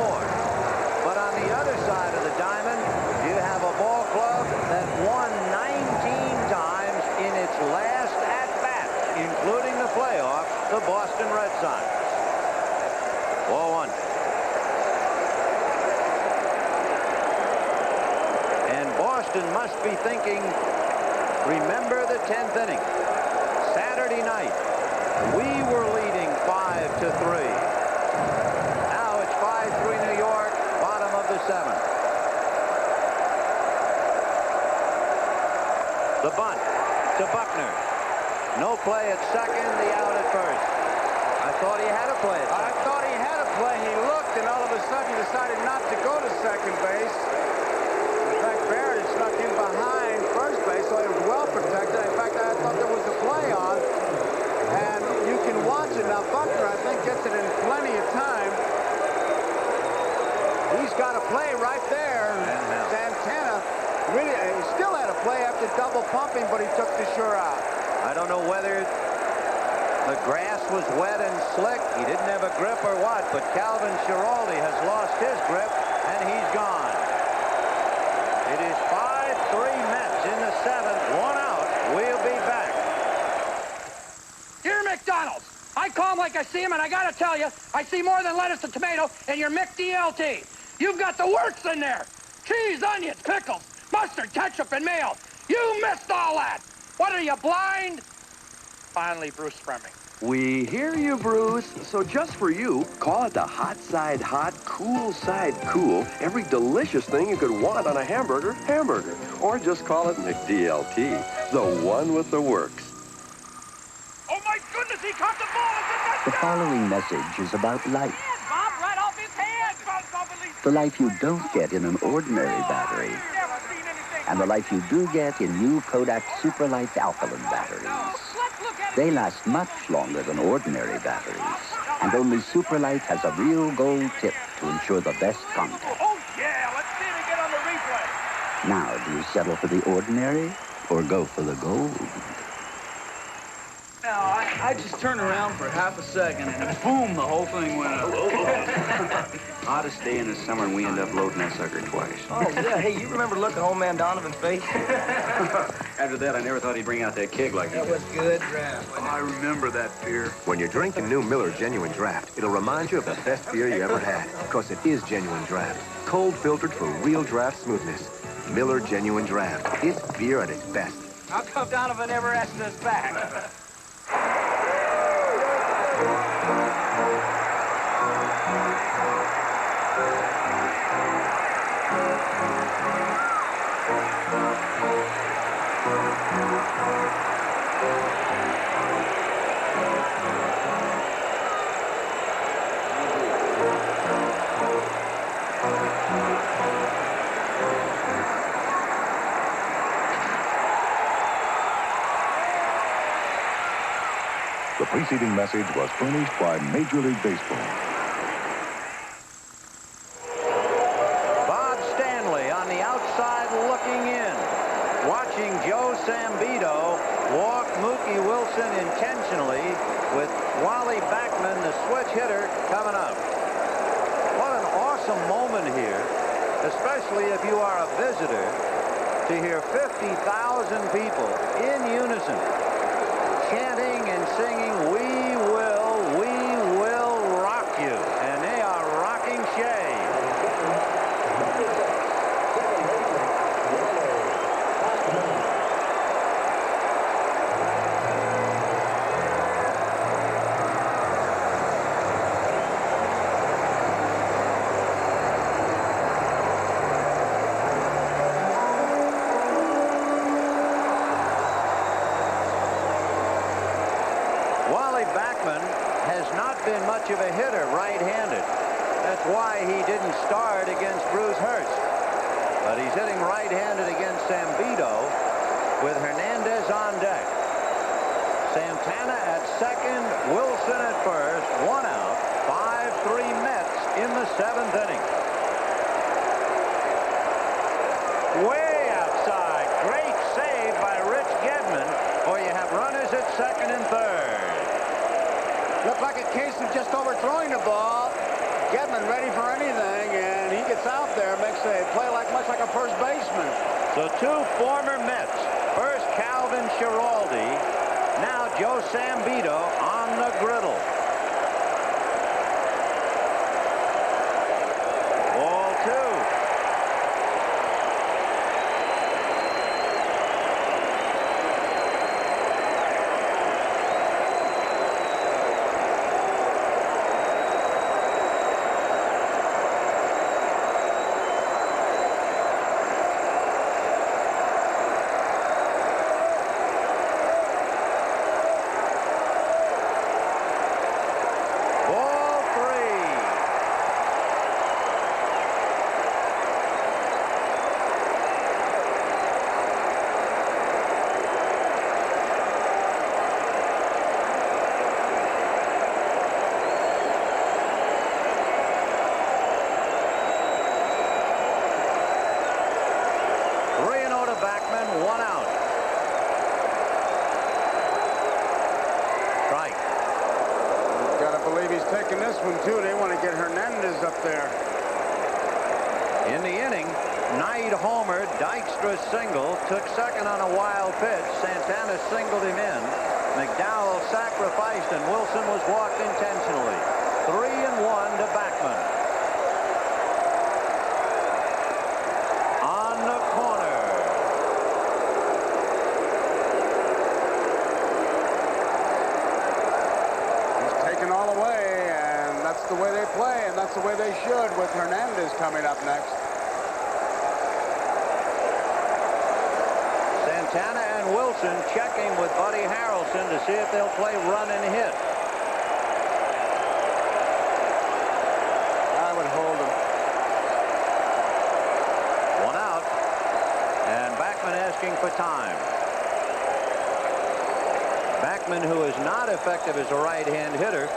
But on the other side of the diamond, you have a ball club that won 19 times in its last at-bat, including the playoff, the Boston Red Sox. 0-1. And Boston must be thinking, remember the 10th inning. Saturday night, we were leading 5-3. Now it's 5-3 New York, bottom of the 7th. The bunt to Buckner. No play at second, the out at first. I thought he had a play at second. I thought he had a play. He looked, and all of a sudden he decided not to go to second base. In fact, Barrett had snuck in behind first base, so he was well protected. In fact, I thought there was a play on, and you can watch it. Now, Buckner, I think, gets it in plenty of time. He's got a play right there. Santana really, he still had a play after double pumping, but he took the sure out. I don't know whether the grass was wet and slick. He didn't have a grip or what, but Calvin Schiraldi has lost his grip, and he's gone. It is 5-3 Mets in the 7th. 1 out. We'll be back. Dear McDonald's, I call him like I see him, and I gotta tell you, I see more than lettuce and tomato in your McDLT. You've got the works in there. Cheese, onions, pickles, mustard, ketchup, and mayo. You missed all that. What are you, blind? Finally, Bruce Fleming. We hear you, Bruce. So just for you, call it the hot side hot, cool side cool. Every delicious thing you could want on a hamburger. Or just call it McDLT, the one with the works. Oh, my goodness, he caught the ball. The following message is about life. Bob, right off his head. The life you don't get in an ordinary battery. And the life you do get in new Kodak Superlight alkaline batteries. They last much longer than ordinary batteries. And only Superlight has a real gold tip to ensure the best contact. Oh, yeah, let's see it again on the replay. Now, do you settle for the ordinary or go for the gold? Now, I just turned around for half a second, and boom, the whole thing went up. Hottest day in the summer, and we end up loading that sucker twice. Oh, yeah. Hey, you remember looking old man Donovan's face? After that, I never thought he'd bring out that keg like that. That was good draft. Oh, I remember that beer. When you're drinking new Miller Genuine Draft, it'll remind you of the best beer you ever had, because it is Genuine Draft. Cold filtered for real draft smoothness. Miller Genuine Draft. It's beer at its best. How come Donovan never asked us back? The preceding message was furnished by Major League Baseball. Bob Stanley on the outside looking in, watching Joe Sambito walk Mookie Wilson intentionally with Wally Backman, the switch hitter, coming up. What an awesome moment here, especially if you are a visitor, to hear 50,000 people in unison chanting and singing, we will rock Bachman has not been much of a hitter right-handed. That's why he didn't start against Bruce Hurst. But he's hitting right-handed against Zambito with Hernandez on deck. Santana at second, Wilson at first, 1 out, 5-3 Mets in the 7th inning. Way outside, great save by Rich Gedman, or you have runners at second and third. Looked like a case of just overthrowing the ball. Gedman ready for anything, and he gets out there, makes a play much like a first baseman. So 2 former Mets. First Calvin Schiraldi, now Joe Zambito on the griddle. Ball 2. Taking this one, too. They want to get Hernandez up there. In the inning, Knight homered, Dykstra single, took second on a wild pitch. Santana singled him in. McDowell sacrificed, and Wilson was walked intentionally. 3-1 to Bachman. On the corner. He's taken all away. That's the way they play, and that's the way they should with Hernandez coming up next. Santana and Wilson checking with Buddy Harrelson to see if they'll play run and hit. I would hold him. 1 out, and Bachman asking for time. Bachman, who is not effective as a right-hand hitter.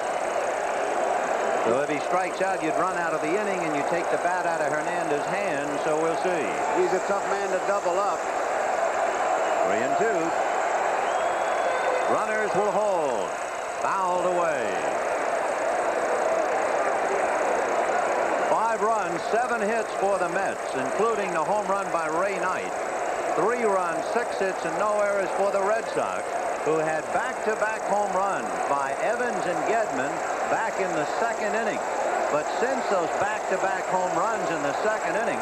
So if he strikes out, you'd run out of the inning, and you take the bat out of Hernandez's hand, so we'll see. He's a tough man to double up. 3-2. Runners will hold. Fouled away. 5 runs, 7 hits for the Mets, including the home run by Ray Knight. 3 runs, 6 hits, and no errors for the Red Sox, who had back-to-back home runs by Evans and Gedman back in the 2nd inning. But since those back-to-back home runs in the 2nd inning,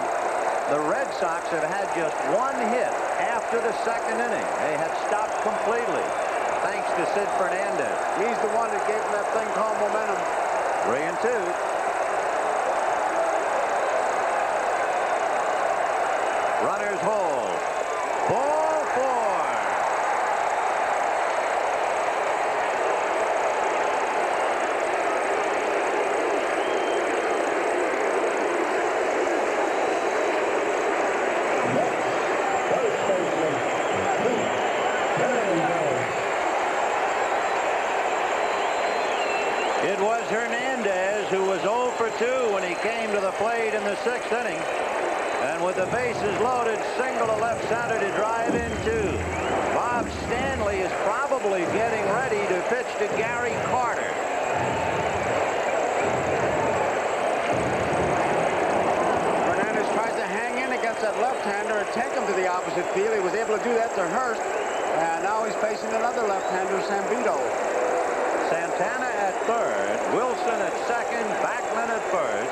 the Red Sox have had just 1 hit after the 2nd inning. They had stopped completely, thanks to Sid Fernandez. He's the one that gave them that thing called momentum. 3-2. Runners hold. Ball 4. It was Hernandez who was 0 for 2 when he came to the plate in the 6th inning. And with the bases loaded, single to left center to drive in 2. Bob Stanley is probably getting ready to pitch to Gary Carter. Hernandez tries to hang in against that left-hander and take him to the opposite field. He was able to do that to Hurst. And now he's facing another left-hander, Zambito. Santana at third, Wilson at second, Bachman at first.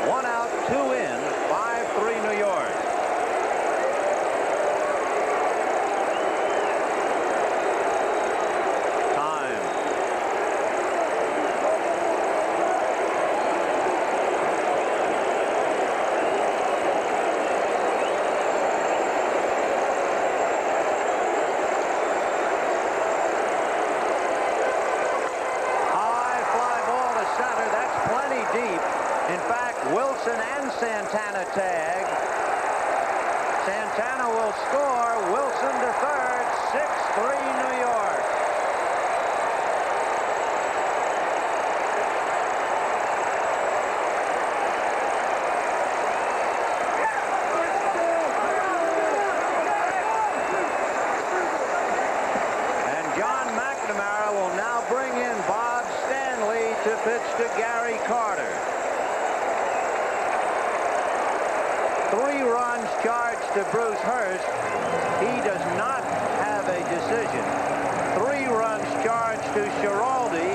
1 out, 2 in, 5-3 New York. Time. deep. In fact, Wilson and Santana tag. Santana will score. Wilson to third. 6-3 New York. And John McNamara will now bring in Bob Stanley to pitch to Gary Carter. 3 runs charged to Bruce Hurst. He does not have a decision. 3 runs charged to Schiraldi.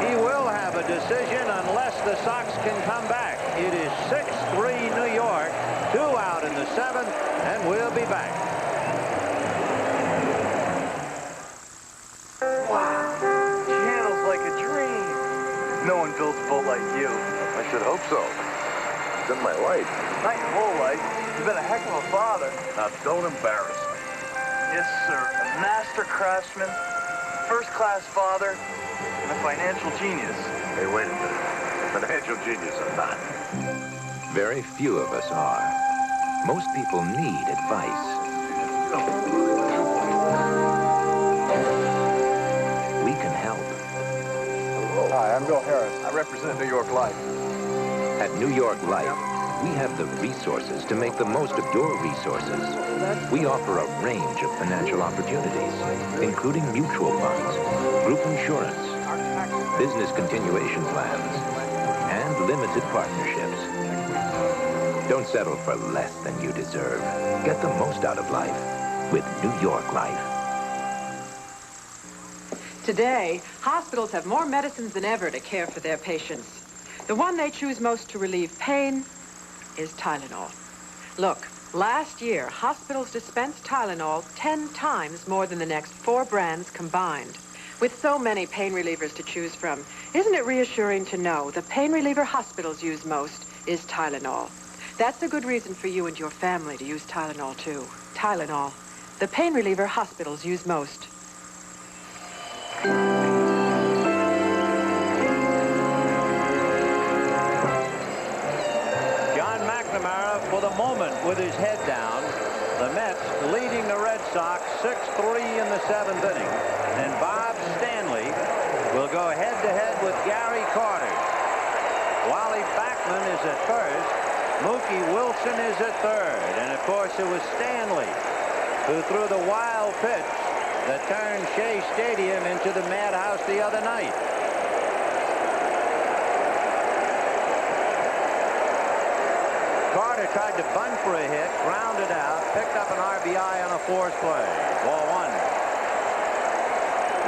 He will have a decision unless the Sox can come back. It is 6-3 New York. 2 out in the 7th, and we'll be back. Wow, Channel's like a dream. No one builds a boat like you. I should hope so. It's in my life. Not your whole life. You've been a heck of a father. Now, don't embarrass me. Yes, sir. A master craftsman, first-class father, and a financial genius. Hey, wait a minute. Financial genius or not. Very few of us are. Most people need advice. We can help. Hi, I'm Bill Harris. I represent New York Life. At New York Life, we have the resources to make the most of your resources. We offer a range of financial opportunities, including mutual funds, group insurance, business continuation plans, and limited partnerships. Don't settle for less than you deserve. Get the most out of life with New York Life. Today, hospitals have more medicines than ever to care for their patients. The one they choose most to relieve pain is Tylenol. Look, last year, hospitals dispensed Tylenol 10 times more than the next 4 brands combined. With so many pain relievers to choose from, isn't it reassuring to know the pain reliever hospitals use most is Tylenol? That's a good reason for you and your family to use Tylenol, too. Tylenol, the pain reliever hospitals use most. John McNamara for the moment with his head down. The Mets leading the Red Sox 6-3 in the 7th inning. And Bob Stanley will go head-to-head with Gary Carter. Wally Backman is at first. Mookie Wilson is at third. And, of course, it was Stanley who threw the wild pitch that turned Shea Stadium into the madhouse the other night. Carter tried to bunt for a hit, grounded out, picked up an RBI on a force play. Ball 1.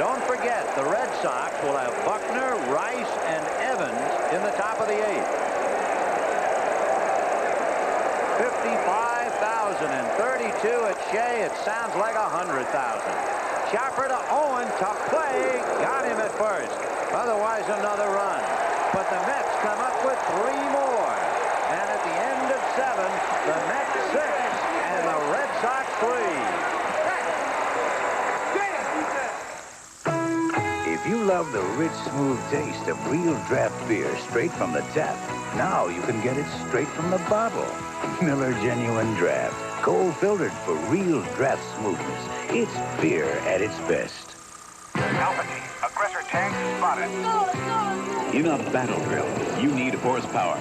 Don't forget, the Red Sox will have Buckner, Rice, and Evans in the top of the 8th. 55,032 at Shea. It sounds like 100,000. Chopper to Owen. Tough play. Got him at first. Otherwise, another run. But the Mets come up with 3 more. And at the end of 7, the Mets 6 and the Red Sox 3. If you love the rich, smooth taste of real draft beer straight from the tap, now you can get it straight from the bottle. Miller Genuine Draft. Cold filtered for real draft smoothness. It's beer at its best. Alpha team, aggressor tanks spotted. In a battle drill, you need horsepower,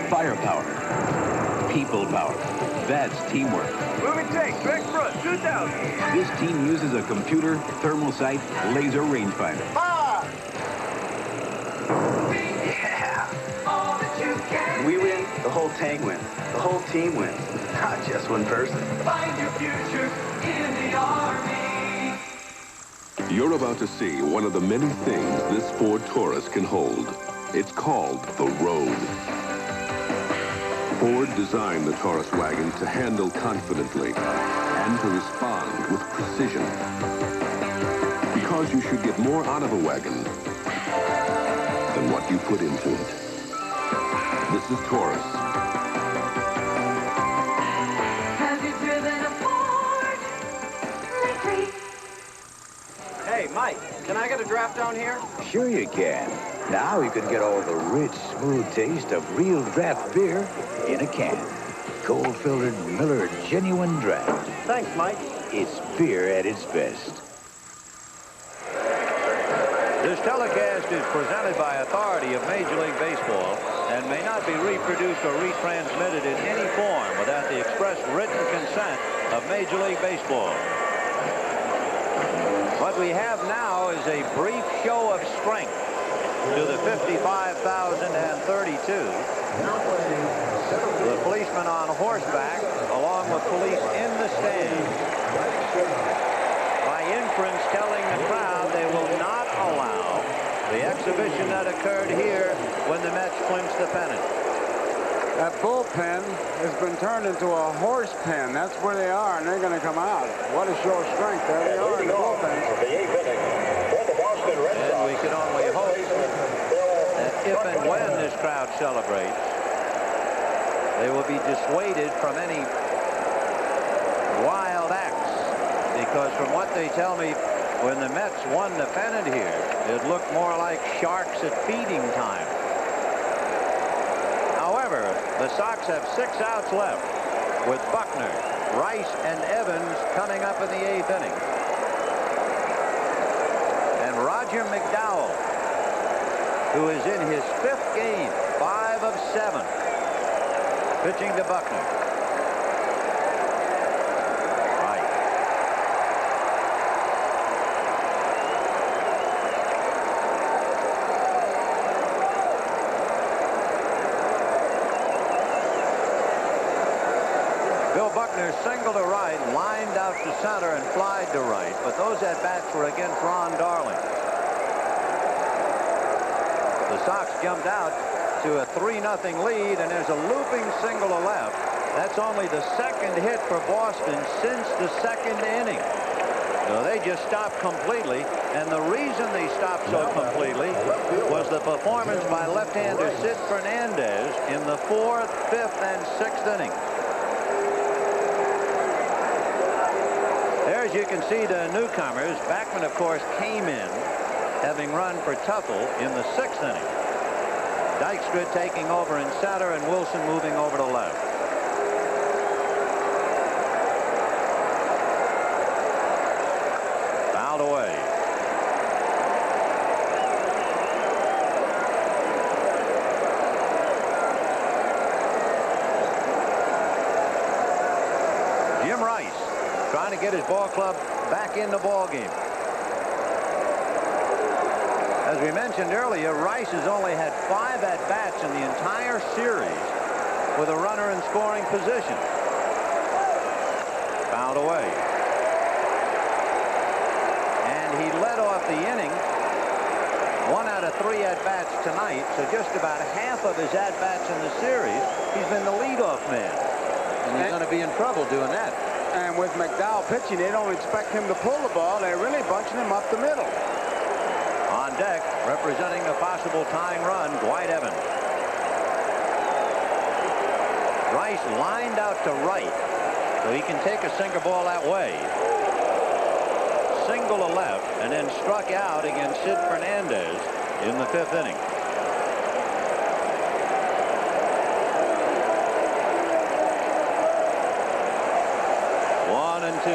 firepower, people power. That's teamwork. Moving tank, direct front, 2,000. This team uses a computer, thermal sight, laser rangefinder. Yeah. We win, the whole tank wins. The whole team wins, not just one person. Find your future in the Army. You're about to see one of the many things this Ford Taurus can hold. It's called the Road. Ford designed the Taurus wagon to handle confidently and to respond with precision. Because you should get more out of a wagon than what you put into it. This is Taurus. Have you driven a Ford lately? Hey, Mike, can I get a draft down here? Sure you can. Now you can get all the rich, smooth taste of real draft beer in a can. Cold-filtered Miller Genuine Draft. Thanks, Mike. It's beer at its best. This telecast is presented by authority of Major League Baseball and may not be reproduced or retransmitted in any form without the express written consent of Major League Baseball. What we have now is a brief show of strength to the 55,032. The policemen on horseback, along with police in the stands, by inference telling the crowd they will not allow the exhibition that occurred here when the Mets clinched the pennant. That bullpen has been turned into a horse pen. That's where they are, and they're going to come out. What a show of strength. There they are in the bullpen. And we can only hope that if and when this crowd celebrates, they will be dissuaded from any wild acts. Because from what they tell me, when the Mets won the pennant here, it looked more like sharks at feeding time. However, the Sox have 6 outs left with Buckner, Rice, and Evans coming up in the 8th inning. And Roger McDowell, who is in his 5th game, 5 of 7, pitching to Buckner. Bill Buckner singled to right, lined out to center, and flied to right. But those at-bats were against Ron Darling. The Sox jumped out to a 3-0 lead, and there's a looping single to left. That's only the 2nd hit for Boston since the 2nd inning. So they just stopped completely, and the reason they stopped so completely was the performance by left-hander Sid Fernandez in the 4th, 5th, and 6th inning. There, as you can see, the newcomers. Backman, of course, came in, having run for Tuffle in the 6th inning. Dykstra taking over in center, and Wilson moving over to left. Fouled away. Jim Rice trying to get his ball club back in the ball game. As we mentioned earlier, Rice has only had 5 at-bats in the entire series with a runner in scoring position. Fouled away. And he led off the inning 1 out of 3 at-bats tonight, so just about half of his at-bats in the series, he's been the leadoff man. And he's going to be in trouble doing that. And with McDowell pitching, they don't expect him to pull the ball. They're really bunching him up the middle. On deck, representing a possible tying run, Dwight Evans. Rice lined out to right, so he can take a sinker ball that way. Single to left, and then struck out against Sid Fernandez in the 5th inning. And 2.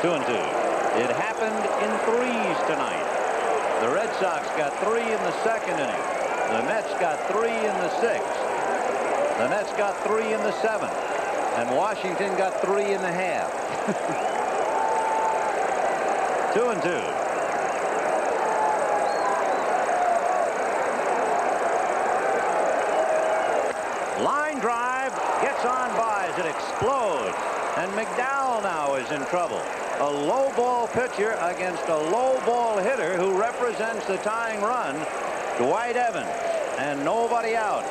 2-2. It happened in 3s tonight. The Red Sox got 3 in the 2nd inning. The Mets got 3 in the 6th. The Mets got 3 in the 7th. And Washington got 3 in the half. 2-2. Line drive gets on by as it explodes, and McDowell now is in trouble. A low ball pitcher against a low ball hitter who represents the tying run, Dwight Evans, and nobody out.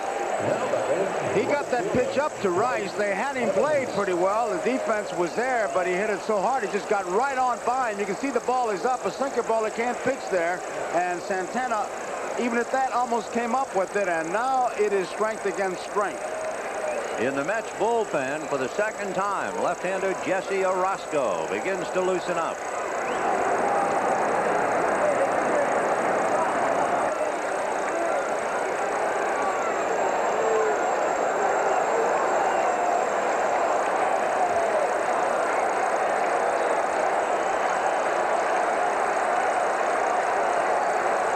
He got that pitch up to Rice. They had him played pretty well. The defense was there, but he hit it so hard, he just got right on by, and you can see the ball is up. A sinker ball, they can't pitch there, and Santana, even at that, almost came up with it, and now it is strength against strength. In the Mets bullpen for the second time, left-hander Jesse Orosco begins to loosen up.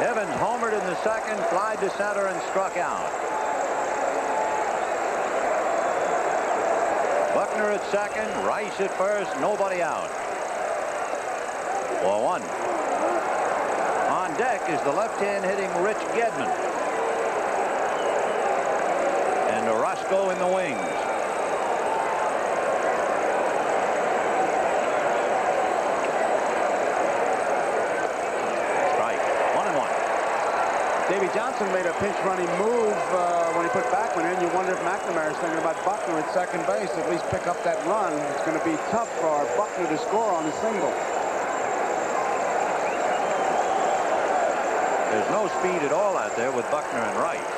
Evans homered in the second, flied to center, and struck out. Buckner at second, Rice at first, nobody out. Ball one. On deck is the left-hand hitting Rich Gedman. And Orosco in the wings. Davy Johnson made a pinch-running move when he put Backman in. You wonder if McNamara is thinking about Buckner at second base, at least pick up that run. It's going to be tough for Buckner to score on the single. There's no speed at all out there with Buckner and Rice.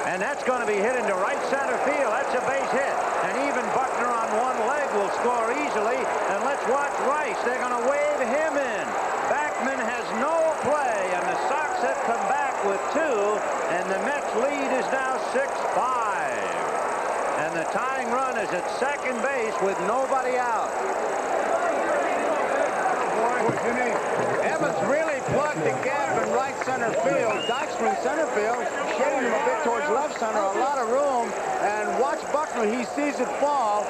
And that's going to be hit into right center field. That's a base hit. And even Buckner on one leg will score easily. And let's watch Rice. They're going to wave him in. Backman has no play, and the Sox have come back with two, and the Mets lead is now 6-5. And the tying run is at second base with nobody out. Evans really plugged the gap in right center field. Dykstra in center field, shading him a bit towards left center, a lot of room. And watch Buckner, he sees it fall,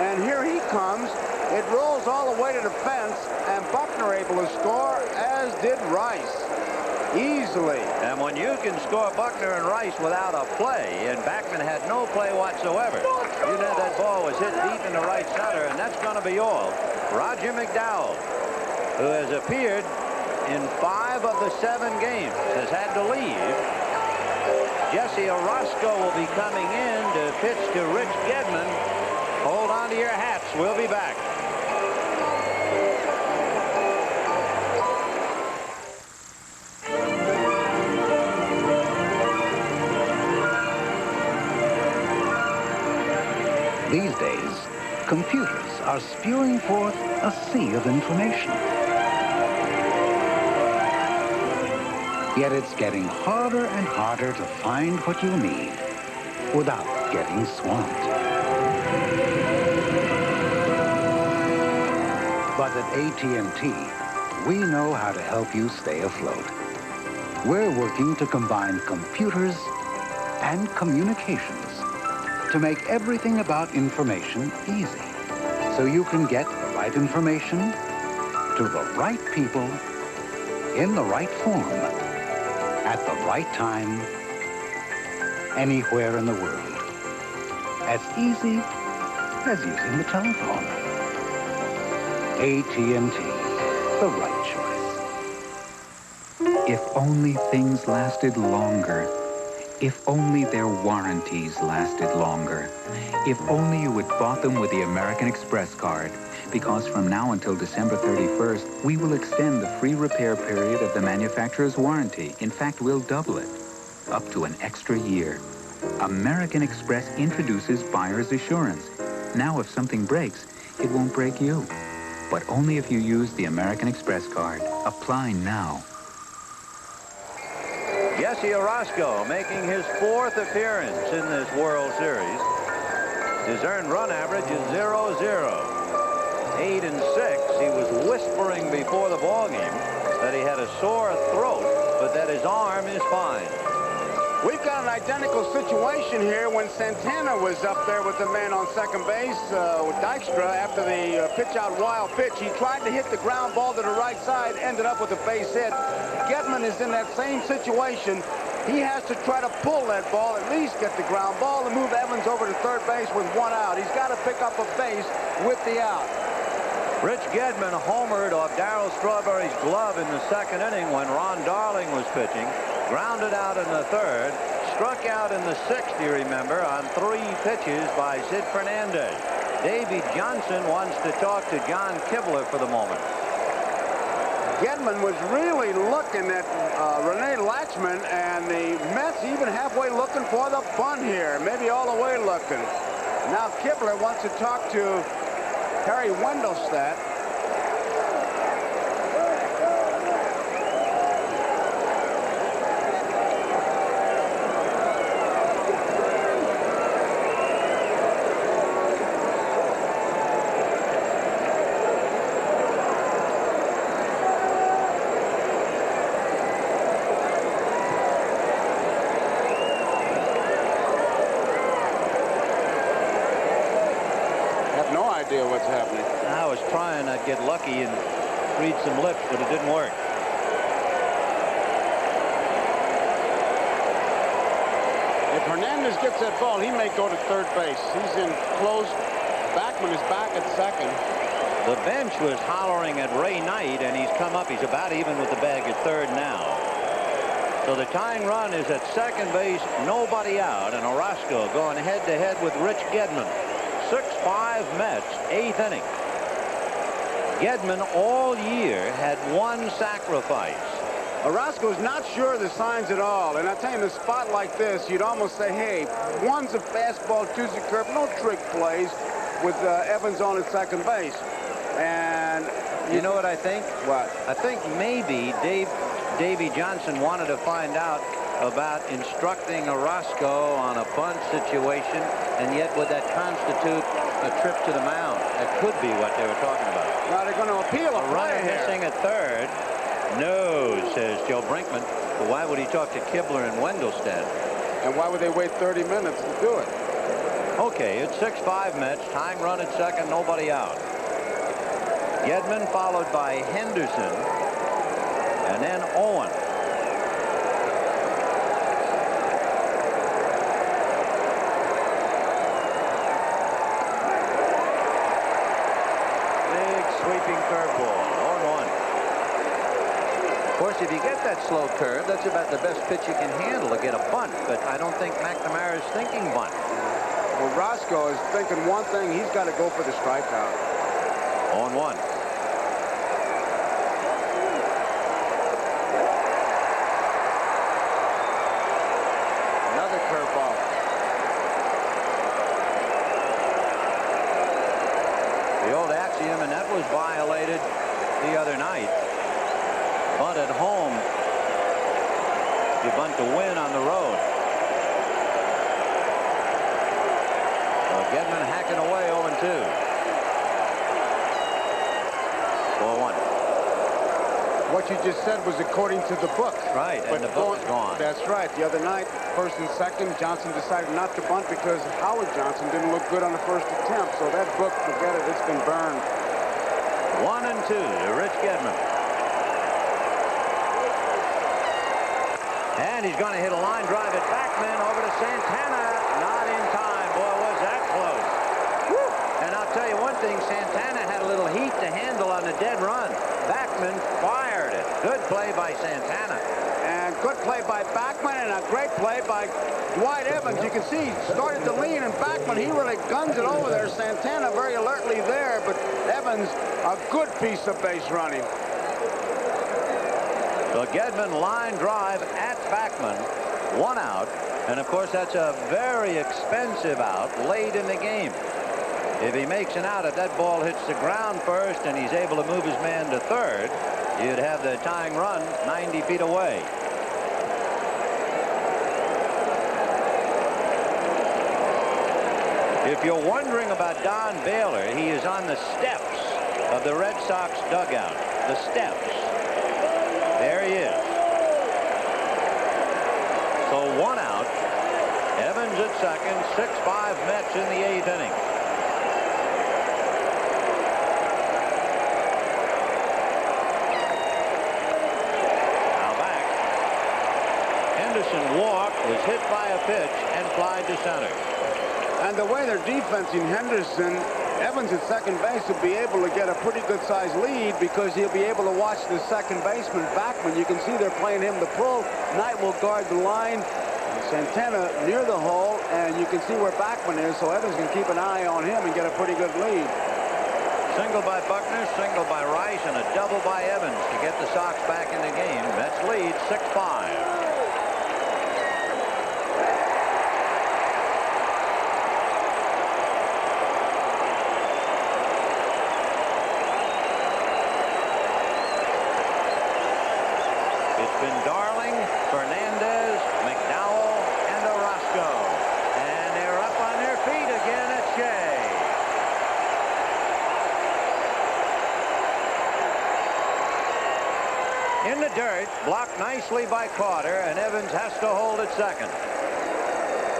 and here he comes. It rolls all the way to the fence, and Buckner able to score, as did Rice. Easily. And when you can score Buckner and Rice without a play, and Backman had no play whatsoever, you know that ball was hit deep into right center, and that's going to be all. Roger McDowell, who has appeared in 5 of the 7 games, has had to leave. Jesse Orosco will be coming in to pitch to Rich Gedman. Hold on to your hats. We'll be back. These days, computers are spewing forth a sea of information. Yet it's getting harder and harder to find what you need without getting swamped. But at AT&T, we know how to help you stay afloat. We're working to combine computers and communications to make everything about information easy, so you can get the right information to the right people in the right form at the right time anywhere in the world. As easy as using the telephone. AT&T, the right choice. If only things lasted longer. If only their warranties lasted longer. If only you had bought them with the American Express card. Because from now until December 31st, we will extend the free repair period of the manufacturer's warranty. In fact, we'll double it, up to an extra year. American Express introduces buyer's assurance. Now, if something breaks, it won't break you. But only if you use the American Express card. Apply now. Jesse Orosco making his 4th appearance in this World Series. His earned run average is 0-0. 8 and 6. He was whispering before the ballgame that he had a sore throat, but that his arm is fine. We've got an identical situation here when Santana was up there with the man on second base with Dykstra after the pitch-out wild pitch. He tried to hit the ground ball to the right side, ended up with a base hit. Gedman is in that same situation. He has to try to pull that ball, at least get the ground ball, and move Evans over to third base with 1 out. He's got to pick up a base with the out. Rich Gedman homered off Darryl Strawberry's glove in the second inning when Ron Darling was pitching. Grounded out in the third. Struck out in the sixth, you remember, on 3 pitches by Sid Fernandez. Davy Johnson wants to talk to John Kibler for the moment. Gedman was really looking at Rene Lachemann, and the Mets even halfway looking for the bunt here, maybe all the way looking. Now Kibler wants to talk to Harry Wendelstedt. What's happening? I was trying to get lucky and read some lips, but it didn't work. If Hernandez gets that ball, he may go to third base. He's in close. Backman is back at second. The bench was hollering at Ray Knight, and he's come up. He's about even with the bag at third now. So the tying run is at second base, nobody out, and Orozco going head-to-head with Rich Gedman. 6-5 Mets, 8th inning. Gedman all year had one sacrifice. Orozco's not sure of the signs at all. And I tell you, in a spot like this, you'd almost say, hey, one's a fastball, two's a curve, no trick plays with Evans on at second base. And you know what I think? What? I think maybe Davey Johnson wanted to find out about instructing Orozco on a bunt situation, and yet would that constitute a trip to the mound? That could be what they were talking about. Now they're going to appeal a runner missing at third. No, says Joe Brinkman. But why would he talk to Kibler and Wendelstedt? And why would they wait 30 minutes to do it? Okay, it's 6-5 Mets. Tying run at second, nobody out. Gedman followed by Henderson, and then Owen. Sweeping curveball, 0-1. Of course, if you get that slow curve, that's about the best pitch you can handle to get a bunt, but I don't think McNamara is thinking bunt. Well, Roscoe is thinking one thing, he's got to go for the strikeout. 0-1. Another curveball. The old axiom, and that was violated the other night. Bunt at home, you bunt to win on the road. So Gedman hacking away 0-2. 4-1. What you just said was according to the book. Right, and the book is gone. That's right. The other night, first and second, Johnson decided not to bunt because Howard Johnson didn't look good on the first attempt. So that book, forget it, it's been burned. 1-2 to Rich Gedman. And he's going to hit a line drive at Backman over to Santana. Not in time. Boy, was that close. Woo. And I'll tell you one thing, Santana had a little heat to handle on the dead run. Backman fired it. Good play by Santana. And good play by Backman and a great play by Dwight Evans. You can see he started to lean, and Backman, he really guns it over there. Santana very alertly there, but Evans, a good piece of base running. So Gedman line drive at Backman, 1 out, and of course that's a very expensive out late in the game. If he makes an out, if that ball hits the ground first and he's able to move his man to third, you'd have the tying run 90 feet away. If you're wondering about Don Baylor, he is on the steps of the Red Sox dugout. The steps. There he is. So 1 out. Evans at second. 6-5 Mets in the 8th inning. Now back. Henderson walked, was hit by a pitch, and flied to center. And the way they're defensing Henderson, Evans at second base will be able to get a pretty good-sized lead because he'll be able to watch the second baseman, Backman. You can see they're playing him to pull. Knight will guard the line. Santana near the hole, and you can see where Backman is, so Evans can keep an eye on him and get a pretty good lead. Single by Buckner, single by Rice, and a double by Evans to get the Sox back in the game. Mets lead 6-5. It's been Darling, Fernandez, McDowell, and Orozco. And they're up on their feet again at Shea. In the dirt, blocked nicely by Carter, and Evans has to hold at second.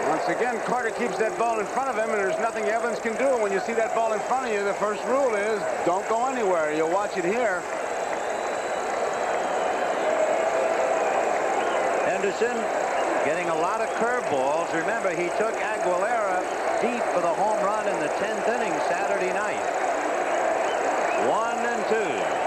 Once again, Carter keeps that ball in front of him, and there's nothing Evans can do. When you see that ball in front of you, the first rule is don't go anywhere. You'll watch it here. Henderson getting a lot of curveballs. Remember, he took Aguilera deep for the home run in the 10th inning Saturday night. 1-2.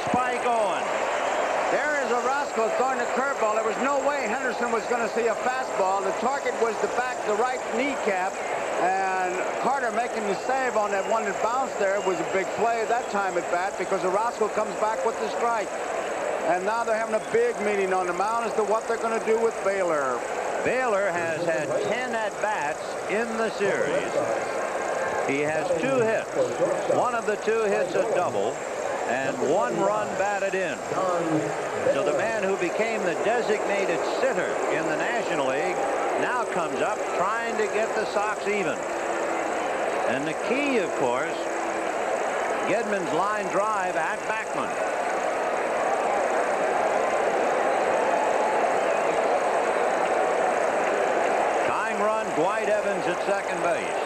Spike Owen. There is Orozco throwing the curveball. There was no way Henderson was going to see a fastball. The target was the right kneecap, and Carter making the save on that one that bounced there was a big play at that time at bat because Orozco comes back with the strike. And now they're having a big meeting on the mound as to what they're going to do with Baylor. Baylor has had 10 at-bats in the series. He has 2 hits. One of the 2 hits a double, and 1 run batted in. So the man who became the designated sitter in the National League now comes up trying to get the Sox even. And the key, of course, Gedman's line drive at Backman. Tying run, Dwight Evans at second base.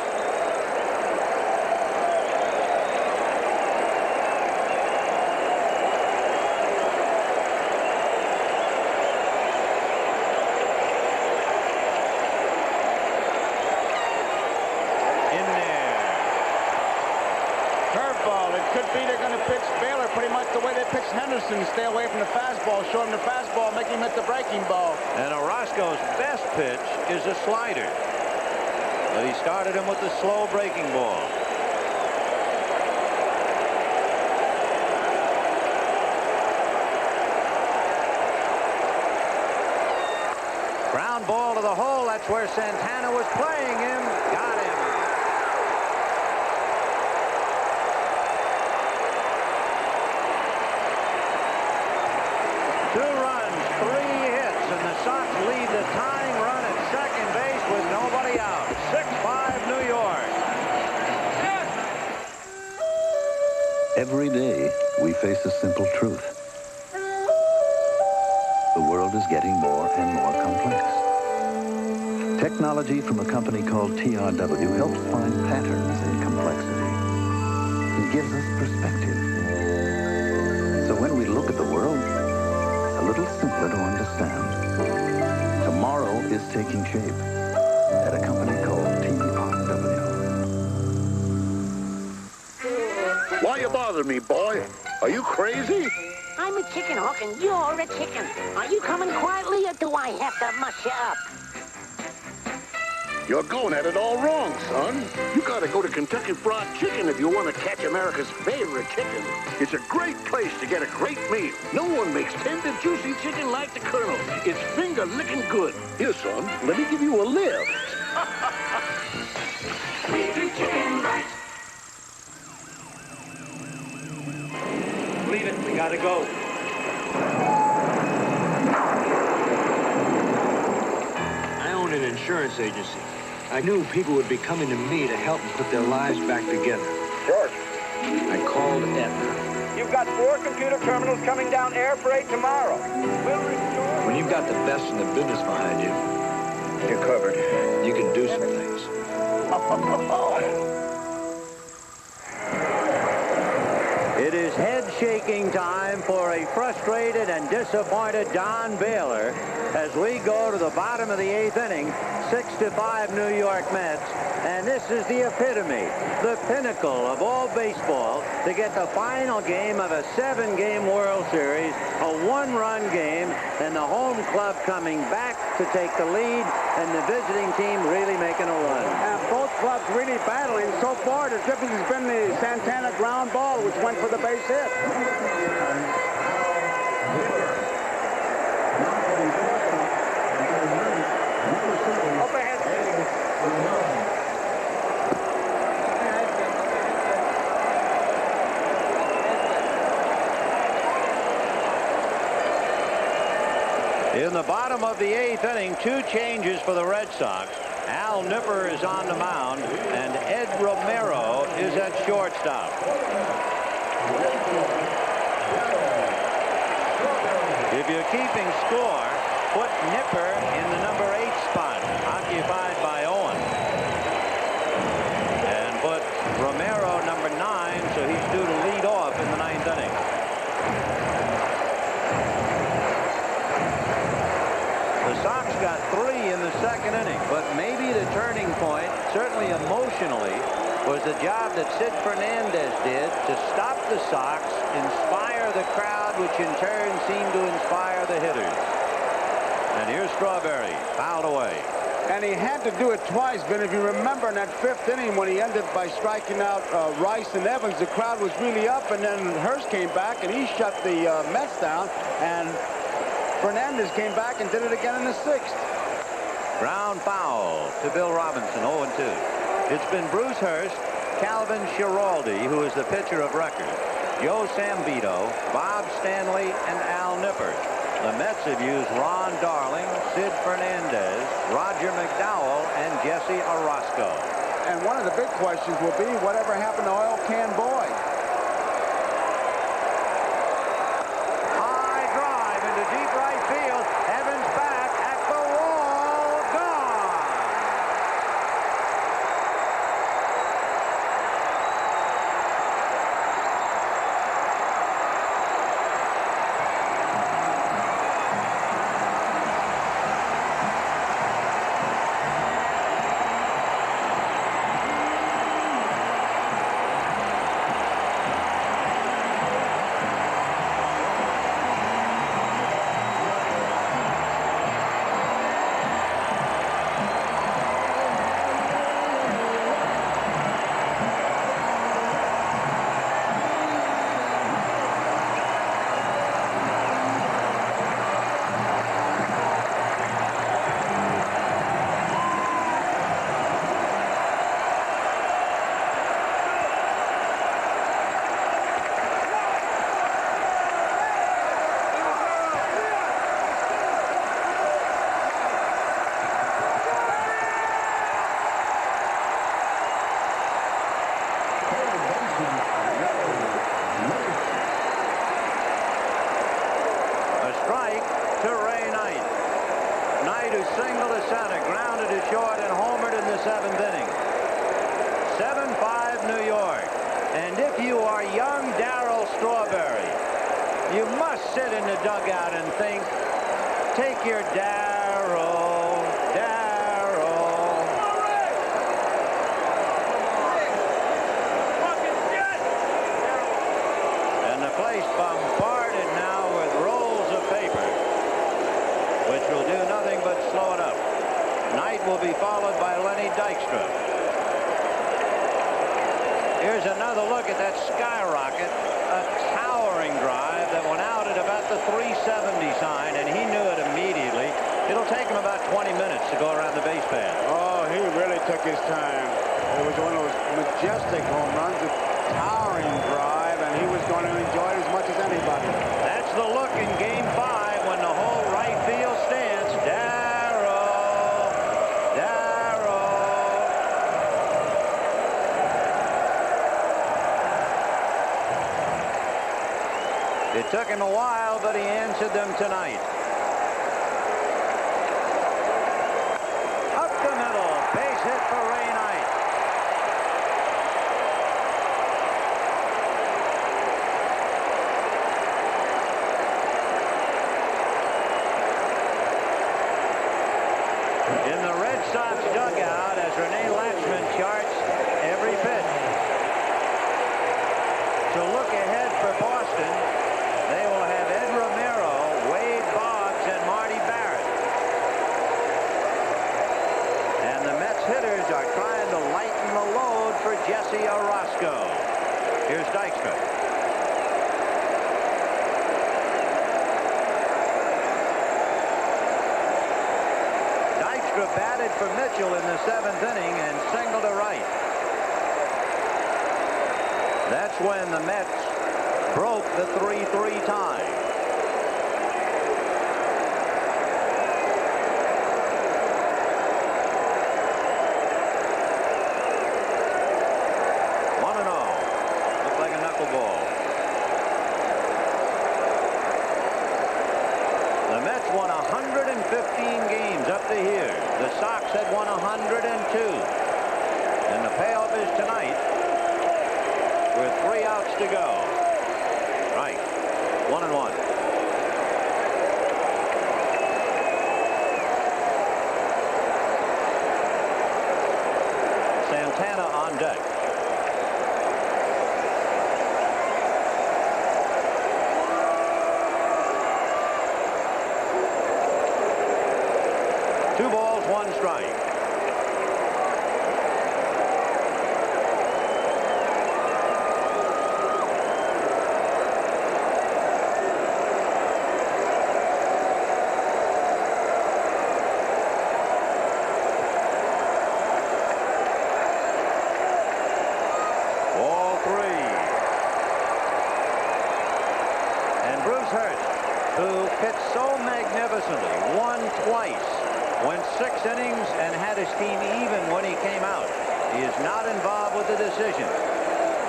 Henderson, stay away from the fastball, show him the fastball, make him hit the breaking ball. And Orozco's best pitch is a slider. But he started him with the slow breaking ball. Ground ball to the hole. That's where Santana was playing him. Got him. Lead the tying run at second base with nobody out. 6-5 New York. Every day we face a simple truth. The world is getting more and more complex. Technology from a company called TRW helps find patterns in complexity and gives us perspective. So when we look at the world, it's a little simpler to understand. Tomorrow is taking shape at a company called TRW. Why you bother me, boy? Are you crazy? I'm a chicken hawk and you're a chicken. Are you coming quietly or do I have to mush you up? You're going at it all wrong, son. You gotta go to Kentucky Fried Chicken if you want to catch America's favorite chicken. It's a great place to get a great meal. No one makes tender, juicy chicken like the Colonel. It's finger-licking good. Here, son, let me give you a lift. We do chicken right. Leave it. We gotta go. I own an insurance agency. I knew people would be coming to me to help them put their lives back together. George. I called Aetna. You've got 4 computer terminals coming down air freight tomorrow. When you've got the best in the business behind you, you're covered. You can do some things. It is head-shaking time for a frustrated and disappointed Don Baylor as we go to the bottom of the 8th inning. 6-5 New York Mets. And this is the epitome, the pinnacle of all baseball, to get the final game of a 7-game World Series, a 1-run game, and the home club coming back to take the lead, and the visiting team really making a run. And both clubs really battling. So far, the difference has been the Santana ground ball, which went for the base hit. In the bottom of the 8th inning, 2 changes for the Red Sox. Al Nipper is on the mound, and Ed Romero is at shortstop. If you're keeping score, put Nipper in the number 8 spot, occupied by Owen. And put Romero number 9, so he's due to lead off in the 9th inning. The Sox got 3 in the 2nd inning, but maybe the turning point, certainly emotionally, was the job that Sid Fernandez did to stop the Sox, inspire the crowd, which in turn seemed to inspire the hitters. And here's Strawberry, fouled away. And he had to do it twice, but if you remember in that 5th inning when he ended by striking out Rice and Evans, the crowd was really up, and then Hurst came back and he shut the Mets down, and Fernandez came back and did it again in the 6th. Ground foul to Bill Robinson, 0-2. It's been Bruce Hurst, Calvin Schiraldi, who is the pitcher of record, Joe Sambito, Bob Stanley, and Al Nipper. The Mets have used Ron Darling, Sid Fernandez, Roger McDowell, and Jesse Orozco. And one of the big questions will be whatever happened to Oil Can Boy. High drive into deep right field. Evans back at the wall. Gone. It took him a while, but he answered them tonight. Up the middle, base hit for Ray Knight. Sox dugout as Rene Lachemann charts every pitch. To look ahead for Boston, they will have Ed Romero, Wade Boggs, and Marty Barrett. And the Mets hitters are trying to lighten the load for Jesse Orosco. Here's Dykstra. Dykstra batted for Mitchell in the 7th inning and singled to right. That's when the Mets broke the 3-3 tie. The Mets won 115 games up to here. The Sox had won 102. And the payoff is tonight with 3 outs to go. Right. 1-1. Santana on deck. Two balls, one strike. Ball 3. And Bruce Hurst, who pitched so magnificently, won twice, went 6 innings and had his team even when he came out. He is not involved with the decision,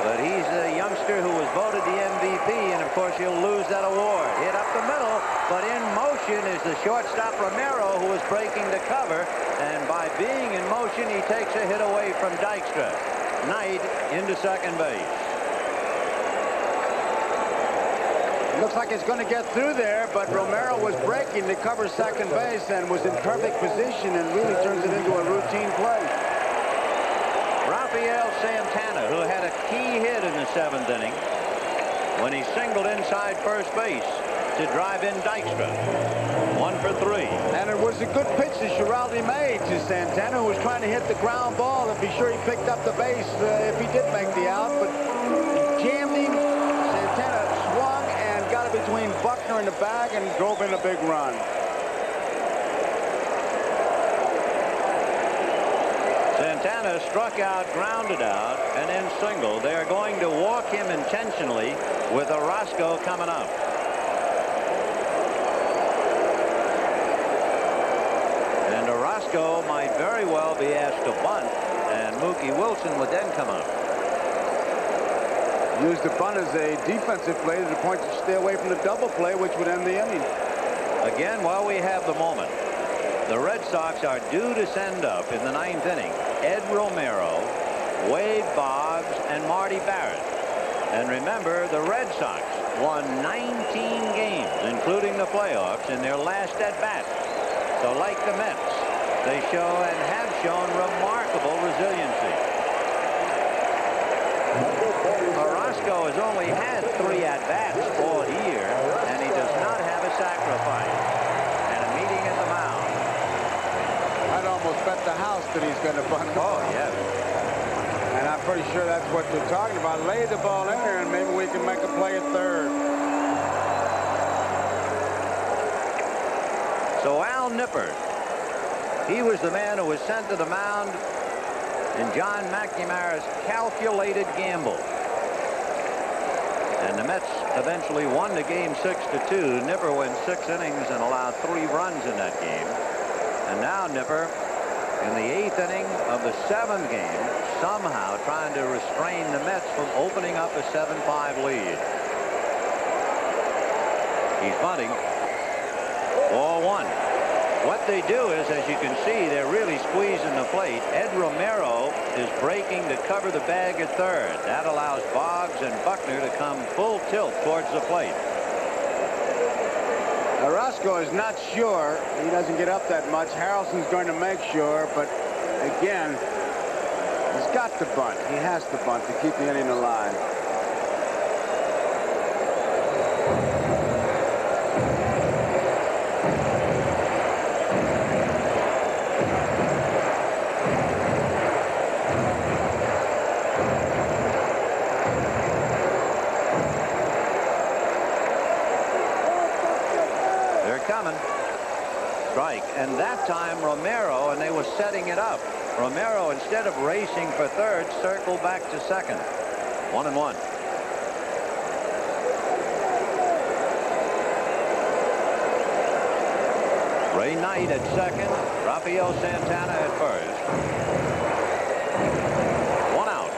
but he's the youngster who was voted the MVP, and of course he'll lose that award. Hit up the middle, but in motion is the shortstop Romero, who is breaking the cover, and by being in motion he takes a hit away from Dykstra. Knight into second base. Looks like it's going to get through there, but Romero was breaking to cover second base and was in perfect position and really turns it into a routine play. Rafael Santana, who had a key hit in the 7th inning when he singled inside first base to drive in Dykstra. 1 for 3. And it was a good pitch that Schiraldi made to Santana, who was trying to hit the ground ball and be sure he picked up the base if he did make the out, but he jammed him. Santana swung and got it between Buckner and the bag and drove in a big run. Santana struck out, grounded out, and then singled. They are going to walk him intentionally with Orosco coming up. And Orosco might very well be asked to bunt, and Mookie Wilson would then come up. Used the bunt as a defensive play to the point to stay away from the double play, which would end the inning. Again, while we have the moment, the Red Sox are due to send up in the 9th inning Ed Romero, Wade Boggs, and Marty Barrett. And remember, the Red Sox won 19 games, including the playoffs, in their last at-bat. So like the Mets, they show and have shown remarkable resiliency. Orosco has only had 3 at-bats all year, and he does not have a sacrifice. And a meeting at the mound. I'd almost bet the house that he's going to bunt. Oh, yes. And I'm pretty sure that's what they're talking about. Lay the ball in there, and maybe we can make a play at third. So Al Nipper, he was the man who was sent to the mound in John McNamara's calculated gamble. And the Mets eventually won the game 6-2. Nipper went 6 innings and allowed 3 runs in that game. And now Nipper, in the 8th inning of the 7th game, somehow trying to restrain the Mets from opening up a 7-5 lead. He's bunting. Ball 1. What they do is, as you can see, they're really squeezing the plate. Ed Romero is breaking to cover the bag at third. That allows Boggs and Buckner to come full tilt towards the plate. Orozco is not sure. He doesn't get up that much. Harrelson's going to make sure, but again, he's got to bunt. He has to bunt to keep the inning alive. Strike, and that time Romero, and they were setting it up. Romero, instead of racing for third, circled back to second. 1-1. Ray Knight at second, Rafael Santana at first. 1 out.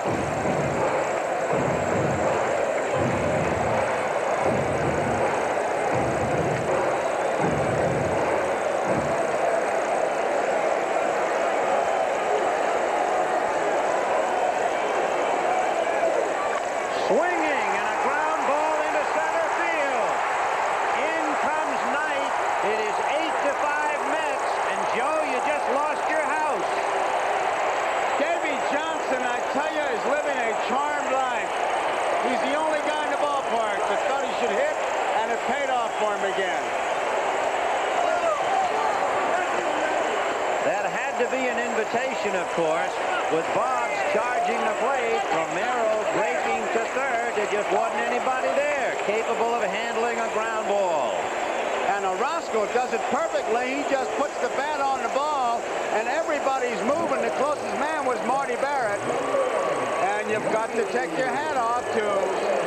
Of course, with Boggs charging the plate, Romero breaking to third. There just wasn't anybody there capable of handling a ground ball. And Orozco does it perfectly. He just puts the bat on the ball, and everybody's moving. The closest man was Marty Barrett. And you've got to take your hat off to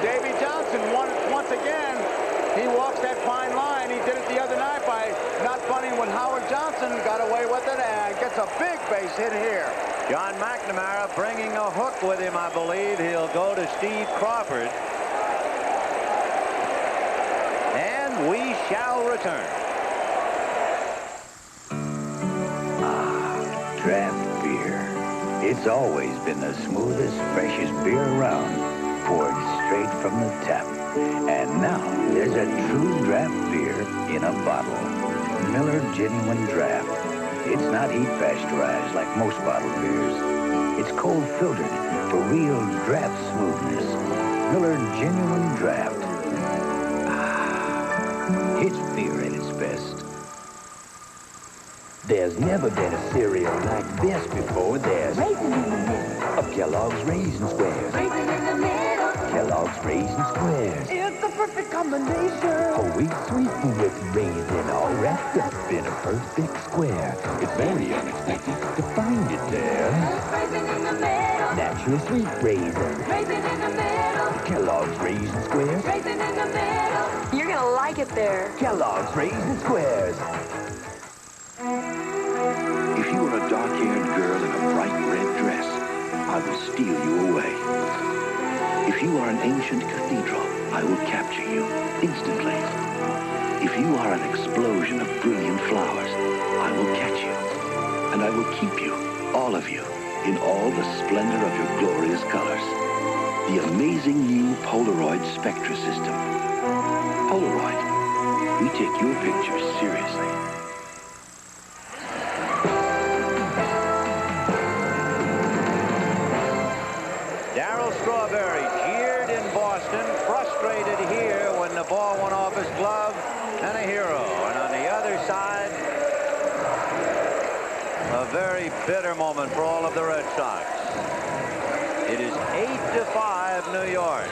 Davy Johnson once again. He walks that fine line. He did it the other night by not bunting when Howard Johnson got away with it and gets a big base hit here. John McNamara bringing a hook with him, I believe. He'll go to Steve Crawford. And we shall return. Draft beer. It's always been the smoothest, freshest beer around, poured straight from the tap. And now there's a true draft beer in a bottle. Miller Genuine Draft. It's not heat pasteurized like most bottled beers. It's cold filtered for real draft smoothness. Miller Genuine Draft. It's beer at its best. There's never been a cereal like this before. There's Raisin in the middle of Kellogg's Raisin Squares. Raisin in the middle. Kellogg's Raisin Squares. It's the perfect combination. Wheat sweetened with raisin all wrapped up in a perfect square. It's very unexpected to find it there. Raisin in the middle. Natural sweet raisin. Raisin in the middle. Kellogg's Raisin Squares. Raisin in the middle. You're gonna like it there. Kellogg's Raisin Squares. If you were a dark-haired girl in a bright red dress, I will steal you away. If you are an ancient cathedral, I will capture you instantly. If you are an explosion of brilliant flowers, I will catch you. And I will keep you, all of you, in all the splendor of your glorious colors. The amazing new Polaroid Spectra system. Polaroid. We take your pictures seriously. Darryl Strawberry jeered in Boston, frustrated here when the ball went off his glove, and a hero. And on the other side, a very bitter moment for all of the Red Sox. It is 8-5 New York.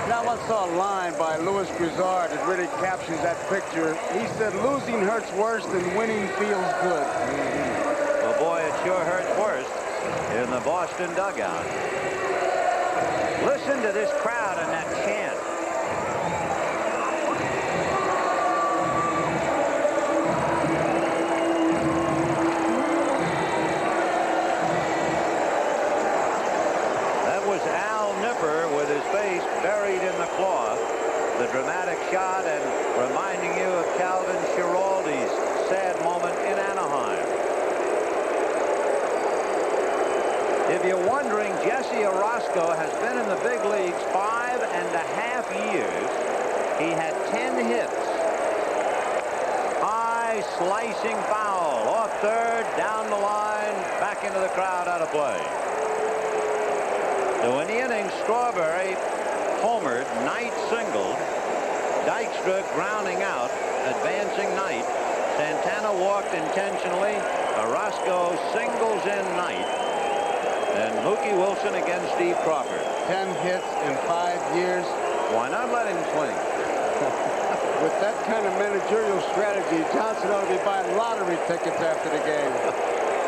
Now let's saw a line by Louis Grizzard that really captures that picture. He said, losing hurts worse than winning feels good. Well, boy, it sure hurts worse in the Boston dugout. Listen to this crowd and that chant. That was Al Nipper with his face buried in the cloth. The dramatic shot and reminding you of Calvin Schiraldi's sad moment in Anaheim. If you're wondering, Jesse Orozco has been in the big leagues 5.5 years. He had 10 hits high slicing foul. Off third, down the line, back into the crowd, out of play. So in the inning, Strawberry homered, Knight singled, Dykstra grounding out, advancing Knight. Santana walked intentionally. Orozco singles in Knight. And Mookie Wilson against Steve Crawford. 10 hits in 5 years. Why not let him swing? With that kind of managerial strategy, Johnson ought to be buying lottery tickets after the game.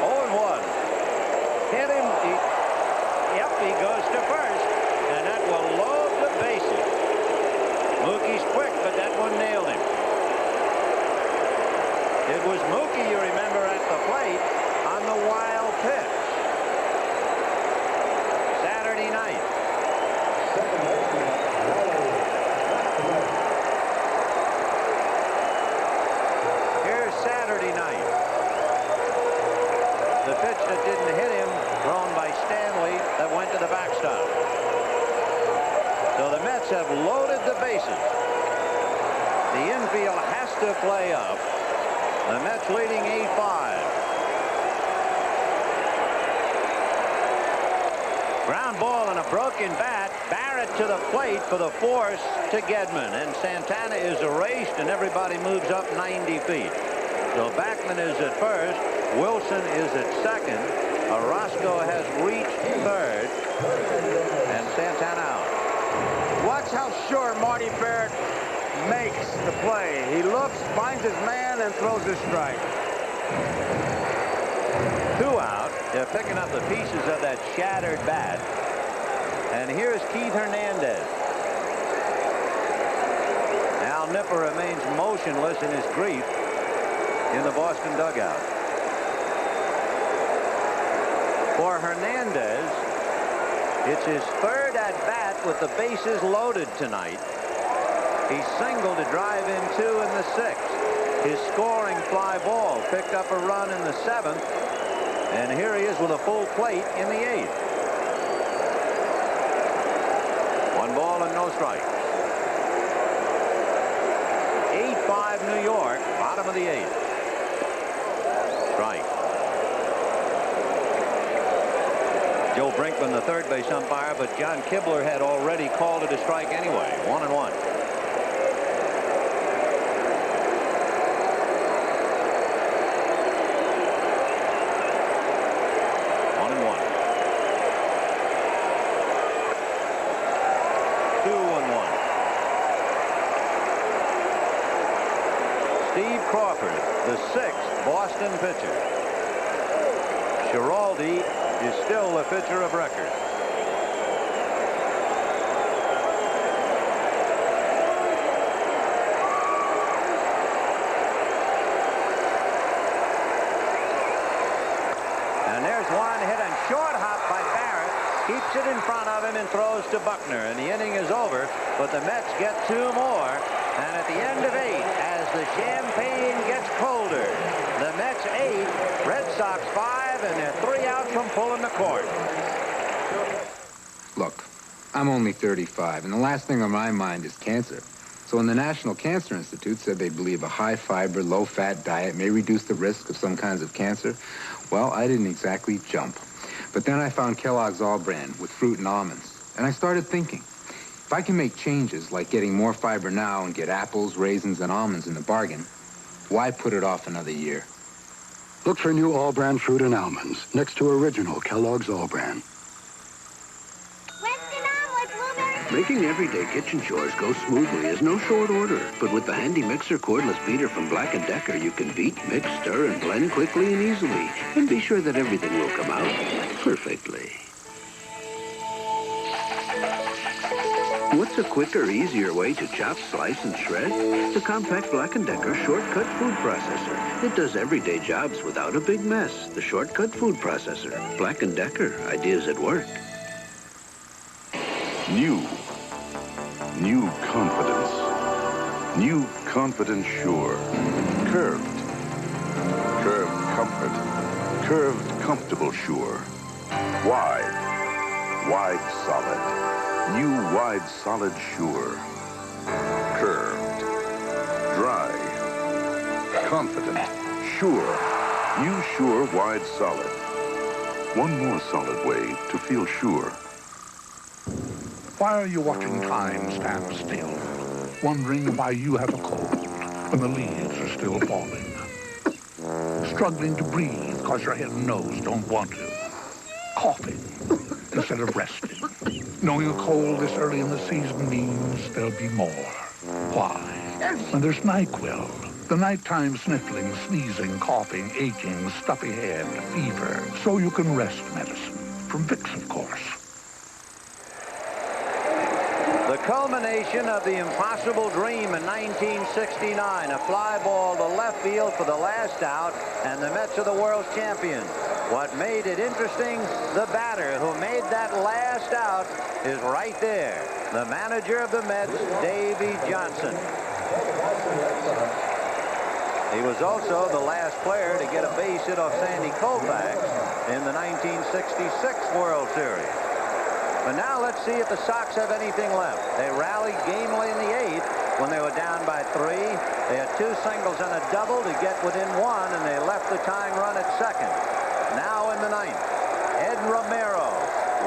0-1. Hit him. Yep, he goes to first. And that will load the bases. Mookie's quick, but that one nailed him. It was Mookie, you remember, at the plate on the wild pitch. Saturday night. Here's Saturday night. The pitch that didn't hit him, thrown by Stanley, that went to the backstop. So the Mets have loaded the bases. The infield has to play up. The Mets leading 8-5. Ground ball and a broken bat. Barrett to the plate for the force to Gedman. And Santana is erased and everybody moves up 90 feet. So Backman is at first. Wilson is at second. Orozco has reached third. And Santana out. Watch how sure Marty Barrett makes the play. He looks, finds his man, and throws a strike. 2 out. They're picking up the pieces of that shattered bat. And here's Keith Hernandez. Al Nipper remains motionless in his grief in the Boston dugout. For Hernandez, it's his third at-bat with the bases loaded tonight. He singled to drive in 2 in the 6th. His scoring fly ball picked up a run in the 7th. And here he is with a full plate in the 8th. 1 ball and no strikes. 8-5 New York, bottom of the 8th. Strike. Joe Brinkman, the third base umpire, but John Kibler had already called it a strike anyway. 1-1. Steve Crawford, the 6th Boston pitcher. Schiraldi is still the pitcher of record. And there's one hit and short hop by Barrett. Keeps it in front of him and throws to Buckner. And the inning is over, but the Mets get 2 more. And at the end of 8, as the champagne gets colder, the Mets 8, Red Sox 5, and they're 3 out from pulling the cord. Look, I'm only 35, and the last thing on my mind is cancer. So when the National Cancer Institute said they believe a high-fiber, low-fat diet may reduce the risk of some kinds of cancer, well, I didn't exactly jump. But then I found Kellogg's All-Bran with fruit and almonds, and I started thinking, if I can make changes like getting more fiber now and get apples, raisins, and almonds in the bargain, why put it off another year? Look for new All-Bran fruit and almonds next to original Kellogg's All-Bran. Making everyday kitchen chores go smoothly is no short order, but with the handy mixer cordless beater from Black & Decker, you can beat, mix, stir, and blend quickly and easily, and be sure that everything will come out perfectly. What's a quicker, easier way to chop, slice, and shred? The compact Black & Decker Short-Cut Food Processor. It does everyday jobs without a big mess. The Short-Cut Food Processor. Black & Decker. Ideas at work. New confidence. New Confidence Sure. Curved comfort. Curved comfortable Sure. Wide solid. New Wide Solid Sure. Curved. Dry. confident, sure. New Sure Wide Solid. One more solid way to feel sure. Why are you watching time stand still, wondering why you have a cold when the leaves are still falling? Struggling to breathe because your head and nose don't want to. Coughing instead of resting. Knowing a cold this early in the season means there'll be more. Why? When there's NyQuil, the nighttime sniffling, sneezing, coughing, aching, stuffy head, fever, so you can rest medicine. From Vicks, of course. The culmination of the impossible dream in 1969, a fly ball to left field for the last out, and the Mets are the world champions. What made it interesting, the batter who made that last out is right there. The manager of the Mets, Davey Johnson. He was also the last player to get a base hit off Sandy Koufax in the 1966 World Series. But now let's see if the Sox have anything left. They rallied gamely in the 8th when they were down by 3. They had 2 singles and a double to get within 1, and they left the tying run at second. Now in the 9th, Ed Romero,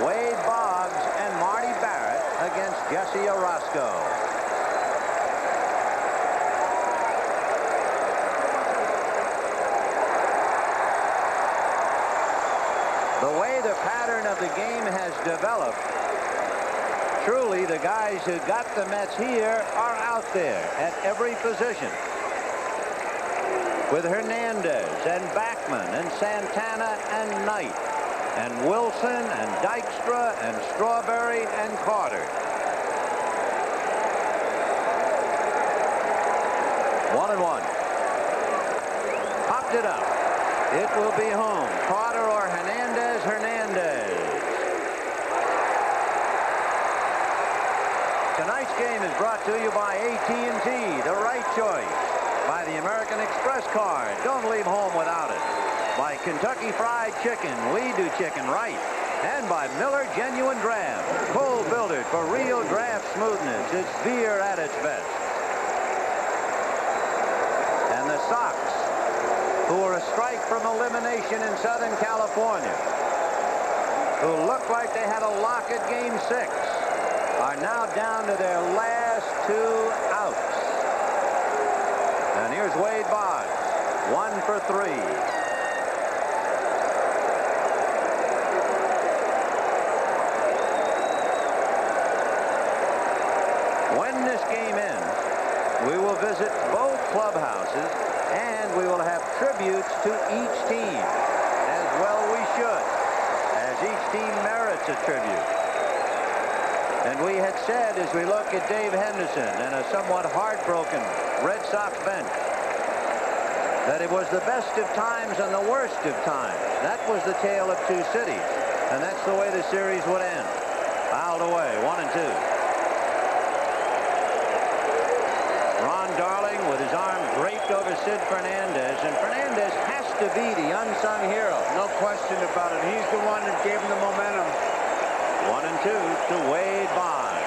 Wade Boggs, and Marty Barrett against Jesse Orosco. The way the pattern of the game has developed, truly the guys who got the Mets here are out there at every position. With Hernandez and Backman and Santana and Knight and Wilson and Dykstra and Strawberry and Carter. 1-1. Popped it up. It will be home. Carter or Hernandez. Tonight's game is brought to you by AT&T, the right choice. By the American Express card. Don't leave home without it. By Kentucky Fried Chicken. We do chicken right. And by Miller Genuine Draft. Cold filtered for real draft smoothness. It's beer at its best. And the Sox, who were a strike from elimination in Southern California, who looked like they had a lock at Game 6, are now down to their last 2 outs. And here's Wade Boggs, 1 for 3. When this game ends, we will visit both clubhouses, and we will have tributes to each team. As well we should, as each team merits a tribute. And we had said, as we look at Dave Henderson and a somewhat heartbroken Red Sox bench, that it was the best of times and the worst of times. That was the tale of 2 cities. And that's the way the series would end. Fouled away, 1-2. Ron Darling with his arm draped over Sid Fernandez. And Fernandez has to be the unsung hero. No question about it. He's the one that gave him the momentum. 1-2 to Wade Boggs.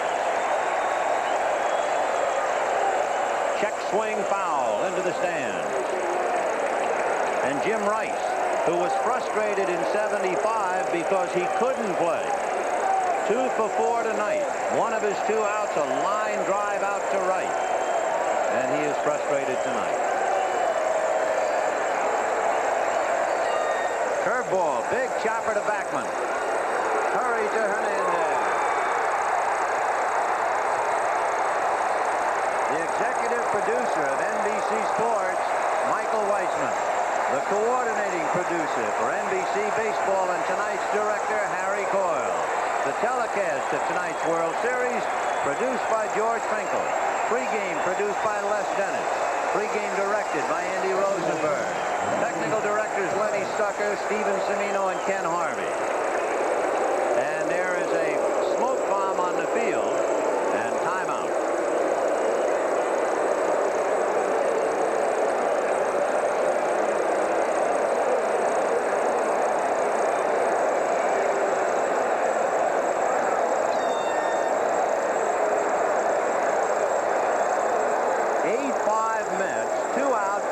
Check swing foul into the stand. And Jim Rice, who was frustrated in '75 because he couldn't play. 2 for 4 tonight. One of his 2 outs, a line drive out to right. And he is frustrated tonight. Curveball, big chopper to Backman. Hurry to Hernandez. The executive producer of NBC Sports, Michael Weissman. The coordinating producer for NBC Baseball and tonight's director, Harry Coyle. The telecast of tonight's World Series, produced by George Finkel. Pre-game produced by Les Dennis. Pre-game directed by Andy Rosenberg. Technical directors Lenny Stucker, Steven Cimino, and Ken Harvey. And there is a smoke bomb on the field and timeout.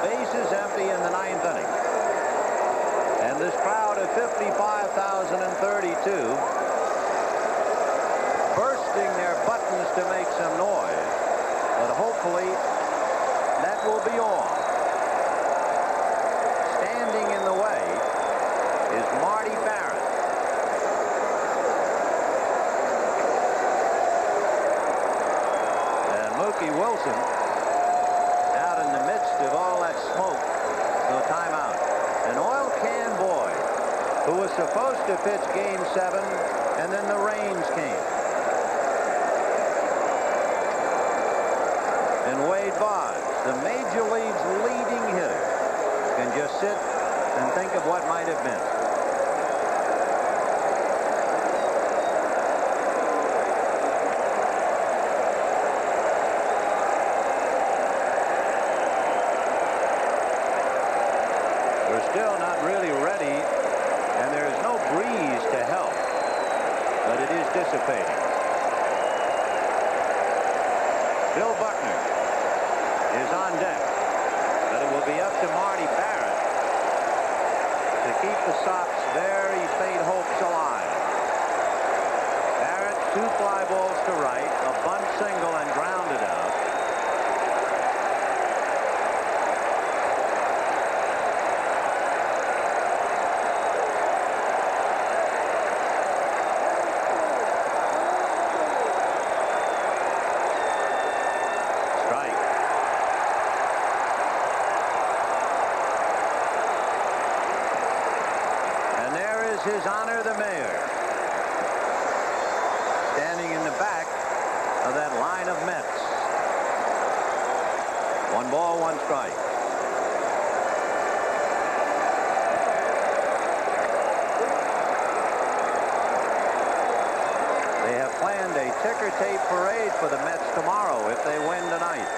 Bases And this crowd of 55,032 bursting their buttons to make some noise, but hopefully that will be all. Standing in the way is Marty Barrett. And Mookie Wilson out in the midst of all that smoke. No timeout. An oil can Boyd, who was supposed to pitch Game 7, and then the rains came. And Wade Boggs, the Major League's leading hitter, can just sit and think of what might have been. We're still not really ready, and there is no breeze to help, but it is dissipating. Bill Buckner is on deck, but it will be up to Marty Barrett to keep the Sox very faint hopes alive. Barrett, 2 fly balls to right, a bunt single and grounded out. His Honor the Mayor, standing in the back of that line of Mets. 1 ball, 1 strike. They have planned a ticker tape parade for the Mets tomorrow if they win tonight.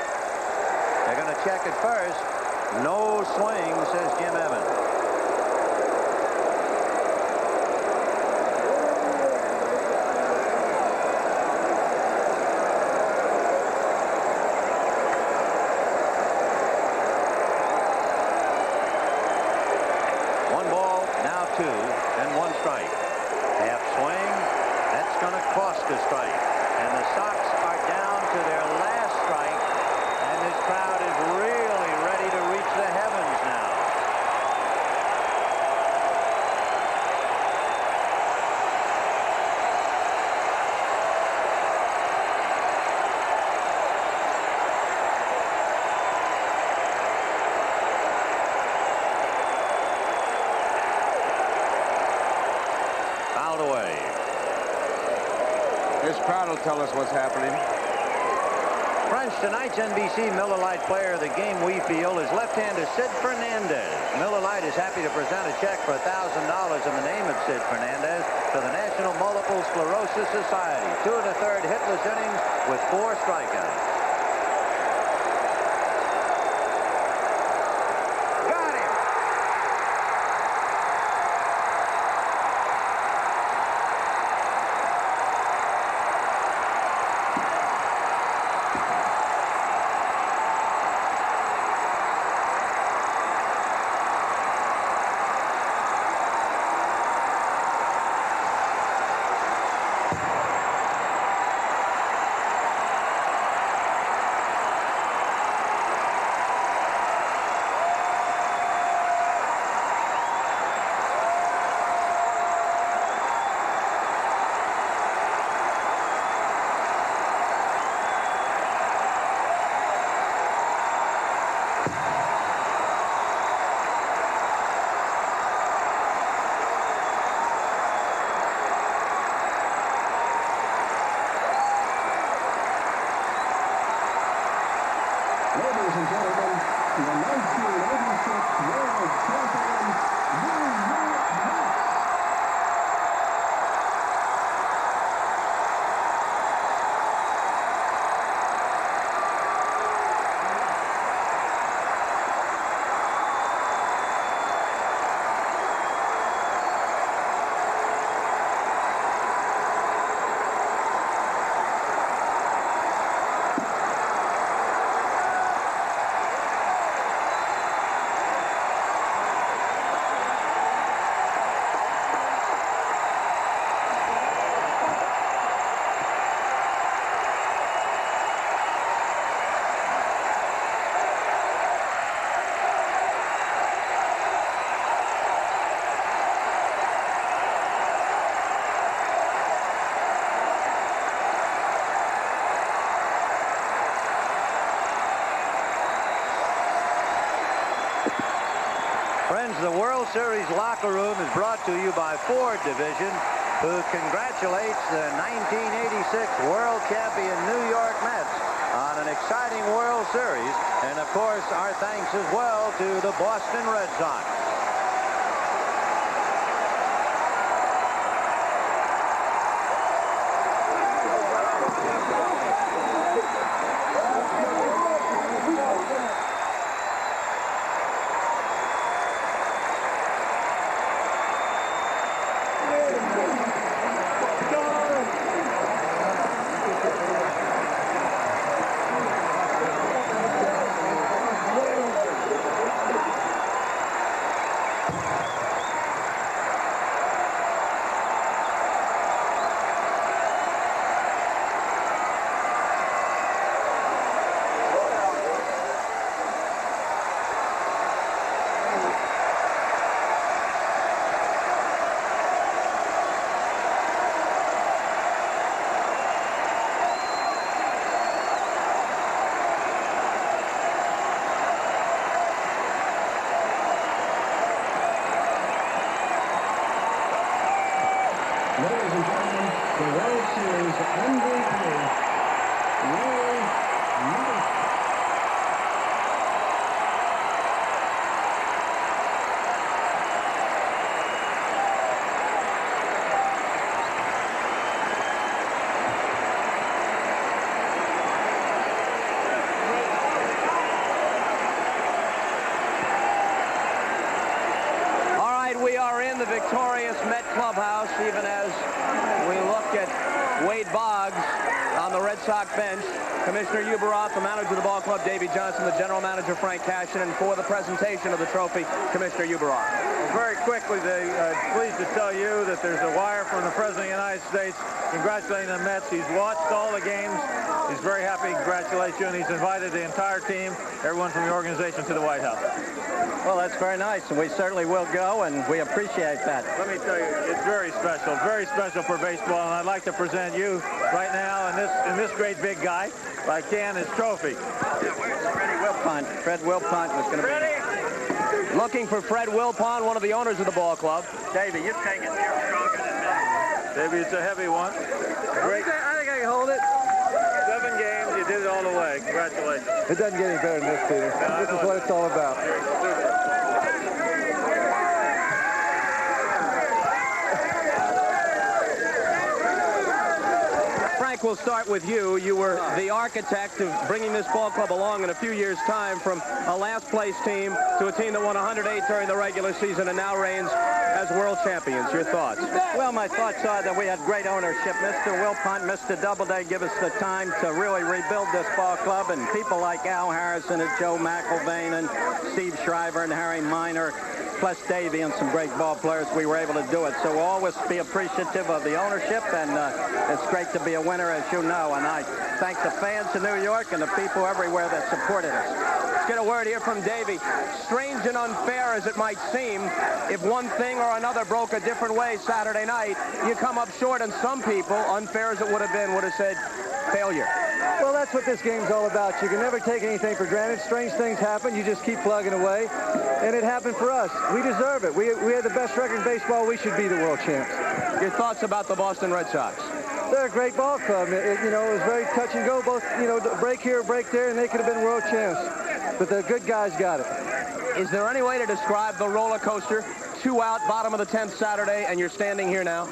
They're going to check it first. No swing, says Jim Evans. A strike, and the Sox are down to their last strike, and this crowd is really ready to reach the heavens now. Fouled away. This crowd will tell us what's happening. French, tonight's NBC Miller Lite player of the game, we feel, is left-hander Sid Fernandez. Miller Lite is happy to present a check for $1,000 in the name of Sid Fernandez to the National Multiple Sclerosis Society. 2 1/3 hitless innings with 4 strikeouts. friends, the World Series locker room is brought to you by Ford Division, who congratulates the 1986 World Champion New York Mets on an exciting World Series. And, of course, our thanks as well to the Boston Red Sox. Victorious Met clubhouse, even as we look at Wade Boggs on the Red Sox bench. Commissioner Ueberroth, the manager of the ball club, Davey Johnson, the general manager, Frank Cashin, and for the presentation of the trophy, Commissioner Ueberroth. Very quickly, pleased to tell you that there's a wire from the President of the United States congratulating the Mets. He's watched all the games. He's very happy to congratulate you, and he's invited the entire team, everyone from the organization, to the White House. Well, that's very nice, and we certainly will go, and we appreciate that. Let me tell you, it's very special for baseball, and I'd like to present you right now and this great big guy, if I can, his trophy. Yeah, where's Freddie Wilpont? Fred Wilpont was going to be looking for Fred Wilpont, one of the owners of the ball club. Davey, you take it. You're stronger than me. Davey, it's a heavy one. Great. I think I can hold it. 7 games, you did it all the way. Congratulations. It doesn't get any better than this, Peter. This is what it's all about. Frank, we'll start with you. You were the architect of bringing this ball club along in a few years' time from a last-place team to a team that won 108 during the regular season and now reigns as world champions. Your thoughts? Well, my thoughts are that we had great ownership. Mr. Wilpont, Mr. Doubleday give us the time to really rebuild this ball club, and people like Al Harrison and Joe McIlvain and Steve Shriver and Harry Minor, plus Davey and some great ball players, we were able to do it. So we'll always be appreciative of the ownership, and it's great to be a winner, as you know. And I thank the fans of New York and the people everywhere that supported us. Let's get a word here from Davey. Strange and unfair as it might seem, if one thing or another broke a different way Saturday night, you come up short, and some people, unfair as it would have been, would have said failure. Well, that's what this game's all about. You can never take anything for granted. Strange things happen. You just keep plugging away. And it happened for us. We deserve it. We had the best record in baseball. We should be the world champs. Your thoughts about the Boston Red Sox? They're a great ball club. It was very touch and go. Both, break here, break there, and they could have been world champs. But the good guys got it. Is there any way to describe the roller coaster? 2 out, bottom of the 10th Saturday, and you're standing here now?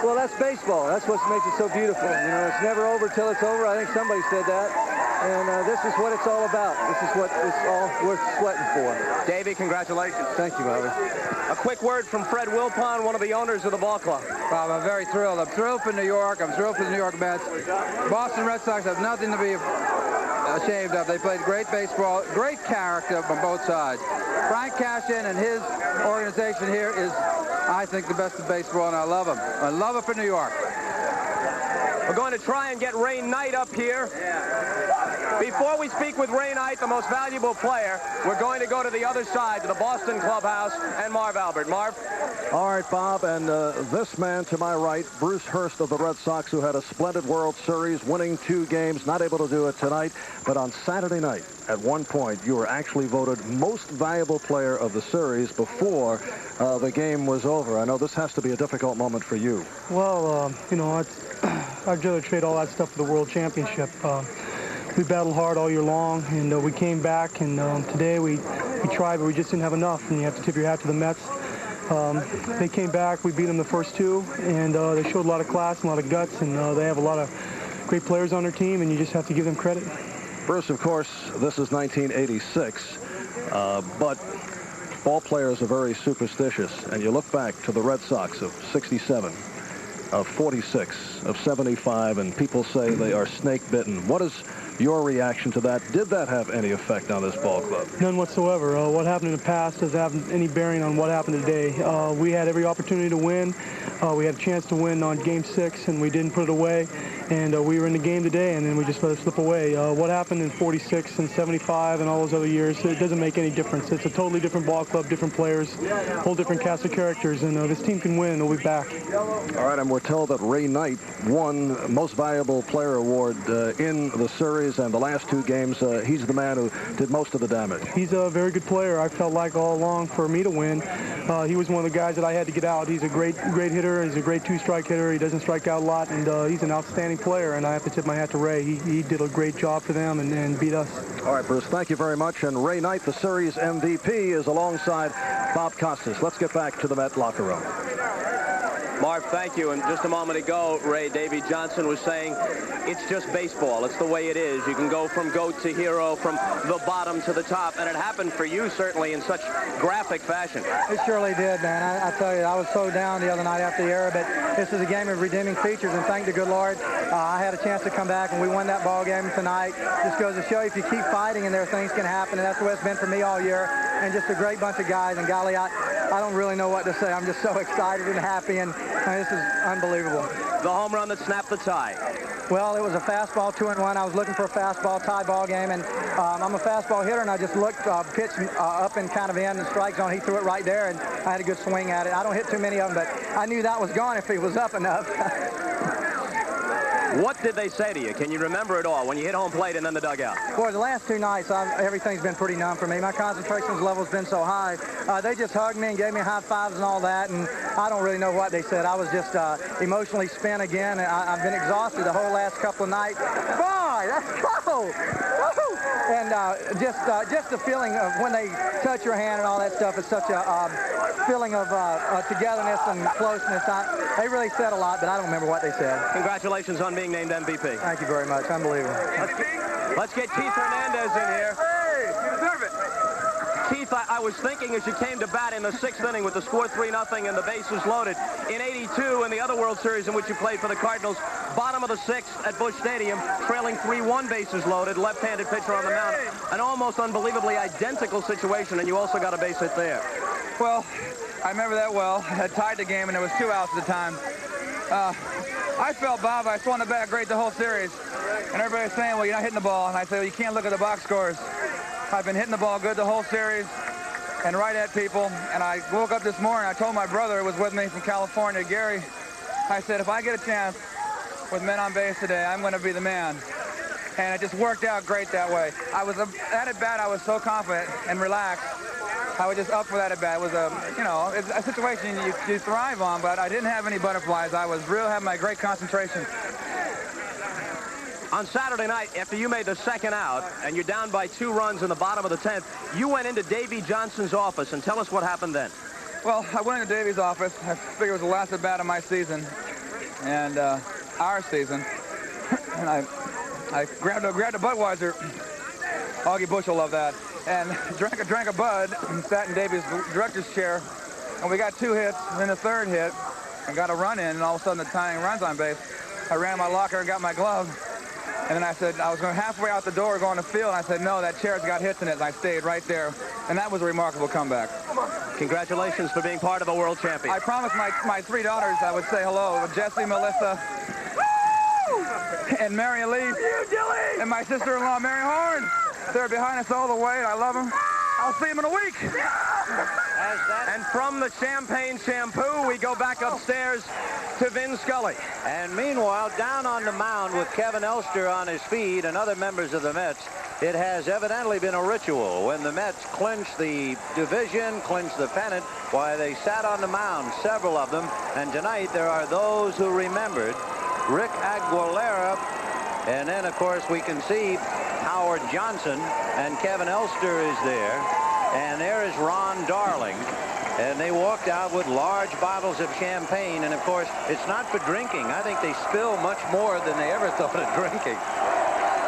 Well, that's baseball. That's what makes it so beautiful. It's never over till it's over. I think somebody said that. And this is what it's all about. This is what it's all worth sweating for. Davey, congratulations. Thank you, Bobby. A quick word from Fred Wilpont, one of the owners of the ball club. Bob, I'm very thrilled. I'm thrilled for New York. I'm thrilled for the New York Mets. Boston Red Sox have nothing to be ashamed of. They played great baseball, great character on both sides. Frank Cashin and his organization here is, I think, the best in baseball, and I love him. I love it for New York. We're going to try and get Ray Knight up here. Before we speak with Ray Knight, the most valuable player, we're going to go to the other side, to the Boston clubhouse, and Marv Albert. Marv? All right, Bob, and this man to my right, Bruce Hurst of the Red Sox, who had a splendid World Series, winning 2 games, not able to do it tonight, but on Saturday night, at one point, you were actually voted most valuable player of the series before the game was over. I know this has to be a difficult moment for you. Well, you know, I'd rather trade all that stuff for the World Championship. We battled hard all year long, and we came back, and today we tried, but we just didn't have enough, and you have to tip your hat to the Mets. They came back, we beat them the first 2, and they showed a lot of class and a lot of guts, and they have a lot of great players on their team, and you just have to give them credit. Bruce, of course, this is 1986, but ball players are very superstitious, and you look back to the Red Sox of 67, of 46, of 75, and people say they are snake-bitten. What is your reaction to that? Did that have any effect on this ball club? None whatsoever. What happened in the past doesn't have any bearing on what happened today. We had every opportunity to win. We had a chance to win on Game 6, and we didn't put it away. And we were in the game today, and then we just let it slip away. What happened in 46 and 75 and all those other years, it doesn't make any difference. It's a totally different ball club, different players, whole different cast of characters, and this team can win, and they'll be back. All right, and we're told that Ray Knight won Most Valuable Player Award in the series, and the last 2 games, he's the man who did most of the damage. He's a very good player. I felt like all along for me to win, he was one of the guys that I had to get out. He's a great hitter. He's a great 2-strike hitter. He doesn't strike out a lot, and he's an outstanding player, and I have to tip my hat to Ray. He did a great job for them and beat us. All right, Bruce, thank you very much. And Ray Knight, the series MVP, is alongside Bob Costas. Let's get back to the Met locker room. Marv, thank you. And just a moment ago, Ray, Davey Johnson was saying it's just baseball. It's the way it is. You can go from GOAT to hero, from the bottom to the top. And it happened for you, certainly, in such graphic fashion. It surely did, man. I tell you, I was so down the other night after the error, but this is a game of redeeming features, and thank the good Lord, I had a chance to come back, and we won that ball game tonight. Just goes to show you, if you keep fighting, and there things can happen, and that's the way it's been for me all year. And just a great bunch of guys, and golly, I don't really know what to say. I'm just so excited and happy, and this is unbelievable. The home run that snapped the tie. Well, it was a fastball, 2-1. I was looking for a fastball tie ball game, and I'm a fastball hitter, and I just looked, pitch up and kind of in the strike zone. He threw it right there, and I had a good swing at it. I don't hit too many of them, but I knew that was gone if he was up enough. What did they say to you? Can you remember it all when you hit home plate and then the dugout? Boy, the last 2 nights, everything's been pretty numb for me. My concentration level's been so high. They just hugged me and gave me high fives and all that, and I don't really know what they said. I was just emotionally spent again. I've been exhausted the whole last couple of nights. Boy, let's go! Woo! And just the feeling of when they touch your hand and all that stuff is such a feeling of togetherness and closeness. They really said a lot, but I don't remember what they said. Congratulations on being named MVP. Thank you very much. Unbelievable. Let's get Keith Hernandez in here. Hey, you deserve it. Keith, I was thinking as you came to bat in the 6th inning with the score 3-0 and the bases loaded. In '82 and the other World Series in which you played for the Cardinals, bottom of the 6th at Busch Stadium, trailing 3-1, bases loaded, left-handed pitcher on the mound. An almost unbelievably identical situation, and you also got a base hit there. Well, I remember that well. I had tied the game, and there was 2 outs at the time. I felt, Bob, I swung the bat great the whole series. And everybody's saying, well, you're not hitting the ball. And I said, well, you can't look at the box scores. I've been hitting the ball good the whole series and right at people. And I woke up this morning, I told my brother who was with me from California, Gary, I said, if I get a chance with men on base today, I'm going to be the man. And it just worked out great that way. I was at a bat, I was so confident and relaxed. I was just up for that at bat. It was it's a situation you thrive on, but I didn't have any butterflies. I was having my great concentration. On Saturday night, after you made the 2nd out, and you're down by 2 runs in the bottom of the 10th, you went into Davey Johnson's office, and tell us what happened then. Well, I went into Davey's office. I figured it was the last at bat of my season, and our season. And I grabbed a Budweiser. Augie Bush will love that. And drank a Bud and sat in Davey's director's chair. And we got 2 hits, and then the 3rd hit, and got a run in, and all of a sudden the tying runs on base. I ran to my locker and got my glove. And then I said, I was going halfway out the door going to field, and I said, no, that chair's got hits in it, and I stayed right there. And that was a remarkable comeback. Congratulations for being part of a world champion. I promised my 3 daughters I would say hello. Jessie, Melissa, And Mary Lee. And my sister-in-law, Mary Horn. They're behind us all the way. I love them. I'll see them in a week. And from the champagne shampoo, we go back upstairs to Vin Scully. And meanwhile, down on the mound with Kevin Elster on his feet and other members of the Mets, it has evidently been a ritual. When the Mets clinched the division, clinched the pennant, why, they sat on the mound, several of them. And tonight there are those who remembered Rick Aguilera. And then, of course, we can see Howard Johnson, and Kevin Elster is there. And there is Ron Darling. And they walked out with large bottles of champagne. And, of course, it's not for drinking. I think they spill much more than they ever thought of drinking.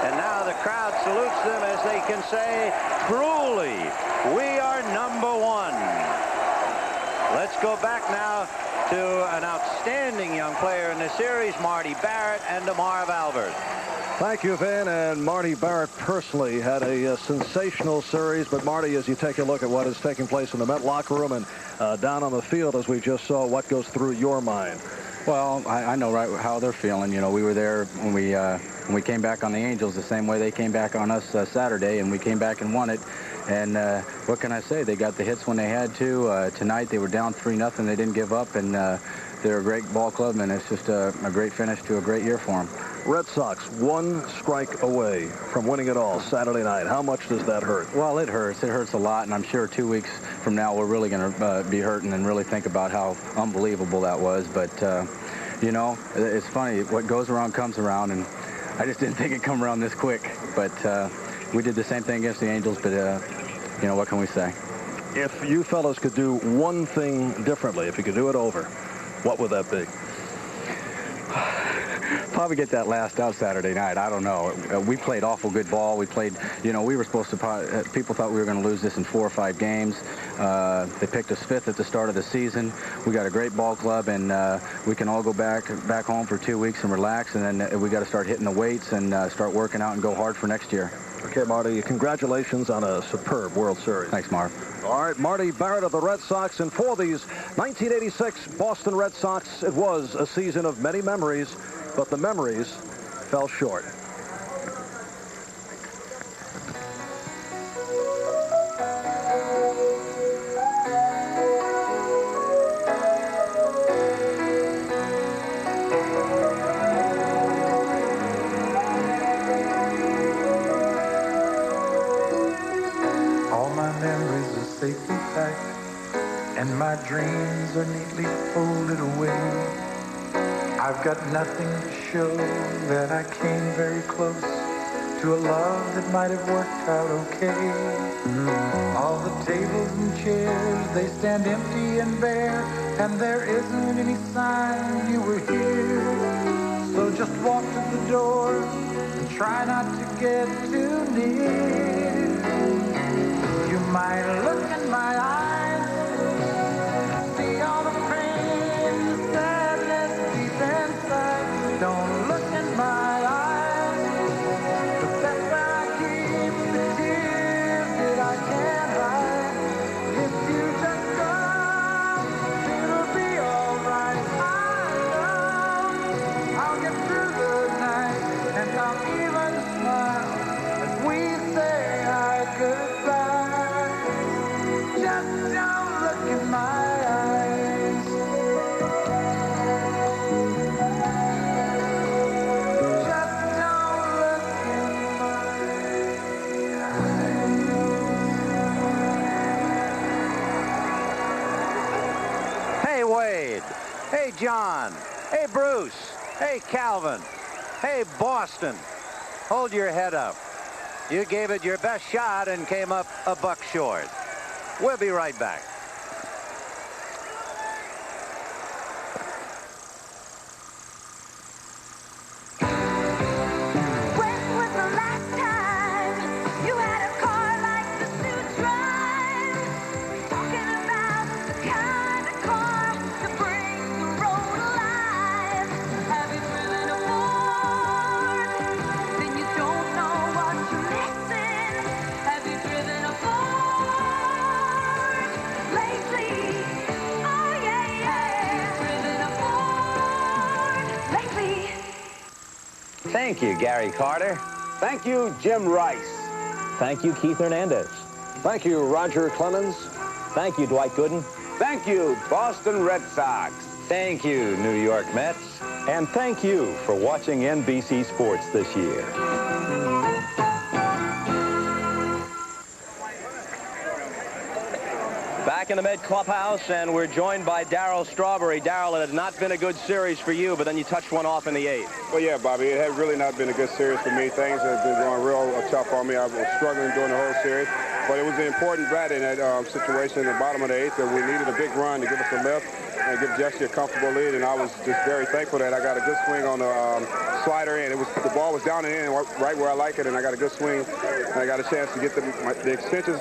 And now the crowd salutes them as they can say, truly, we are #1. Let's go back now to an outstanding young player in the series, Marty Barrett, and to Marv Albert. Thank you, Vin. And Marty Barrett personally had a sensational series. But, Marty, as you take a look at what is taking place in the Met locker room and down on the field, as we just saw, what goes through your mind? Well, I know right how they're feeling. You know, we were there when we came back on the Angels the same way they came back on us Saturday, and we came back and won it. And what can I say? They got the hits when they had to. Tonight they were down 3-0. They didn't give up, and they're a great ball club, and it's just a great finish to a great year for them. Red Sox 1 strike away from winning it all Saturday night. How much does that hurt? Well, it hurts. It hurts a lot, and I'm sure 2 weeks from now we're really going to be hurting and really think about how unbelievable that was. But, you know, it's funny. What goes around comes around, and I just didn't think it'd come around this quick. But we did the same thing against the Angels, but, you know, what can we say? If you fellas could do one thing differently, if you could do it over, what would that be? Probably get that last out Saturday night. I don't know. We played awful good ball. We played, you know, we were supposed to, people thought we were going to lose this in 4 or 5 games. They picked us 5th at the start of the season. We got a great ball club, and we can all go back home for 2 weeks and relax, and then we got to start hitting the weights and start working out and go hard for next year. Okay, Marty, congratulations on a superb World Series. Thanks, Marv. All right, Marty Barrett of the Red Sox, and for these 1986 Boston Red Sox, it was a season of many memories, but the memories fell short. All my memories are safely packed, and my dreams are neatly folded away. I've got nothing to show that I came very close to a love that might have worked out okay. All the tables and chairs, they stand empty and bare, and there isn't any sign you were here. So just walk to the door and try not to get too near. You might look in my eyes, see all the pain, the sadness deep inside. Don't look in my eyes, 'cause that's where I keep the tears that I can't hide. If you just come, it'll be alright. I know I'll get through the night, and I'll even smile as we say our goodbye. Just don't look in my eyes. Just don't look in my eyes. Hey, Wade. Hey, John. Hey, Bruce. Hey, Calvin. Hey, Boston. Hold your head up. You gave it your best shot and came up a buck short. We'll be right back. When was the last time you had a car like this to drive? We're talking about the kind of car that brings the road alive. Have you driven a Ford? Then you don't know what you're missing. Have you driven a Ford? Thank you, Gary Carter. Thank you, Jim Rice. Thank you, Keith Hernandez. Thank you, Roger Clemens. Thank you, Dwight Gooden. Thank you, Boston Red Sox. Thank you, New York Mets. And thank you for watching NBC Sports this year. Back in the Med clubhouse, and we're joined by Darryl Strawberry. Darryl, it had not been a good series for you, but then you touched one off in the 8th. Well, yeah, Bobby, it had really not been a good series for me. Things have been going real tough on me. I was struggling during the whole series, but it was an important bat in that situation in the bottom of the 8th that we needed a big run to give us a lift and give Jesse a comfortable lead, and I was just very thankful that I got a good swing on the slider in. The ball was down and in right where I like it, and I got a good swing, and I got a chance to get the extensions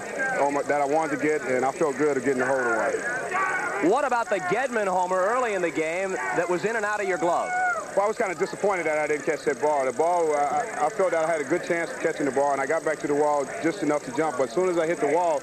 that I wanted to get, and I felt good at getting the hold away. What about the Gedman homer early in the game that was in and out of your glove? Well, I was kind of disappointed that I didn't catch that ball. The ball, I felt that I had a good chance of catching the ball, and I got back to the wall just enough to jump. But as soon as I hit the wall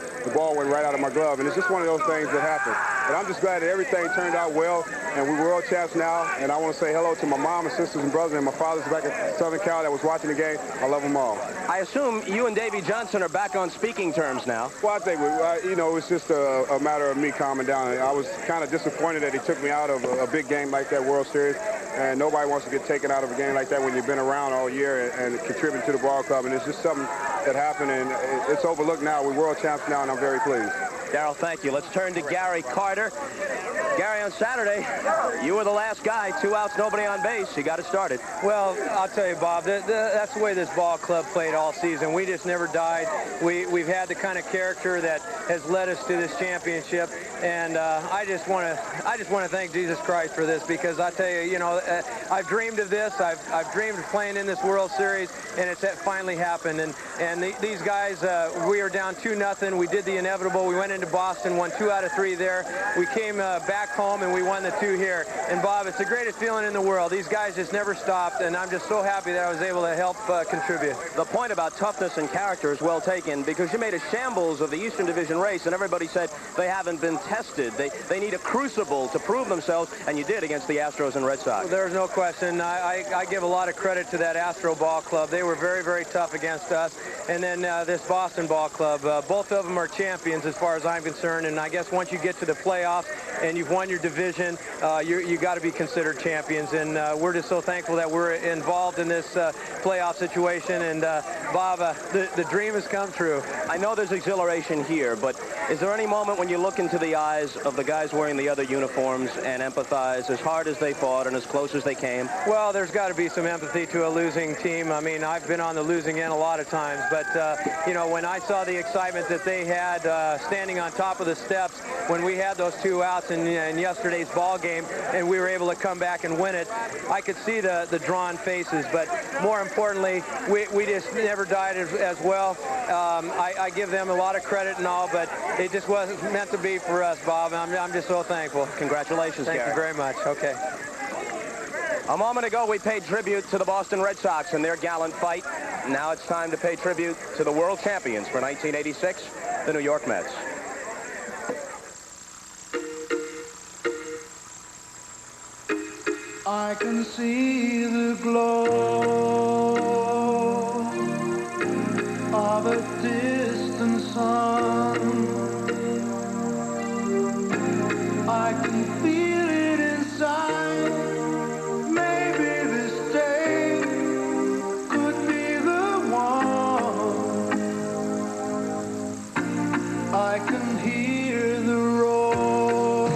went right out of my glove, and it's just one of those things that happen. But I'm just glad that everything turned out well, and we're world champs now. And I want to say hello to my mom and sisters and brothers and my father's back at Southern Cal that was watching the game. I love them all. I assume you and Davey Johnson are back on speaking terms now. Well, I think, it's just a matter of me calming down. I was kind of disappointed that he took me out of a big game like that World Series. And nobody wants to get taken out of a game like that when you've been around all year and contribute to the ball club. And it's just something that happened, and it's overlooked now. We're world champs now, and I'm very pleased. Darryl, thank you. Let's turn to Gary Carter. Gary, on Saturday, you were the last guy. 2 outs, nobody on base. You got it started. Well, I'll tell you, Bob, that's the way this ball club played all season. We just never died. We've had the kind of character that has led us to this championship, and I just want to thank Jesus Christ for this, because I tell you, I've dreamed of this. I've dreamed of playing in this World Series, and it's finally happened. And these guys, we are down 2-0. We did the inevitable. We went into Boston, won 2 out of 3 there. We came back home and we won the 2 here. And Bob, it's the greatest feeling in the world. These guys just never stopped, and I'm just so happy that I was able to help contribute. The point about toughness and character is well taken, because you made a shambles of the Eastern Division race, and everybody said they haven't been tested. They need a crucible to prove themselves, and you did against the Astros and Red Sox. Well, there's no question. I give a lot of credit to that Astro ball club. They were very, very tough against us. And then this Boston ball club, both of them are champions as far as I'm concerned, and I guess once you get to the playoffs and you've won your division, you got to be considered champions, and we're just so thankful that we're involved in this playoff situation. And Bob, the dream has come true. I know there's exhilaration here, but is there any moment when you look into the eyes of the guys wearing the other uniforms and empathize as hard as they fought and as close as they came? Well, there's got to be some empathy to a losing team. I mean, I've been on the losing end a lot of times, but when I saw the excitement that they had standing on top of the steps when we had those 2 outs in yesterday's ball game, and we were able to come back and win it, I could see the drawn faces. But more importantly, we just never died as well. I give them a lot of credit and all, but it just wasn't meant to be for us, Bob. I'm just so thankful. Congratulations, Thank Gary. you very much. Okay. A moment ago, we paid tribute to the Boston Red Sox and their gallant fight. Now it's time to pay tribute to the world champions for 1986, the New York Mets. I can see the glow of a distant sun. I can feel it inside. Maybe this day could be the one. I can hear the roar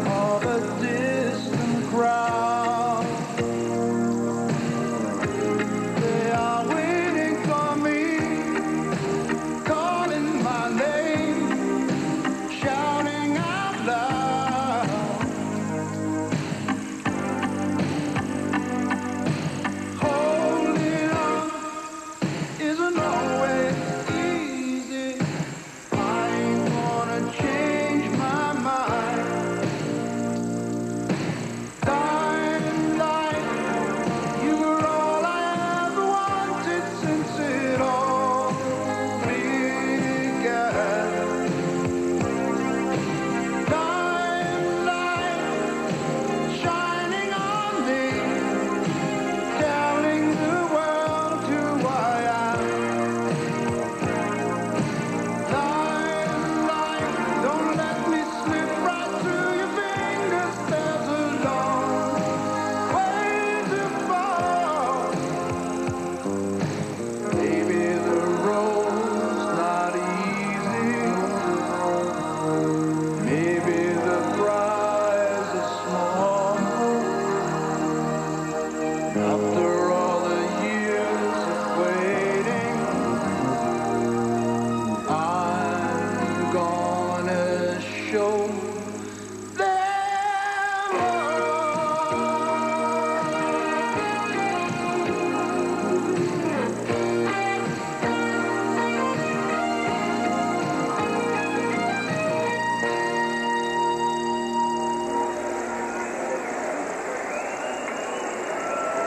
of a distant crowd.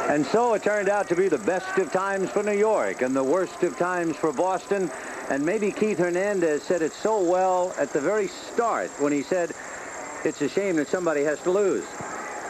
And so it turned out to be the best of times for New York and the worst of times for Boston. And maybe Keith Hernandez said it so well at the very start when he said, it's a shame that somebody has to lose.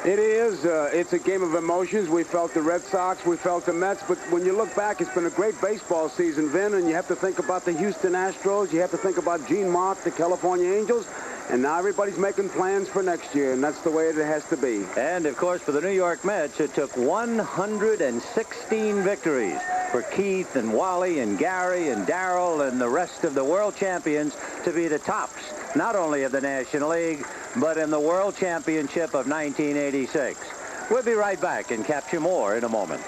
It is. It's a game of emotions. We felt the Red Sox. We felt the Mets. But when you look back, it's been a great baseball season, Vin, and you have to think about the Houston Astros. You have to think about Gene Mauch, the California Angels. And now everybody's making plans for next year, and that's the way it has to be. And, of course, for the New York Mets, it took 116 victories for Keith and Wally and Gary and Darrell and the rest of the world champions to be the tops, not only of the National League, but in the World Championship of 1986. We'll be right back and capture more in a moment.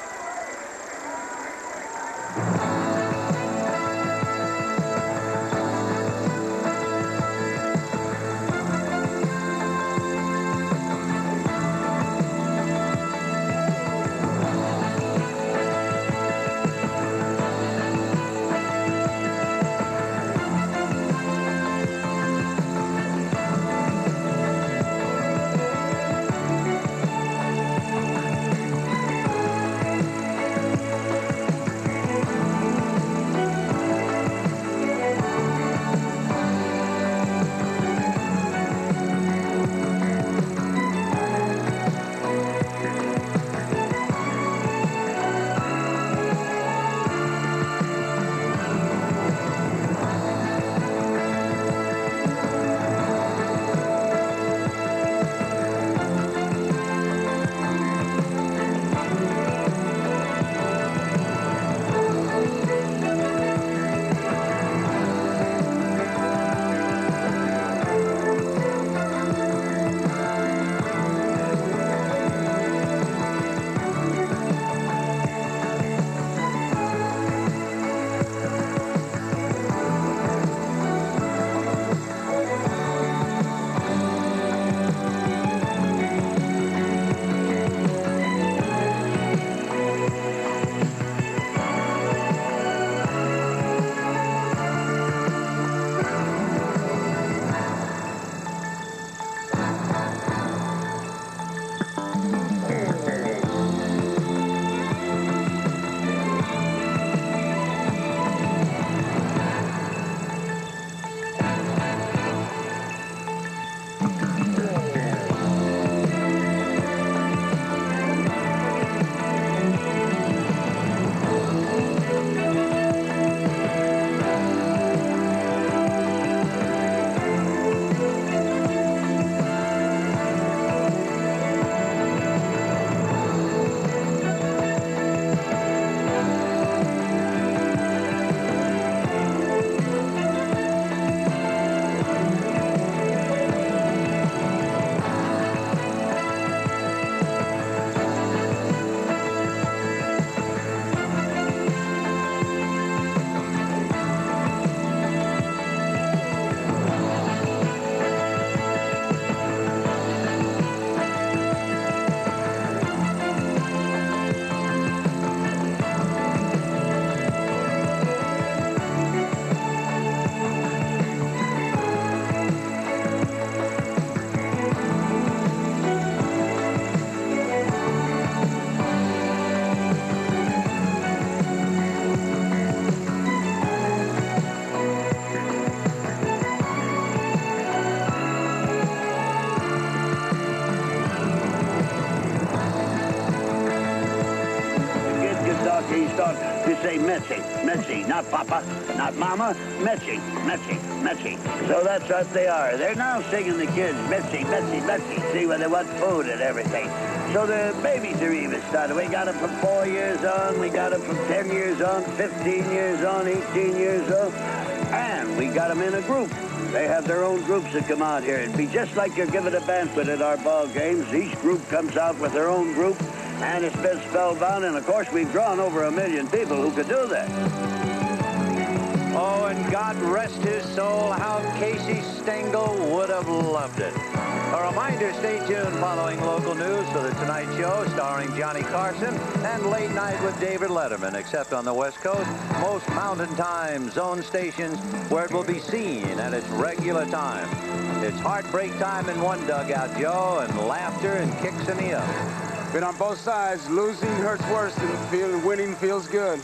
To say Metsy, Metsy, not Papa, not Mama, Metsy, Metsy, Metsy. So that's what they are. They're now singing the kids, Metsy, Metsy, Metsy, see when they want food and everything. So the babies are even started. We got them from 4 years on, we got them from 10 years on, 15 years on, 18 years on, and we got them in a group. They have their own groups that come out here. It'd be just like you're giving a banquet at our ball games. Each group comes out with their own group. And it's been spellbound, and of course we've drawn over 1 million people who could do that. Oh, and God rest his soul, how Casey Stengel would have loved it. A reminder, stay tuned following local news for The Tonight Show, starring Johnny Carson, and Late Night with David Letterman, except on the West Coast, most Mountain Time zone stations where it will be seen at its regular time. It's heartbreak time in one dugout, Joe, and laughter and kicks in the other. But on both sides, losing hurts worse than winning feels good.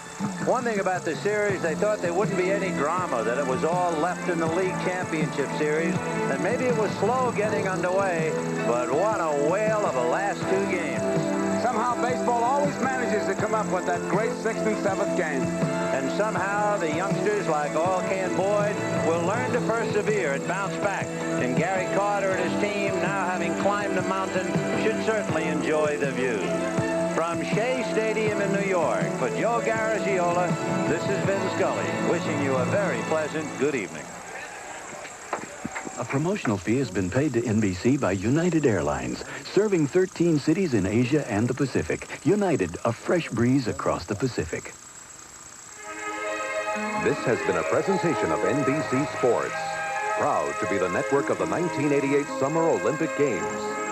One thing about the series, they thought there wouldn't be any drama, that it was all left in the league championship series, and maybe it was slow getting underway, but what a whale of a last 2 games. Somehow baseball always manages to come up with that great 6th and 7th game. And somehow the youngsters like Oil Can Boyd will learn to persevere and bounce back. And Gary Carter and his team, now having climbed the mountain, should certainly enjoy the view. From Shea Stadium in New York, for Joe Garagiola, this is Vin Scully, wishing you a very pleasant good evening. A promotional fee has been paid to NBC by United Airlines, serving 13 cities in Asia and the Pacific. United, a fresh breeze across the Pacific. This has been a presentation of NBC Sports, proud to be the network of the 1988 Summer Olympic Games.